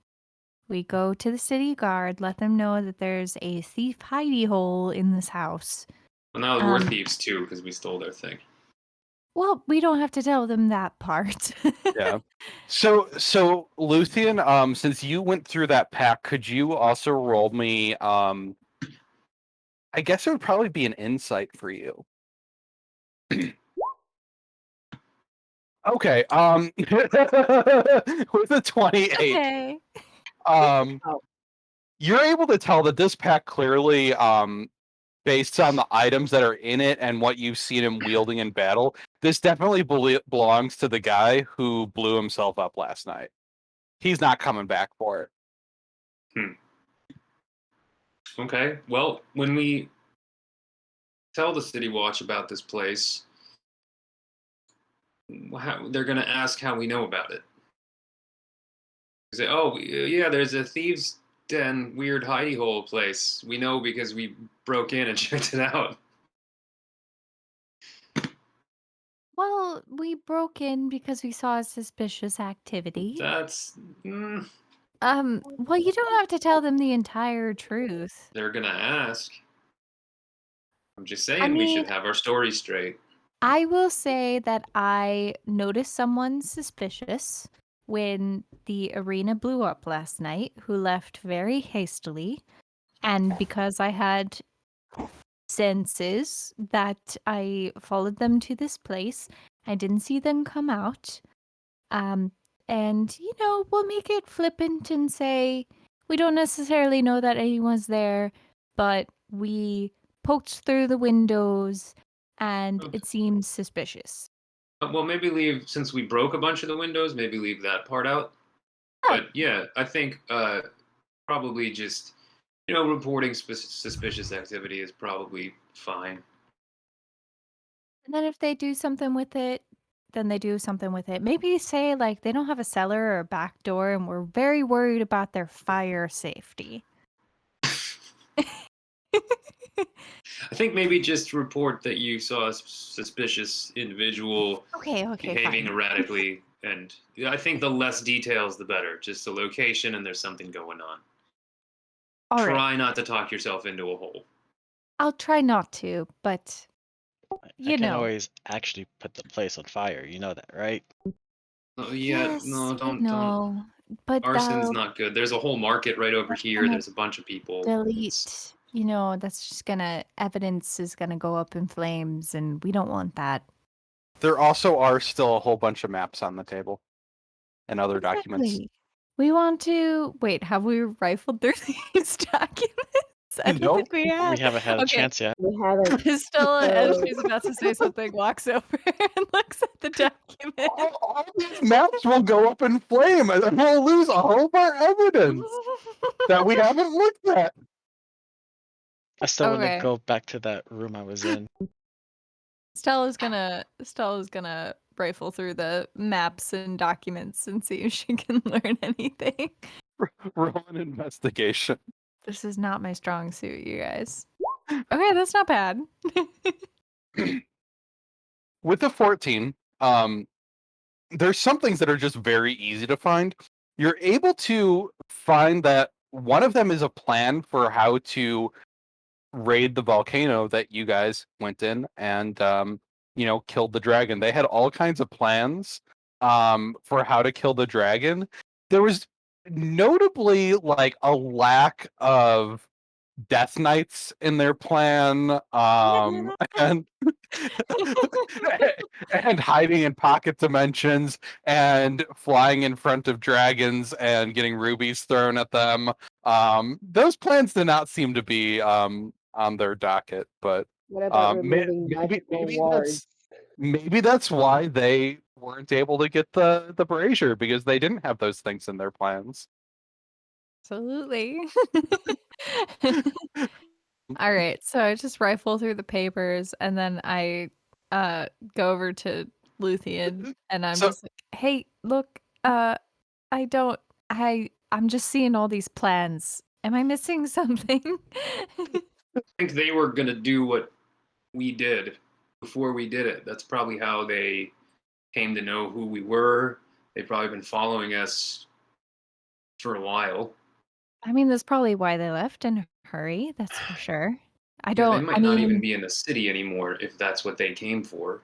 We go to the city guard, let them know that there's a thief hidey hole in this house. Well, now we're thieves too because we stole their thing. Well, we don't have to tell them that part. yeah. So Luthien, since you went through that pack, could you also roll me I guess it would probably be an insight for you. Okay, with a 28, Okay. you're able to tell that this pack clearly, based on the items that are in it and what you've seen him wielding in battle, this definitely belongs to the guy who blew himself up last night. He's not coming back for it. Okay. Well, when we tell the City Watch about this place, they're going to ask how we know about it. Say, oh, yeah, there's a thieves' den, weird hidey hole place. We know because we broke in and checked it out. Well, we broke in because we saw suspicious activity. That's. Well, you don't have to tell them the entire truth. They're going to ask. I'm just saying we should have our story straight. I will say that I noticed someone suspicious when the arena blew up last night who left very hastily. And because I had senses that I followed them to this place, I didn't see them come out. And, we'll make it flippant and say we don't necessarily know that anyone's there, but we poked through the windows and it seems suspicious. Well, maybe since we broke a bunch of the windows, maybe leave that part out. But yeah, I think probably just, reporting suspicious activity is probably fine. And then if they do something with it, then they do something with it. Maybe say, like, they don't have a cellar or a back door and we're very worried about their fire safety. I think maybe just report that you saw a suspicious individual behaving fine. erratically. And I think the less details, the better. Just the location and there's something going on. Try not to talk yourself into a hole. I'll try not to, but I can always actually put the place on fire. You know that, right? Oh, yeah, yes, no, don't. But Arson's not good. There's a whole market right over here. There's a bunch of people. Delete. That's just evidence is gonna go up in flames, and we don't want that. There also are still a whole bunch of maps on the table and other documents. We want to wait. Have we rifled through these documents? I don't think we have. We haven't had a chance yet. We haven't. Stella, as she's about to say something, walks over and looks at the document. All these maps will go up in flame, and we'll lose all of our evidence that we haven't looked at. I still want to go back to that room I was in. Stella's gonna rifle through the maps and documents and see if she can learn anything. Roll an investigation. This is not my strong suit, you guys. Okay, that's not bad. With a 14, there's some things that are just very easy to find. You're able to find that one of them is a plan for how to raid the volcano that you guys went in and killed the dragon. They had all kinds of plans for how to kill the dragon. There was notably like a lack of death knights in their plan, and and hiding in pocket dimensions and flying in front of dragons and getting rubies thrown at them. Those plans did not seem to be on their docket, but what about removing maybe that's why they weren't able to get the brazier, because they didn't have those things in their plans. Absolutely. All right, so I just rifle through the papers and then I go over to Luthien and I'm just like, hey, look, I'm just seeing all these plans. Am I missing something? I think they were gonna do what we did, before we did it. That's probably how they came to know who we were. They've probably been following us for a while. I mean, that's probably why they left in a hurry, that's for sure. Yeah, they might not even be in the city anymore if that's what they came for.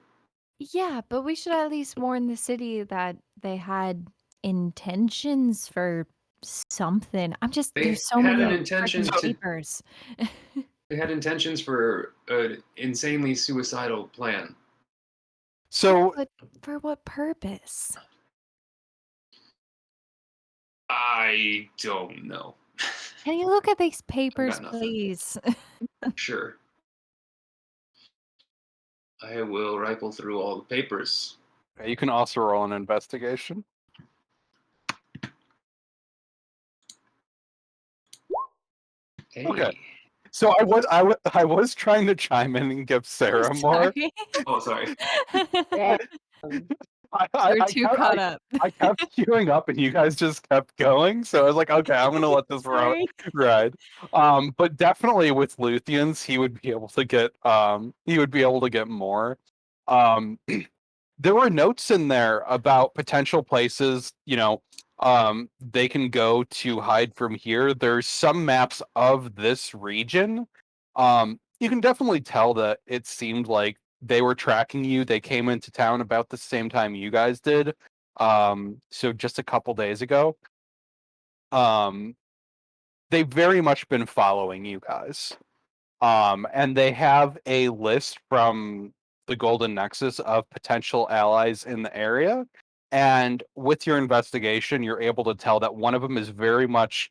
Yeah, but we should at least warn the city that they had intentions for something. They there's so had an many intention freaking to. papers. They had intentions for an insanely suicidal plan. So But for what purpose? I don't know. Can you look at these I've papers, got nothing. please? Sure. I will rifle through all the papers. you can also roll an investigation. Hey. Okay. So I was trying to chime in and give Sarah more. Sorry. Oh, sorry. Yeah. You're too caught up. I kept queuing up and you guys just kept going. So I was like, okay, I'm gonna let this Sorry. ride. But definitely with Luthiens, he would be able to get more. There were notes in there about potential places, they can go to hide from here. There's some maps of this region. You can definitely tell that it seemed like they were tracking you. They came into town about the same time you guys did. So just a couple days ago. They've very much been following you guys. And they have a list from the Golden Nexus of potential allies in the area. And with your investigation, you're able to tell that one of them is very much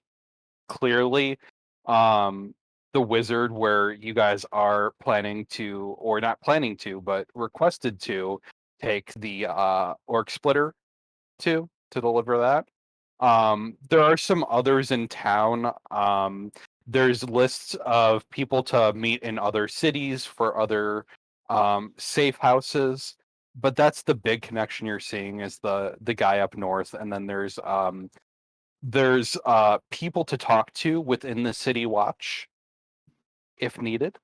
clearly the wizard where you guys are planning to, or not planning to, but requested to take the orc splitter to deliver that. There are some others in town. There's lists of people to meet in other cities for other safe houses, but that's the big connection you're seeing is the guy up north, and then there's people to talk to within the city watch if needed.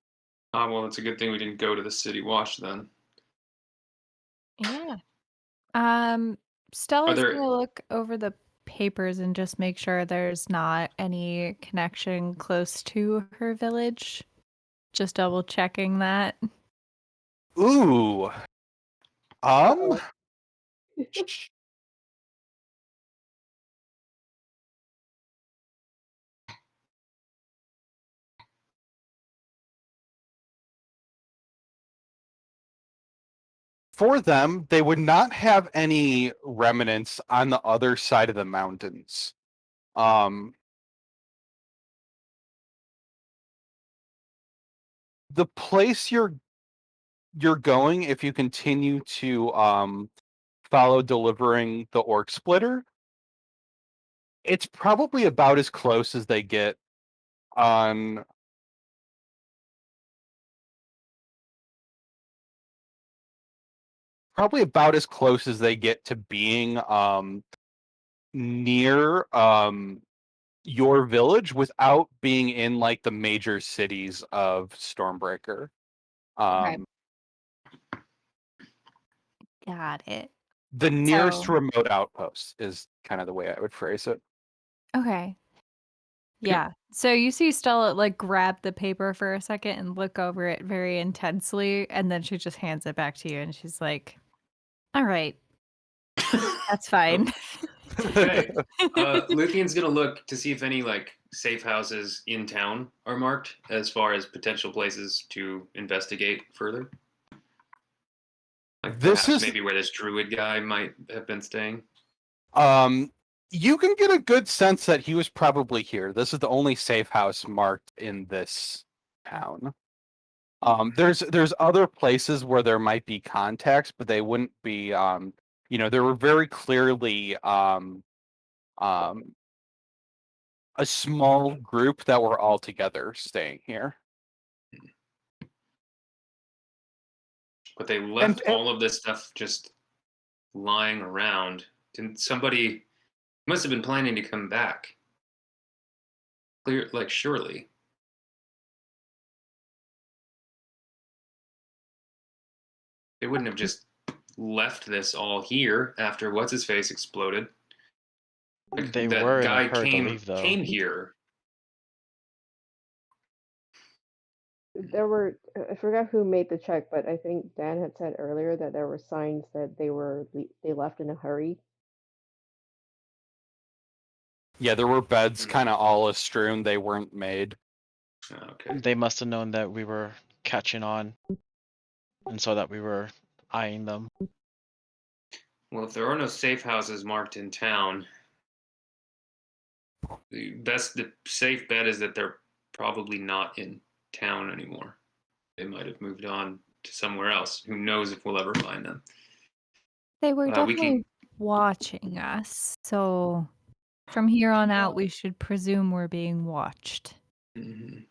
Well, it's a good thing we didn't go to the city watch then. Yeah. Are Stella's there? gonna look over the papers and just make sure there's not any connection close to her village. Just double checking that. Ooh. For them, they would not have any remnants on the other side of the mountains. The place you're going, if you continue to follow delivering the orc splitter, it's probably about as close as they get on probably about as close as they get to being near your village without being in like the major cities of Stormbreaker. Okay. Got it. The nearest So, remote outpost is kind of the way I would phrase it. okay. Yeah. So you see Stella like grab the paper for a second and look over it very intensely, and then she just hands it back to you and she's like, all right, that's fine. Okay. Luthien's gonna look to see if any like safe houses in town are marked as far as potential places to investigate further. Like This perhaps is maybe where this druid guy might have been staying. You can get a good sense that he was probably here. This is the only safe house marked in this town. There's other places where there might be contacts, but they wouldn't be there were very clearly a small group that were all together staying here. But they left And- all of this stuff just lying around. Didn't somebody must have been planning to come back? Clear, like surely. They wouldn't have just left this all here after what's his face exploded. They that were in guy a hurry came to leave, though. came here. There were, I forgot who made the check, but I think Dan had said earlier that there were signs that they left in a hurry. Yeah, there were beds kind of all strewn. They weren't made. Okay. They must have known that we were catching on, and so that we were eyeing them. Well, if there are no safe houses marked in town, the safe bet is that they're probably not in town anymore. They might have moved on to somewhere else. Who knows if we'll ever find them? They were We definitely can. watching us, so from here on out, we should presume we're being watched. Mhm.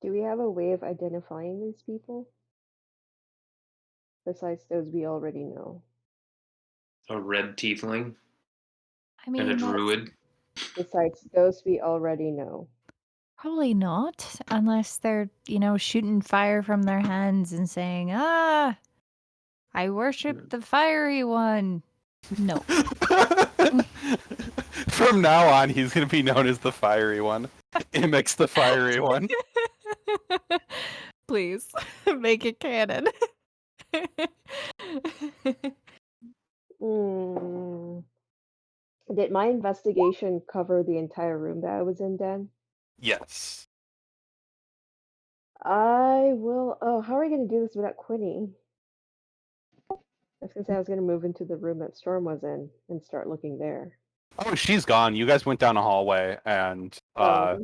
Do we have a way of identifying these people? Besides those we already know. A red tiefling I mean, and a that's druid. Besides those we already know. probably not, unless they're, shooting fire from their hands and saying, I worship the fiery one. No. From now on, he's going to be known as the fiery one. Imix the fiery one. Please, make it canon. Did my investigation cover the entire room that I was in, Dan? Yes. I will. Oh, how are we going to do this without Quinny? I was going to say I was going to move into the room that Storm was in and start looking there. Oh, she's gone. You guys went down a hallway, and Okay.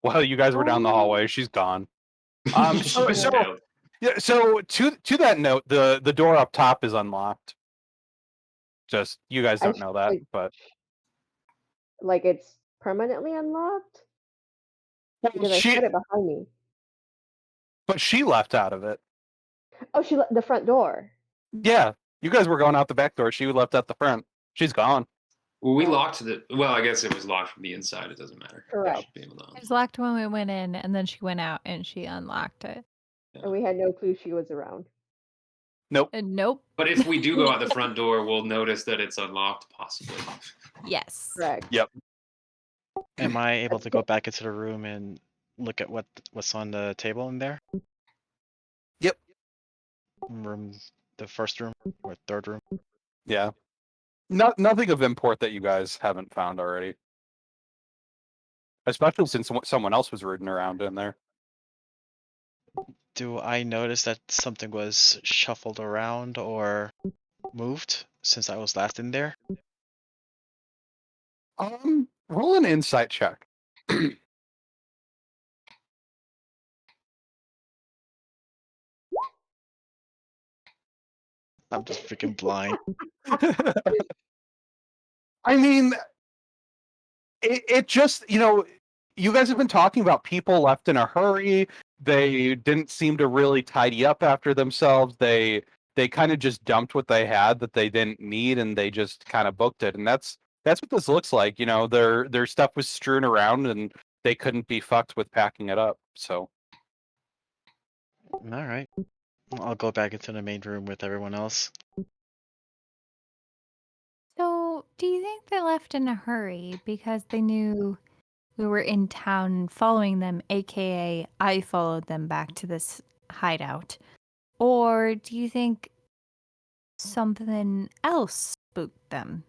while you guys were down the hallway, she's gone. So to that note, the door up top is unlocked. Just you guys don't know that, but like it's permanently unlocked because I she put it behind me. but she left out of it. Oh, she the front door. Yeah, you guys were going out the back door. She left out the front. She's gone. Well, we locked the. Well, I guess it was locked from the inside. It doesn't matter. Correct. It was locked when we went in, and then she went out and she unlocked it. And we had no clue she was around. Nope. Nope. But if we do go out the front door, we'll notice that it's unlocked, possibly. Yes. Correct. Yep. Am I able to go back into the room and look at what's on the table in there? Yep. The first room or third room? Yeah. Nothing of import that you guys haven't found already. Especially since someone else was rooting around in there. Do I notice that something was shuffled around or moved since I was last in there? Roll an insight check. I'm just freaking blind. I mean, it just, you guys have been talking about people left in a hurry. They didn't seem to really tidy up after themselves. They kind of just dumped what they had that they didn't need, and they just kind of booked it. And that's what this looks like. Their stuff was strewn around, and they couldn't be fucked with packing it up. So. All right. I'll go back into the main room with everyone else. So, do you think they left in a hurry because they knew we were in town following them, aka I followed them back to this hideout? Or do you think something else spooked them?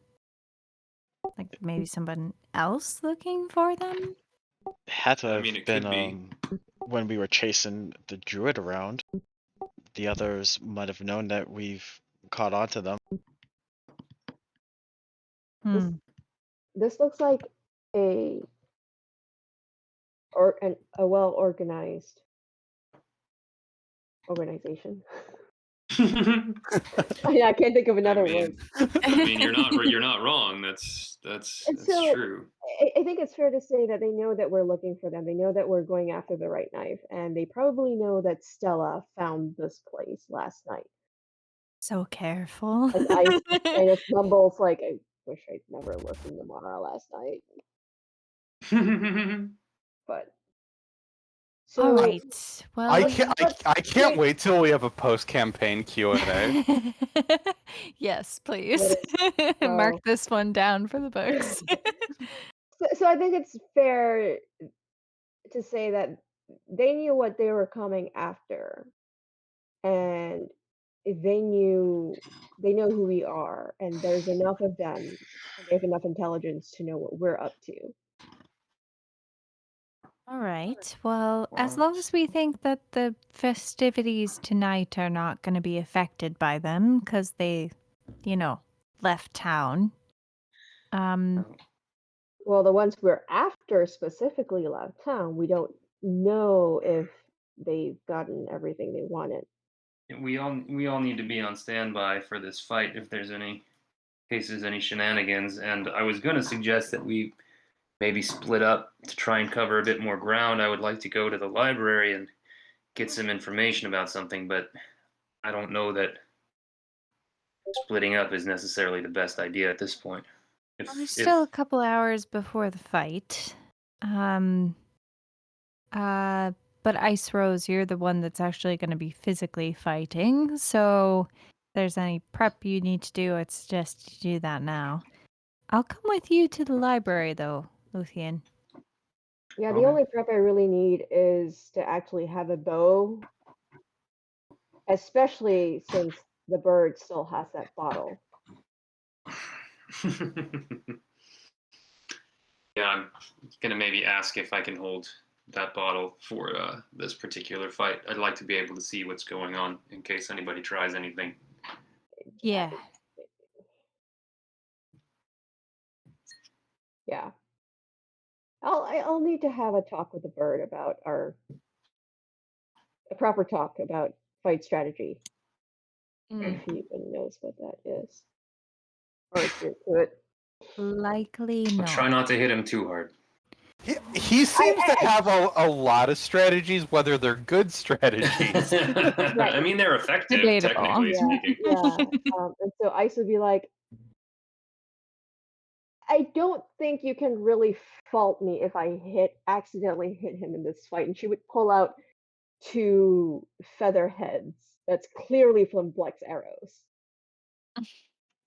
Like maybe someone else looking for them? It had to have it been could be. when we were chasing the druid around. The others might have known that we've caught on to them. This looks like a well organized organization. I can't think of another word. I mean, you're not wrong. That's so, true. I think it's fair to say that they know that we're looking for them. They know that we're going after the right knife, and they probably know that Stella found this place last night. So careful. Like I kind of mumbles like, I wish I'd never listened to Mara last night. But So All right. Well, I let's- can't. let's I can't take- wait till we have a post-campaign Q&A. yes, please. Let us Mark go. this one down for the books. So I think it's fair to say that they knew what they were coming after, and they know who we are, and there's enough of them, and they have enough intelligence to know what we're up to. All right. Well, as Well, long as we think that the festivities tonight are not going to be affected by them because they, left town. Well, the ones we're after specifically left town. We don't know if they've gotten everything they wanted. we all need to be on standby for this fight if there's any cases, any shenanigans. And I was going to suggest that we maybe split up to try and cover a bit more ground. I would like to go to the library and get some information about something, but I don't know that splitting up is necessarily the best idea at this point. Well, there's still a couple hours before the fight. But IceRose, you're the one that's actually going to be physically fighting. So if there's any prep you need to do, I'd suggest you do that now. I'll come with you to the library, though, Luthien. Yeah, the Okay. only prep I really need is to actually have a bow, especially since the bird still has that bottle. Yeah, I'm gonna maybe ask if I can hold that bottle for this particular fight. I'd like to be able to see what's going on in case anybody tries anything. Yeah. Yeah. I'll need to have a talk with the bird about a proper talk about fight strategy. If he even knows what that is. Or is it good? Likely I'll not. try not to hit him too hard. He seems to have a lot of strategies, whether they're good strategies. Right. I mean, they're effective, Debatable. technically Yeah, speaking. yeah. And so Ice would be like, I don't think you can really fault me if I accidentally hit him in this fight. And she would pull out 2 feather heads that's clearly from Bleck's arrows.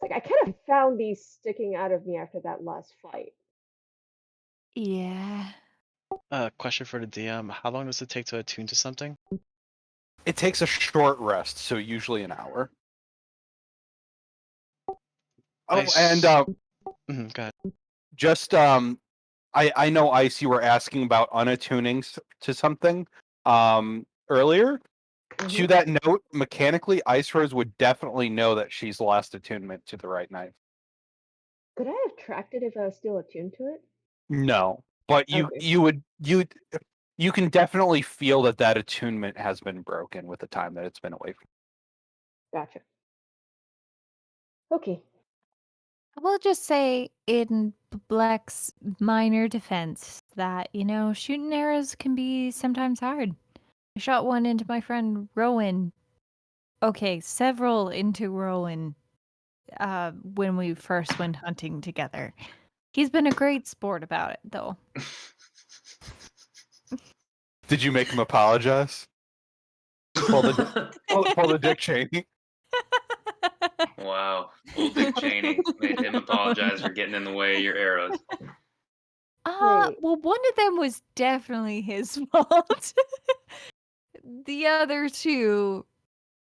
Like, I kind of found these sticking out of me after that last fight. Yeah. Question for the DM: how long does it take to attune to something? It takes a short rest, so usually an hour. Oh, Ice- and Go ahead. just I know Ice, you were asking about unattuning to something earlier. To that note, mechanically, IceRose would definitely know that she's lost attunement to the right knife. Could I have tracked it if I was still attuned to it? No, but you Okay. you can definitely feel that attunement has been broken with the time that it's been away from. Gotcha. Okay. I will just say in Bleck's minor defense that, shooting arrows can be sometimes hard. I shot one into my friend Rowan. Okay, several into Rowan when we first went hunting together. He's been a great sport about it, though. Did you make him apologize? Pull the Dick Cheney. Wow. Old Dick Cheney made him apologize for getting in the way of your arrows. Wait. Well, one of them was definitely his fault. The other two,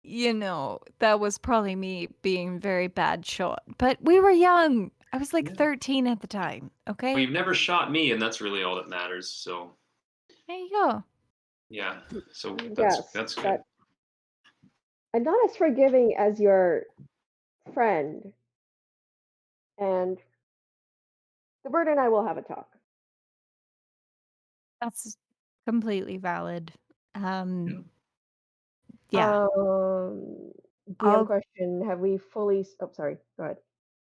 that was probably me being very bad shot. But we were young. I was like 13 at the time, okay? Well, you've never shot me, and that's really all that matters. So There you go. yeah, so Yes, that's good. but I'm not as forgiving as your friend. And the bird and I will have a talk. That's completely valid. Yeah. DM I'll- question, have we fully... Oh, sorry. Go ahead.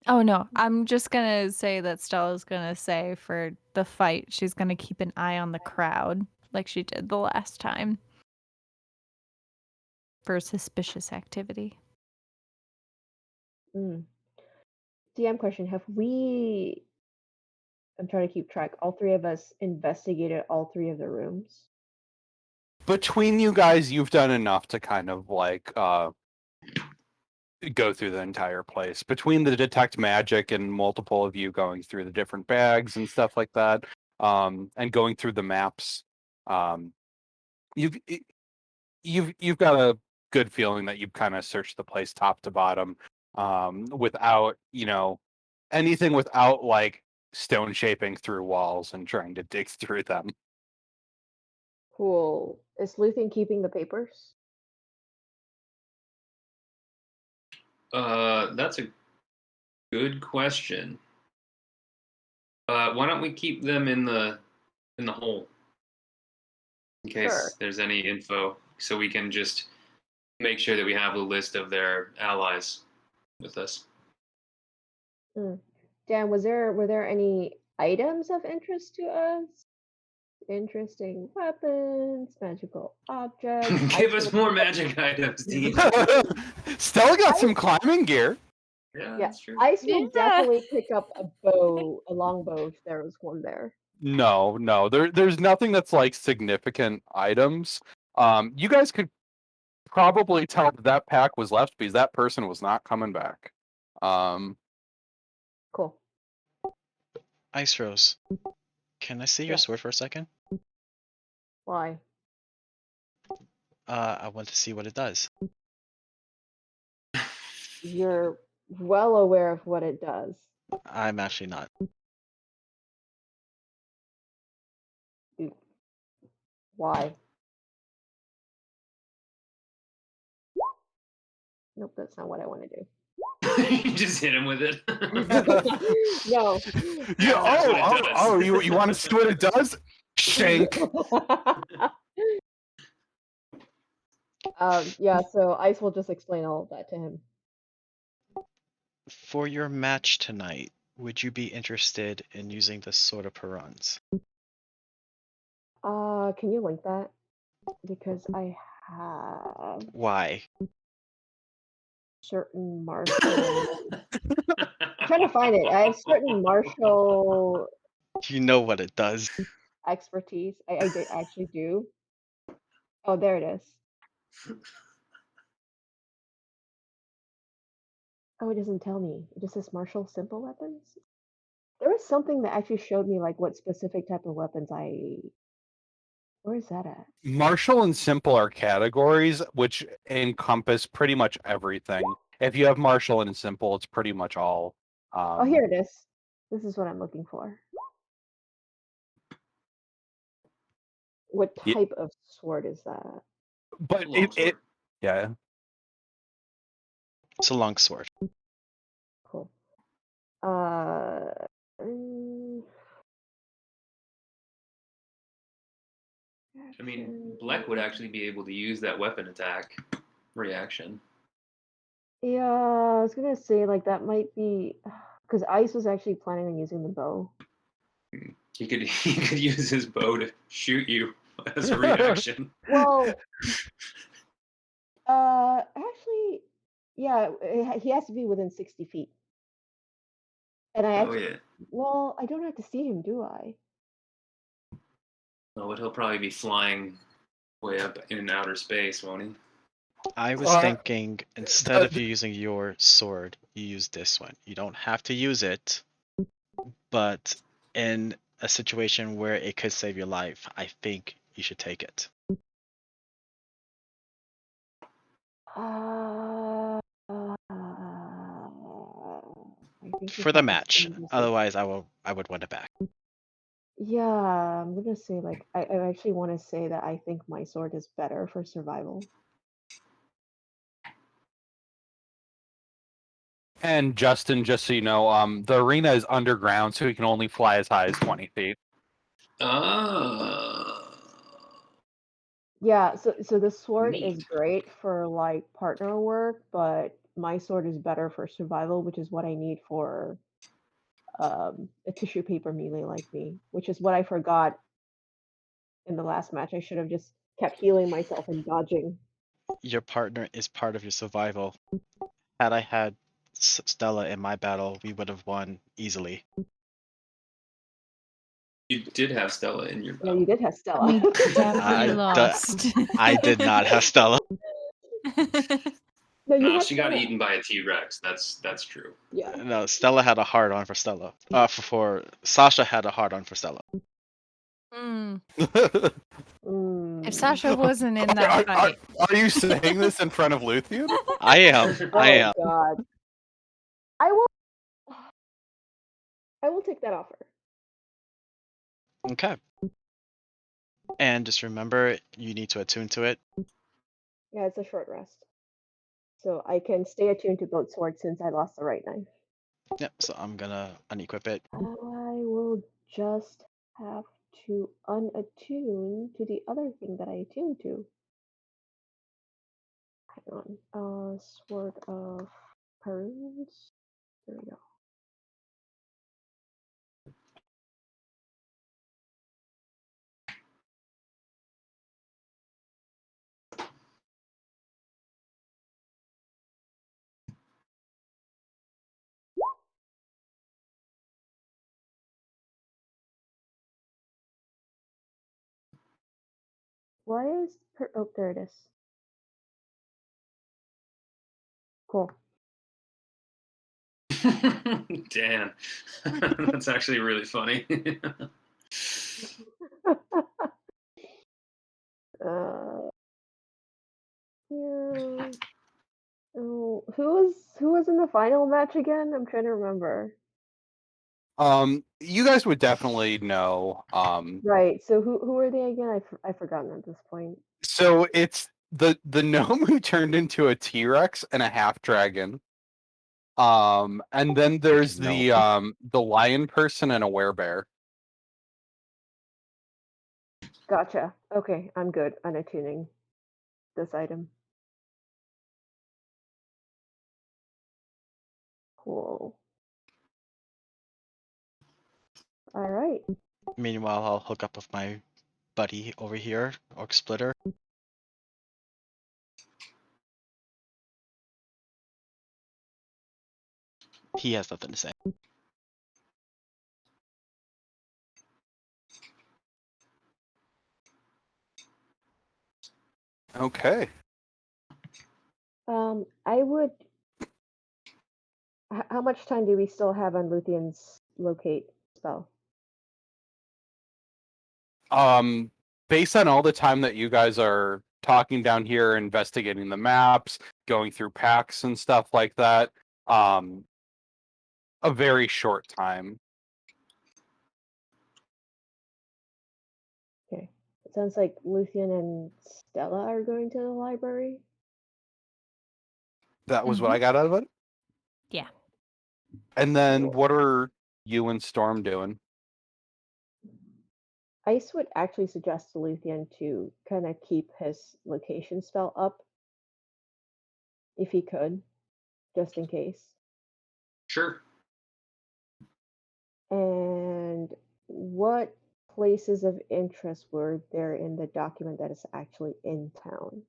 Oh, no. I'm just going to say that Stella's going to say for the fight, she's going to keep an eye on the crowd like she did the last time for suspicious activity. DM question, have we... I'm trying to keep track. All 3 of us investigated all 3 of the rooms? between you guys, you've done enough to kind of like go through the entire place. Between the detect magic and multiple of you going through the different bags and stuff like that, and going through the maps, um, you've you've got a good feeling that you've kind of searched the place top to bottom, without anything, without like stone shaping through walls and trying to dig through them. Cool. Is Luthien keeping the papers? That's a good question. Why don't we keep them in the hole in case Sure. there's any info, so we can just make sure that we have a list of their allies with us. Dan, were there any items of interest to us? Interesting weapons, magical objects. Give us more magic items, Dean. Stella got some climbing gear. Yeah, Yeah, that's true. Ice will Yeah. definitely pick up a longbow if there was one there. No, there's nothing that's like significant items. You guys could probably tell that pack was left because that person was not coming back. Cool. IceRose, can I see your Yes. sword for a second? Why? I want to see what it does. You're well aware of what it does. I'm actually not. Why? Nope, that's not what I want to do. You just hit him with it. No. You want to see what it does? Shank. Yeah, so Ice will just explain all of that to him. For your match tonight, would you be interested in using the Sword of Perons? Can you link that? Because I have Why? certain martial. I'm trying to find it. I have certain martial You know what it does. expertise. I actually do. Oh, there it is. Oh, it doesn't tell me. It just says martial simple weapons. There was something that actually showed me like what specific type of weapons I. Where is that at? Martial and simple are categories which encompass pretty much everything. If you have martial and simple, it's pretty much all. Oh, here it is. This is what I'm looking for. What Ye- type of sword is that? But Longsword. yeah. It's a long sword. Cool. I mean, Bleck would actually be able to use that weapon attack reaction. Yeah, I was gonna say like that might be because Ice was actually planning on using the bow. He could use his bow to shoot you as a reaction. Well, actually, yeah, he has to be within 60 feet. And I Oh actually, yeah. well, I don't have to see him, do I? Oh, but he'll probably be flying way up in outer space, won't he? I was thinking instead of you using your sword, you use this one. You don't have to use it, but in a situation where it could save your life, I think you should take it. I think we For the have match. same decision. Otherwise, I would want it back. Yeah, I'm gonna say like I actually want to say that I think my sword is better for survival. And Justin, just so you know, the arena is underground, so he can only fly as high as 20 feet. Yeah, so the sword is Neat. great for like partner work, but my sword is better for survival, which is what I need for a tissue paper melee like me, which is what I forgot in the last match. I should have just kept healing myself and dodging. Your partner is part of your survival. Had I had Stella in my battle, we would have won easily. You did have Stella in your Yeah, bow. you did have And Stella. we definitely I- lost. I did not have Stella. No, you No, had she got Stella. eaten by a T-Rex. That's true. Yeah. No, Stella had a hard on for Stella. For Sasha had a hard on for Stella. Mm. Mm. If Sasha wasn't in that are, fight, are you saying this in front of Luthien? I am. I Oh am. God. I will. I will take that offer. Okay. And just remember, you need to attune to it. Yeah, it's a short rest, so I can stay attuned to both swords since I lost the right knife. Yep. So I'm gonna unequip it. I will just have to unattune to the other thing that I attuned to. Hang on. Sword of Prunes. There we go. Why is oh, there it is. Cool. Dan, that's actually really funny. Yeah. Oh, who was in the final match again? I'm trying to remember. You guys would definitely know. Right. So who are they again? I've forgotten at this point. So it's the gnome who turned into a T-Rex and a half dragon. And then there's the lion person and a werebear. Gotcha. Okay, I'm good. Unattuning this item. Cool. All right. Meanwhile, I'll hook up with my buddy over here, Orc Splitter. He has nothing to say. Okay. I would. How much time do we still have on Luthien's locate spell? Based on all the time that you guys are talking down here, investigating the maps, going through packs and stuff like that, a very short time. Okay. It sounds like Luthien and Stella are going to the library. That was what I got out of it. yeah. And then what are you and Storm doing? Ice would actually suggest to Luthien to kind of keep his location spell up if he could, just in case. Sure. And what places of interest were there in the document that is actually in town?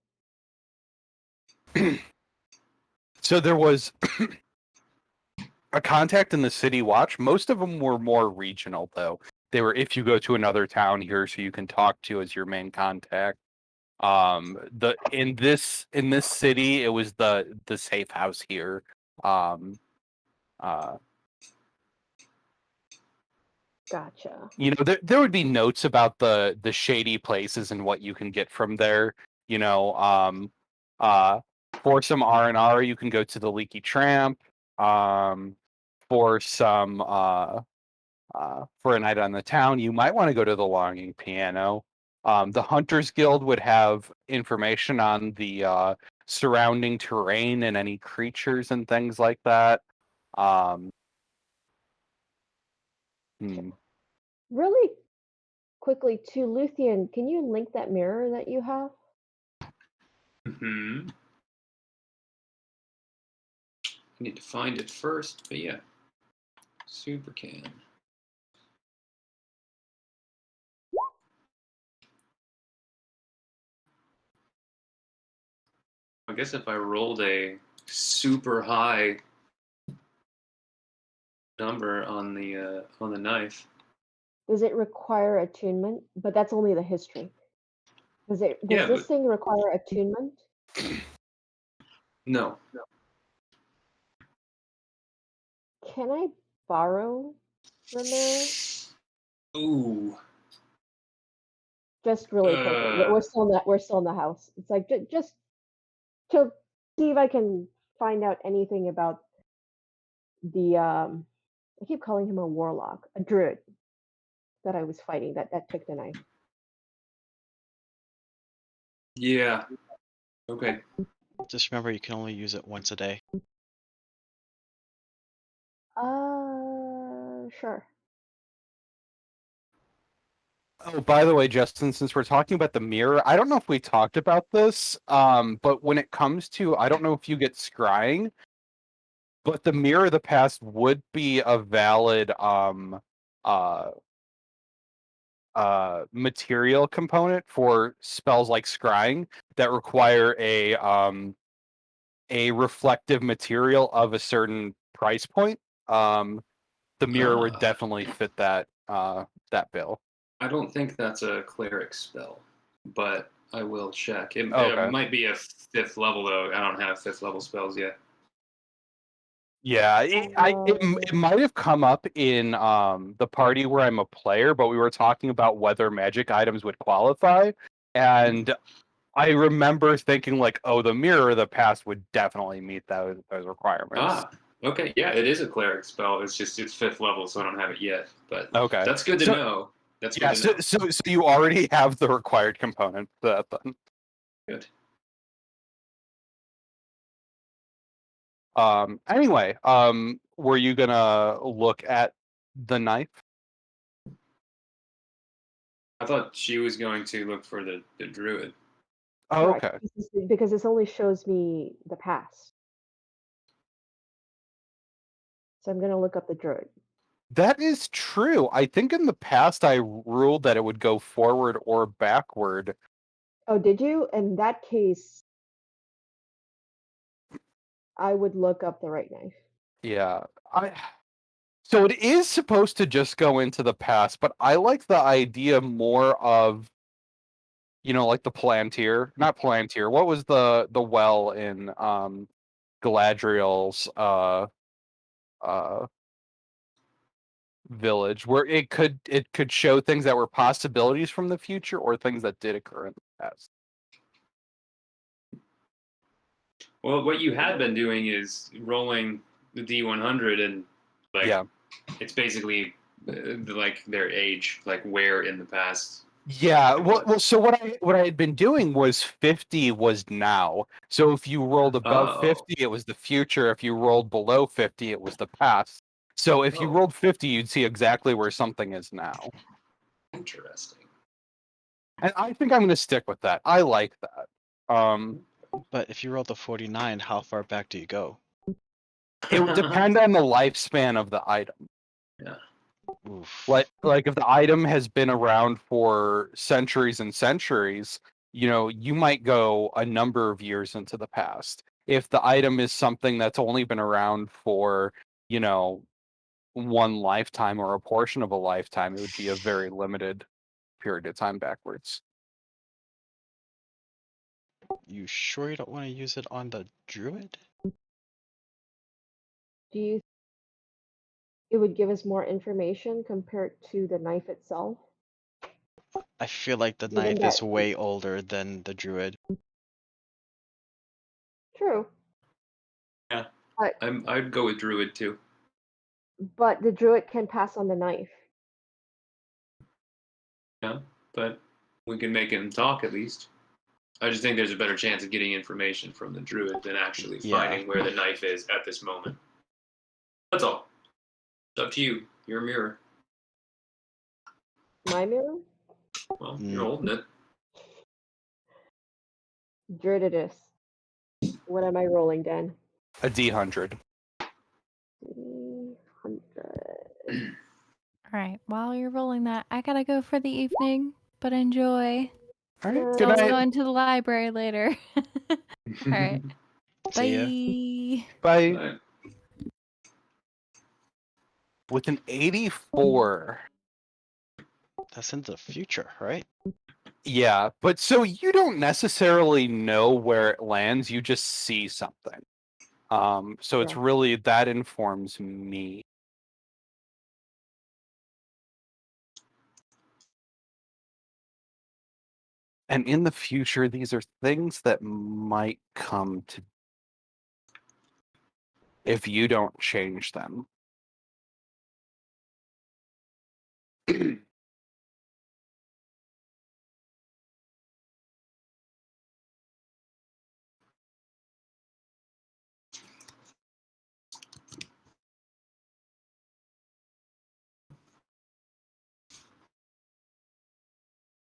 So there was a contact in the city watch. Most of them were more regional, though. They were if you go to another town here, so you can talk to as your main contact. The in this city, it was the safe house here. Gotcha. You know, there would be notes about the shady places and what you can get from there. You know, for some R&R, you can go to the Leaky Tramp. For some for a night on the town, you might want to go to the Longing Piano. The Hunters Guild would have information on the surrounding terrain and any creatures and things like that. Hmm. Really quickly to Luthien, can you link that mirror that you have? Hmm. I need to find it first, but yeah. Super can. I guess if I rolled a super high number on the knife, Does it require attunement? But that's only the history. Does Yeah, this but thing require attunement? no. Can I borrow from there? Ooh. Just really quickly. We're still in the house. It's like just to see if I can find out anything about the I keep calling him a warlock, a druid that I was fighting that took the knife. Yeah. Okay. Just remember, you can only use it once a day. Sure. Oh, by the way, Justin, since we're talking about the mirror, I don't know if we talked about this, but when it comes to, I don't know if you get scrying, but the mirror of the past would be a valid uh material component for spells like scrying that require a reflective material of a certain price point. The mirror would definitely fit that that bill. I don't think that's a cleric spell, but I will check. It Okay. might be a 5th level though. I don't have 5th level spells yet. Yeah, it might have come up in the party where I'm a player, but we were talking about whether magic items would qualify, and I remember thinking like, oh, the mirror of the past would definitely meet those requirements. Okay. Yeah, it is a cleric spell. It's just it's 5th level, so I don't have it yet. But Okay, that's good to know. That's good yeah, to know. so you already have the required component for that then. Good. Anyway, were you gonna look at the knife? I thought she was going to look for the druid. Oh, Correct. okay. Because this only shows me the past. So I'm gonna look up the druid. That is true. I think in the past I ruled that it would go forward or backward. Oh, did you? In that case, I would look up the right knife. Yeah. So it is supposed to just go into the past, but I like the idea more of, you know, like the Palantir, not Palantir. What was the well in Galadriel's uh village where it could show things that were possibilities from the future or things that did occur in the past. Well, what you had been doing is rolling the D100 and like Yeah. it's basically like their age, like where in the past. Yeah, well, so what I had been doing was 50 was now. So if you rolled above Oh. 50, it was the future. If you rolled below 50, it was the past. So if you Oh. rolled 50, you'd see exactly where something is now. Interesting. And I think I'm going to stick with that. I like that. But if you roll the 49, how far back do you go? It would depend on the lifespan of the item. Yeah. Oof. Like if the item has been around for centuries and centuries, you know, you might go a number of years into the past. If the item is something that's only been around for, you know, one lifetime or a portion of a lifetime, it would be a very limited period of time backwards. You sure you don't want to use it on the druid? Do you? It would give us more information compared to the knife itself. I feel like the Even knife is that- way older than the druid. True. Yeah. But I'd go with druid too. the druid can pass on the knife. Yeah, but we can make him talk at least. I just think there's a better chance of getting information from the druid than actually finding where the knife is at this moment. That's all. It's up to you. You're a mirror. My mirror? Well, you're holding it. Druid it is. What am I rolling, Dan? A D100. 300. All right. While you're rolling that, I gotta go for the evening, but enjoy. All right. No. Good Let's night. go into the library later. All right. See ya. Bye. Bye. Right. With an 84. That's in the future, right? Yeah, but so you don't necessarily know where it lands, you just see something. So it's Yeah. really that informs me. And in the future, these are things that might come to if you don't change them.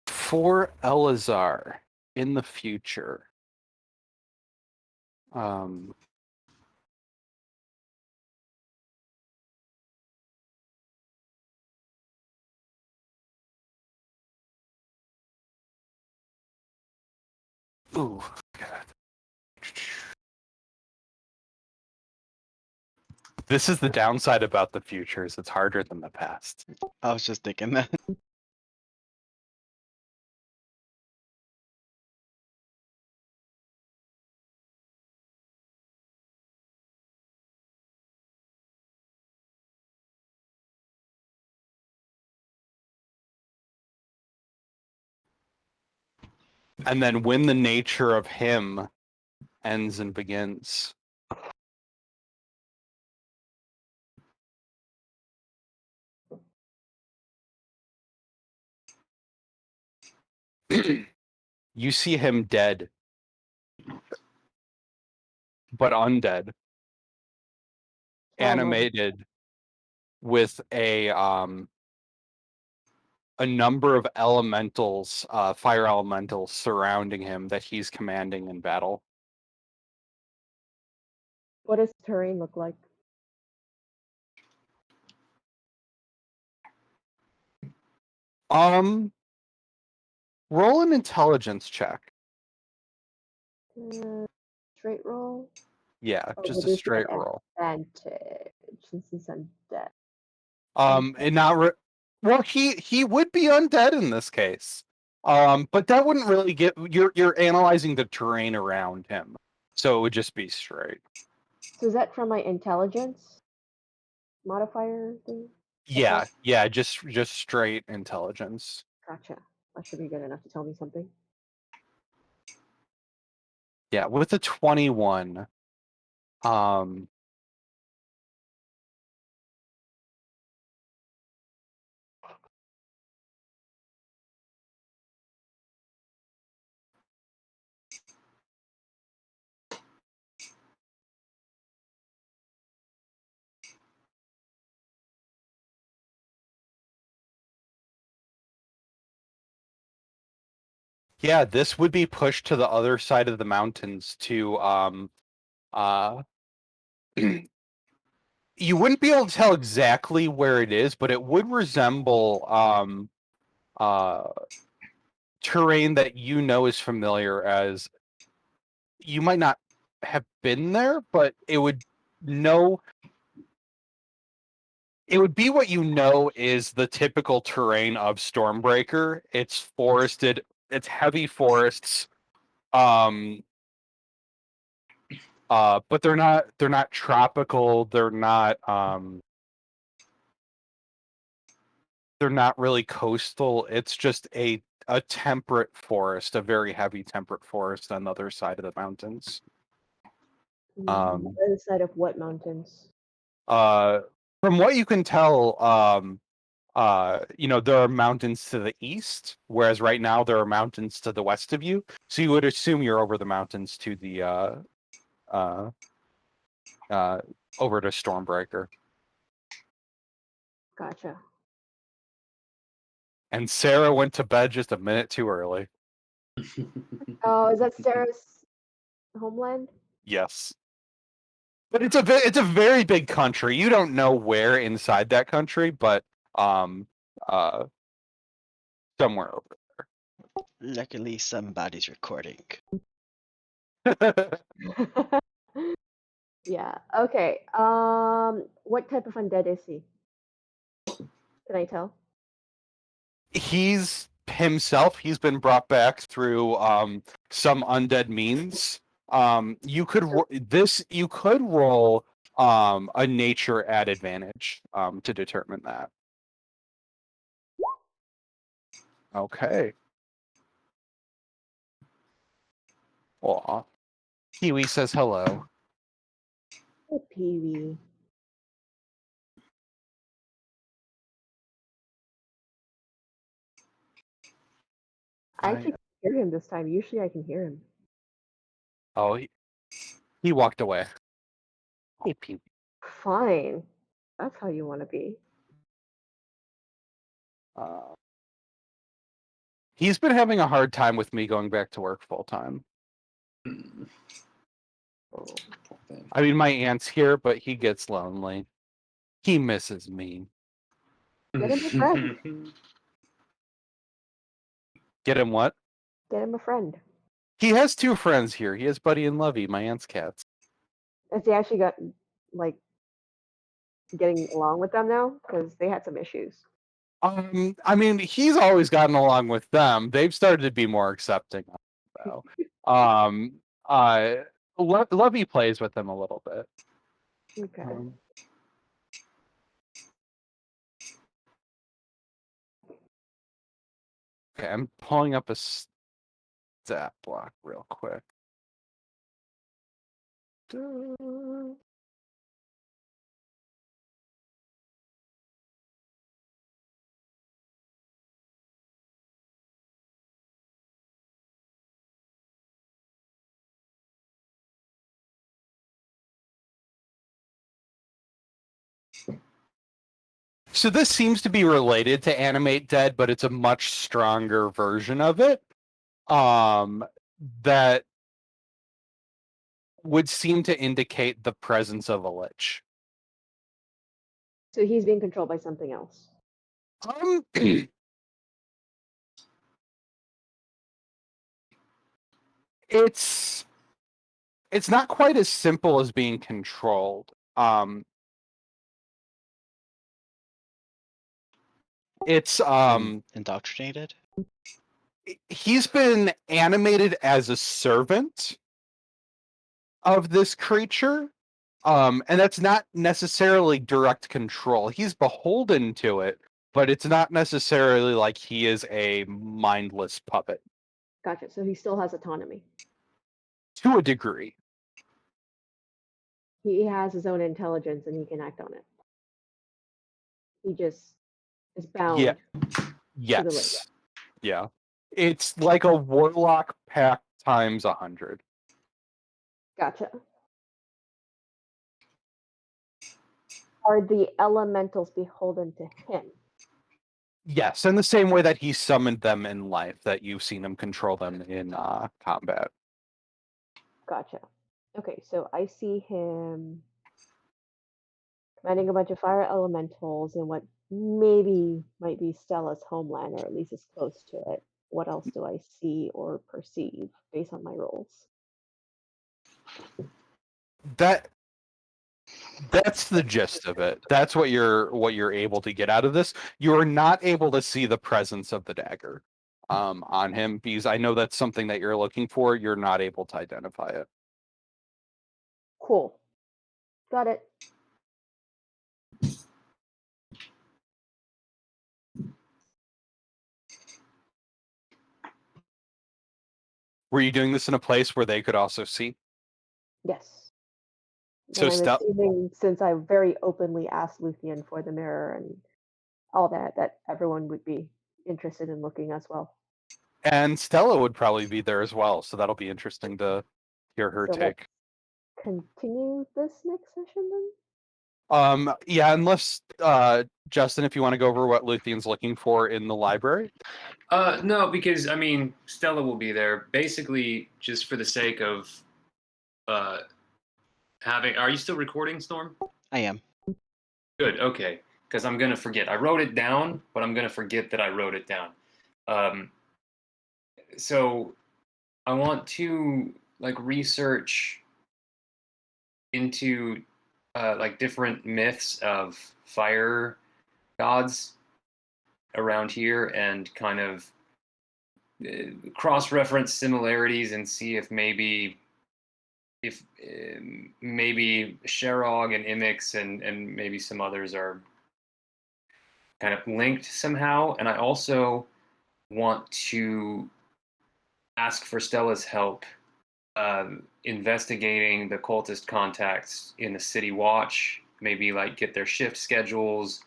For Elazar in the future, um, ooh, God. This is the downside about the future, is it's harder than the past. I was just thinking that. And then when the nature of him ends and begins. You see him dead, but undead, animated with a number of elementals, fire elementals surrounding him that he's commanding in battle. What does terrain look like? Roll an intelligence check. Straight roll? Yeah, Oh, just but a there's straight like roll. advantage since he's undead. And not well, he would be undead in this case. But that wouldn't really get you're analyzing the terrain around him, so it would just be straight. So is that from my intelligence modifier thing? Yeah, just straight intelligence. Gotcha. That should be good enough to tell me something. Yeah, with a 21, yeah, this would be pushed to the other side of the mountains to you wouldn't be able to tell exactly where it is, but it would resemble terrain that you know is familiar, as you might not have been there, but it would be what you know is the typical terrain of Stormbreaker. It's forested, it's heavy forests. But they're not tropical, they're not really coastal. It's just a temperate forest, a very heavy temperate forest on the other side of the mountains. The other side of what mountains? From what you can tell, there are mountains to the east, whereas right now there are mountains to the west of you. So you would assume you're over the mountains to the over to Stormbreaker. Gotcha. And Sarah went to bed just a minute too early. Oh, is that Sarah's homeland? Yes. But it's a very big country. You don't know where inside that country, but somewhere over Luckily, somebody's recording. there. Yeah. Okay. What type of undead is he? Can I tell? he's himself. He's been brought back through some undead means. You could you could roll a nature at advantage to determine that. Okay. Aw. Kiwi says hello. Hey, Peewee. I actually can't hear him this time. Usually I can hear him. Oh, he walked away. Hey, Pee. Fine. That's how you want to be. He's been having a hard time with me going back to work full time. Oh, poor thing. I mean, my aunt's here, but he gets lonely. He misses me. Get him a friend. Get him what? Get him a friend. He has 2 friends here. He has Buddy and Lovey, my aunt's cats. Has he actually got, like, getting along with them now? Because they had some issues. I mean, he's always gotten along with them. They've started to be more accepting though. Lovey plays with them a little bit. Okay. Okay, I'm pulling up a stat block real quick. So this seems to be related to Animate Dead, but it's a much stronger version of it. That would seem to indicate the presence of a lich. So he's being controlled by something else. It's not quite as simple as being controlled. It's Indoctrinated? He's been animated as a servant of this creature. And that's not necessarily direct control. He's beholden to it, but it's not necessarily like he is a mindless puppet. Gotcha. So he still has autonomy. To a degree. He has his own intelligence and he can act on it. He just is bound. Yeah. To the lich. Yes. Yeah. It's like a warlock pack times 100. Gotcha. Are the elementals beholden to him? Yes, in the same way that he summoned them in life, that you've seen him control them in combat. Gotcha. Okay, so I see him commanding a bunch of fire elementals in what maybe might be Stella's homeland, or at least is close to it. What else do I see or perceive based on my rolls? That's the gist of it. That's what you're able to get out of this. You're not able to see the presence of the dagger on him, because I know that's something that you're looking for. You're not able to identify it. Cool. Got it. Were you doing this in a place where they could also see? Yes. So And I'm assuming, since I very openly asked Luthien for the mirror and all that, that everyone would be interested in looking as well. And Stella would probably be there as well, so that'll be interesting to hear her So take. let's continue this next session then? Yeah, unless Justin, if you want to go over what Luthien's looking for in the library. No, because I mean Stella will be there basically just for the sake of having. Are you still recording, Storm? I am. Good. Okay, because I'm gonna forget. I wrote it down, but I'm gonna forget that I wrote it down. So I want to like research into like different myths of fire gods, around here and kind of cross-reference similarities and see if maybe Sherog and Imix and maybe some others are kind of linked somehow. And I also want to ask for Stella's help investigating the cultist contacts in the City Watch, maybe like get their shift schedules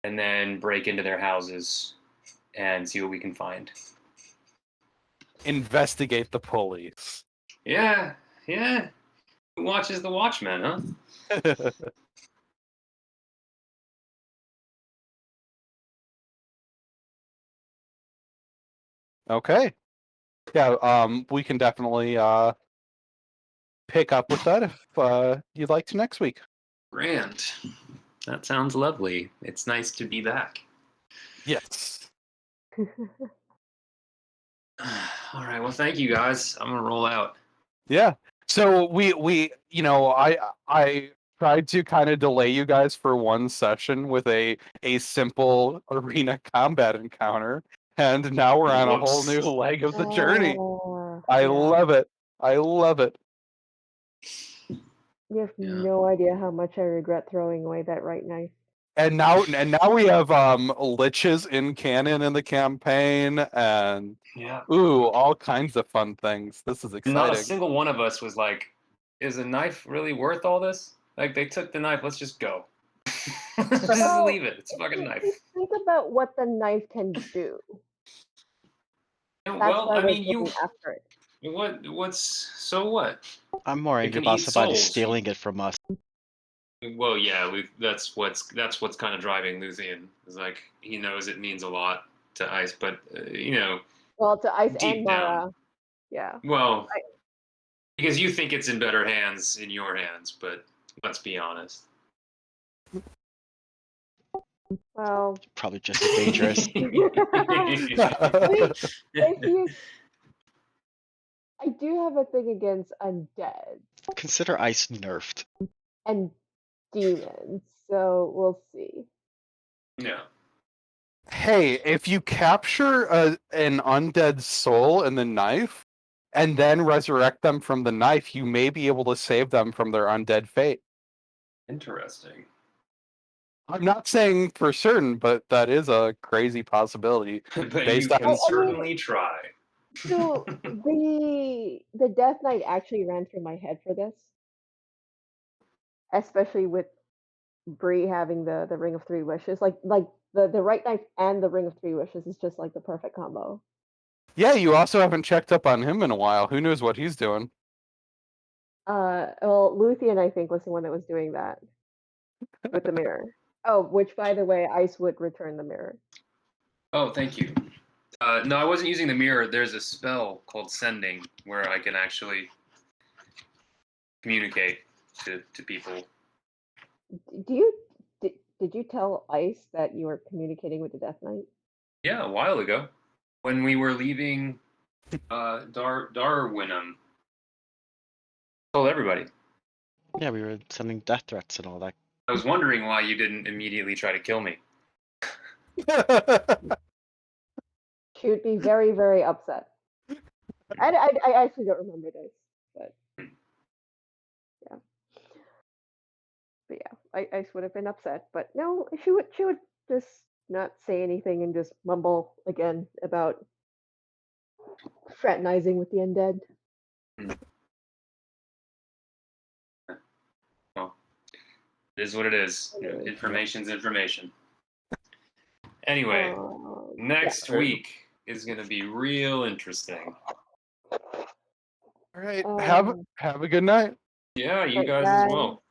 and then break into their houses and see what we can find. Investigate the police. Yeah. Who watches the Watchmen, huh? Okay. Yeah, we can definitely pick up with that if you'd like to next week. Grand. That sounds lovely. It's nice to be back. Yes. All right. Well, thank you guys. I'm gonna roll out. Yeah. So we I tried to kind of delay you guys for one session with a simple arena combat encounter, and now we're on a whole new leg of the journey. I love it. I love it. You have no idea how much I regret throwing away that right knife. And now we have liches in canon in the campaign, and all kinds of fun things. This is exciting. Not a single one of us was like, "Is a knife really worth all this?" Like, they took the knife. Let's just go. Let's just leave it. It's a fucking knife. Think about what the knife can do. Well, I mean, you. After it. What's so what? I'm more angry about somebody stealing it from us. Well, yeah, that's what's kind of driving Luthien. Is like, he knows it means a lot to Ice, but well, to Ice and Mara, down. yeah. Well, because you think it's in better hands in your hands, but let's be honest. Well, probably just as dangerous. I do have a thing against undead. Consider Ice nerfed. And demons, so we'll see. Yeah. Hey, if you capture an undead soul in the knife and then resurrect them from the knife, you may be able to save them from their undead fate. Interesting. I'm not saying for certain, but that is a crazy possibility. But you can certainly try. So the Death Knight actually ran through my head for this, especially with Bree having the Ring of Three Wishes. Like the right knife and the Ring of Three Wishes is just like the perfect combo. Yeah, you also haven't checked up on him in a while. Who knows what he's doing? Well, Luthien, I think, was the one that was doing that with the mirror. Oh, which, by the way, Ice would return the mirror. Oh, thank you. No, I wasn't using the mirror. There's a spell called Sending where I can actually communicate to people. Did you tell Ice that you were communicating with the Death Knight? Yeah, a while ago, when we were leaving Darwinham. Told everybody. Yeah, we were sending death threats and all that. I was wondering why you didn't immediately try to kill me. She would be very, very upset. I actually don't remember this, but yeah. But yeah, Ice would have been upset. But no, she would just not say anything and just mumble again about fraternizing with the undead. Well, it is what it is. Information's information. Anyway, next week is going to be real interesting. All right. Have a good night. Yeah, you guys as well.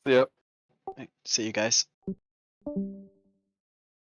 See ya. See you guys.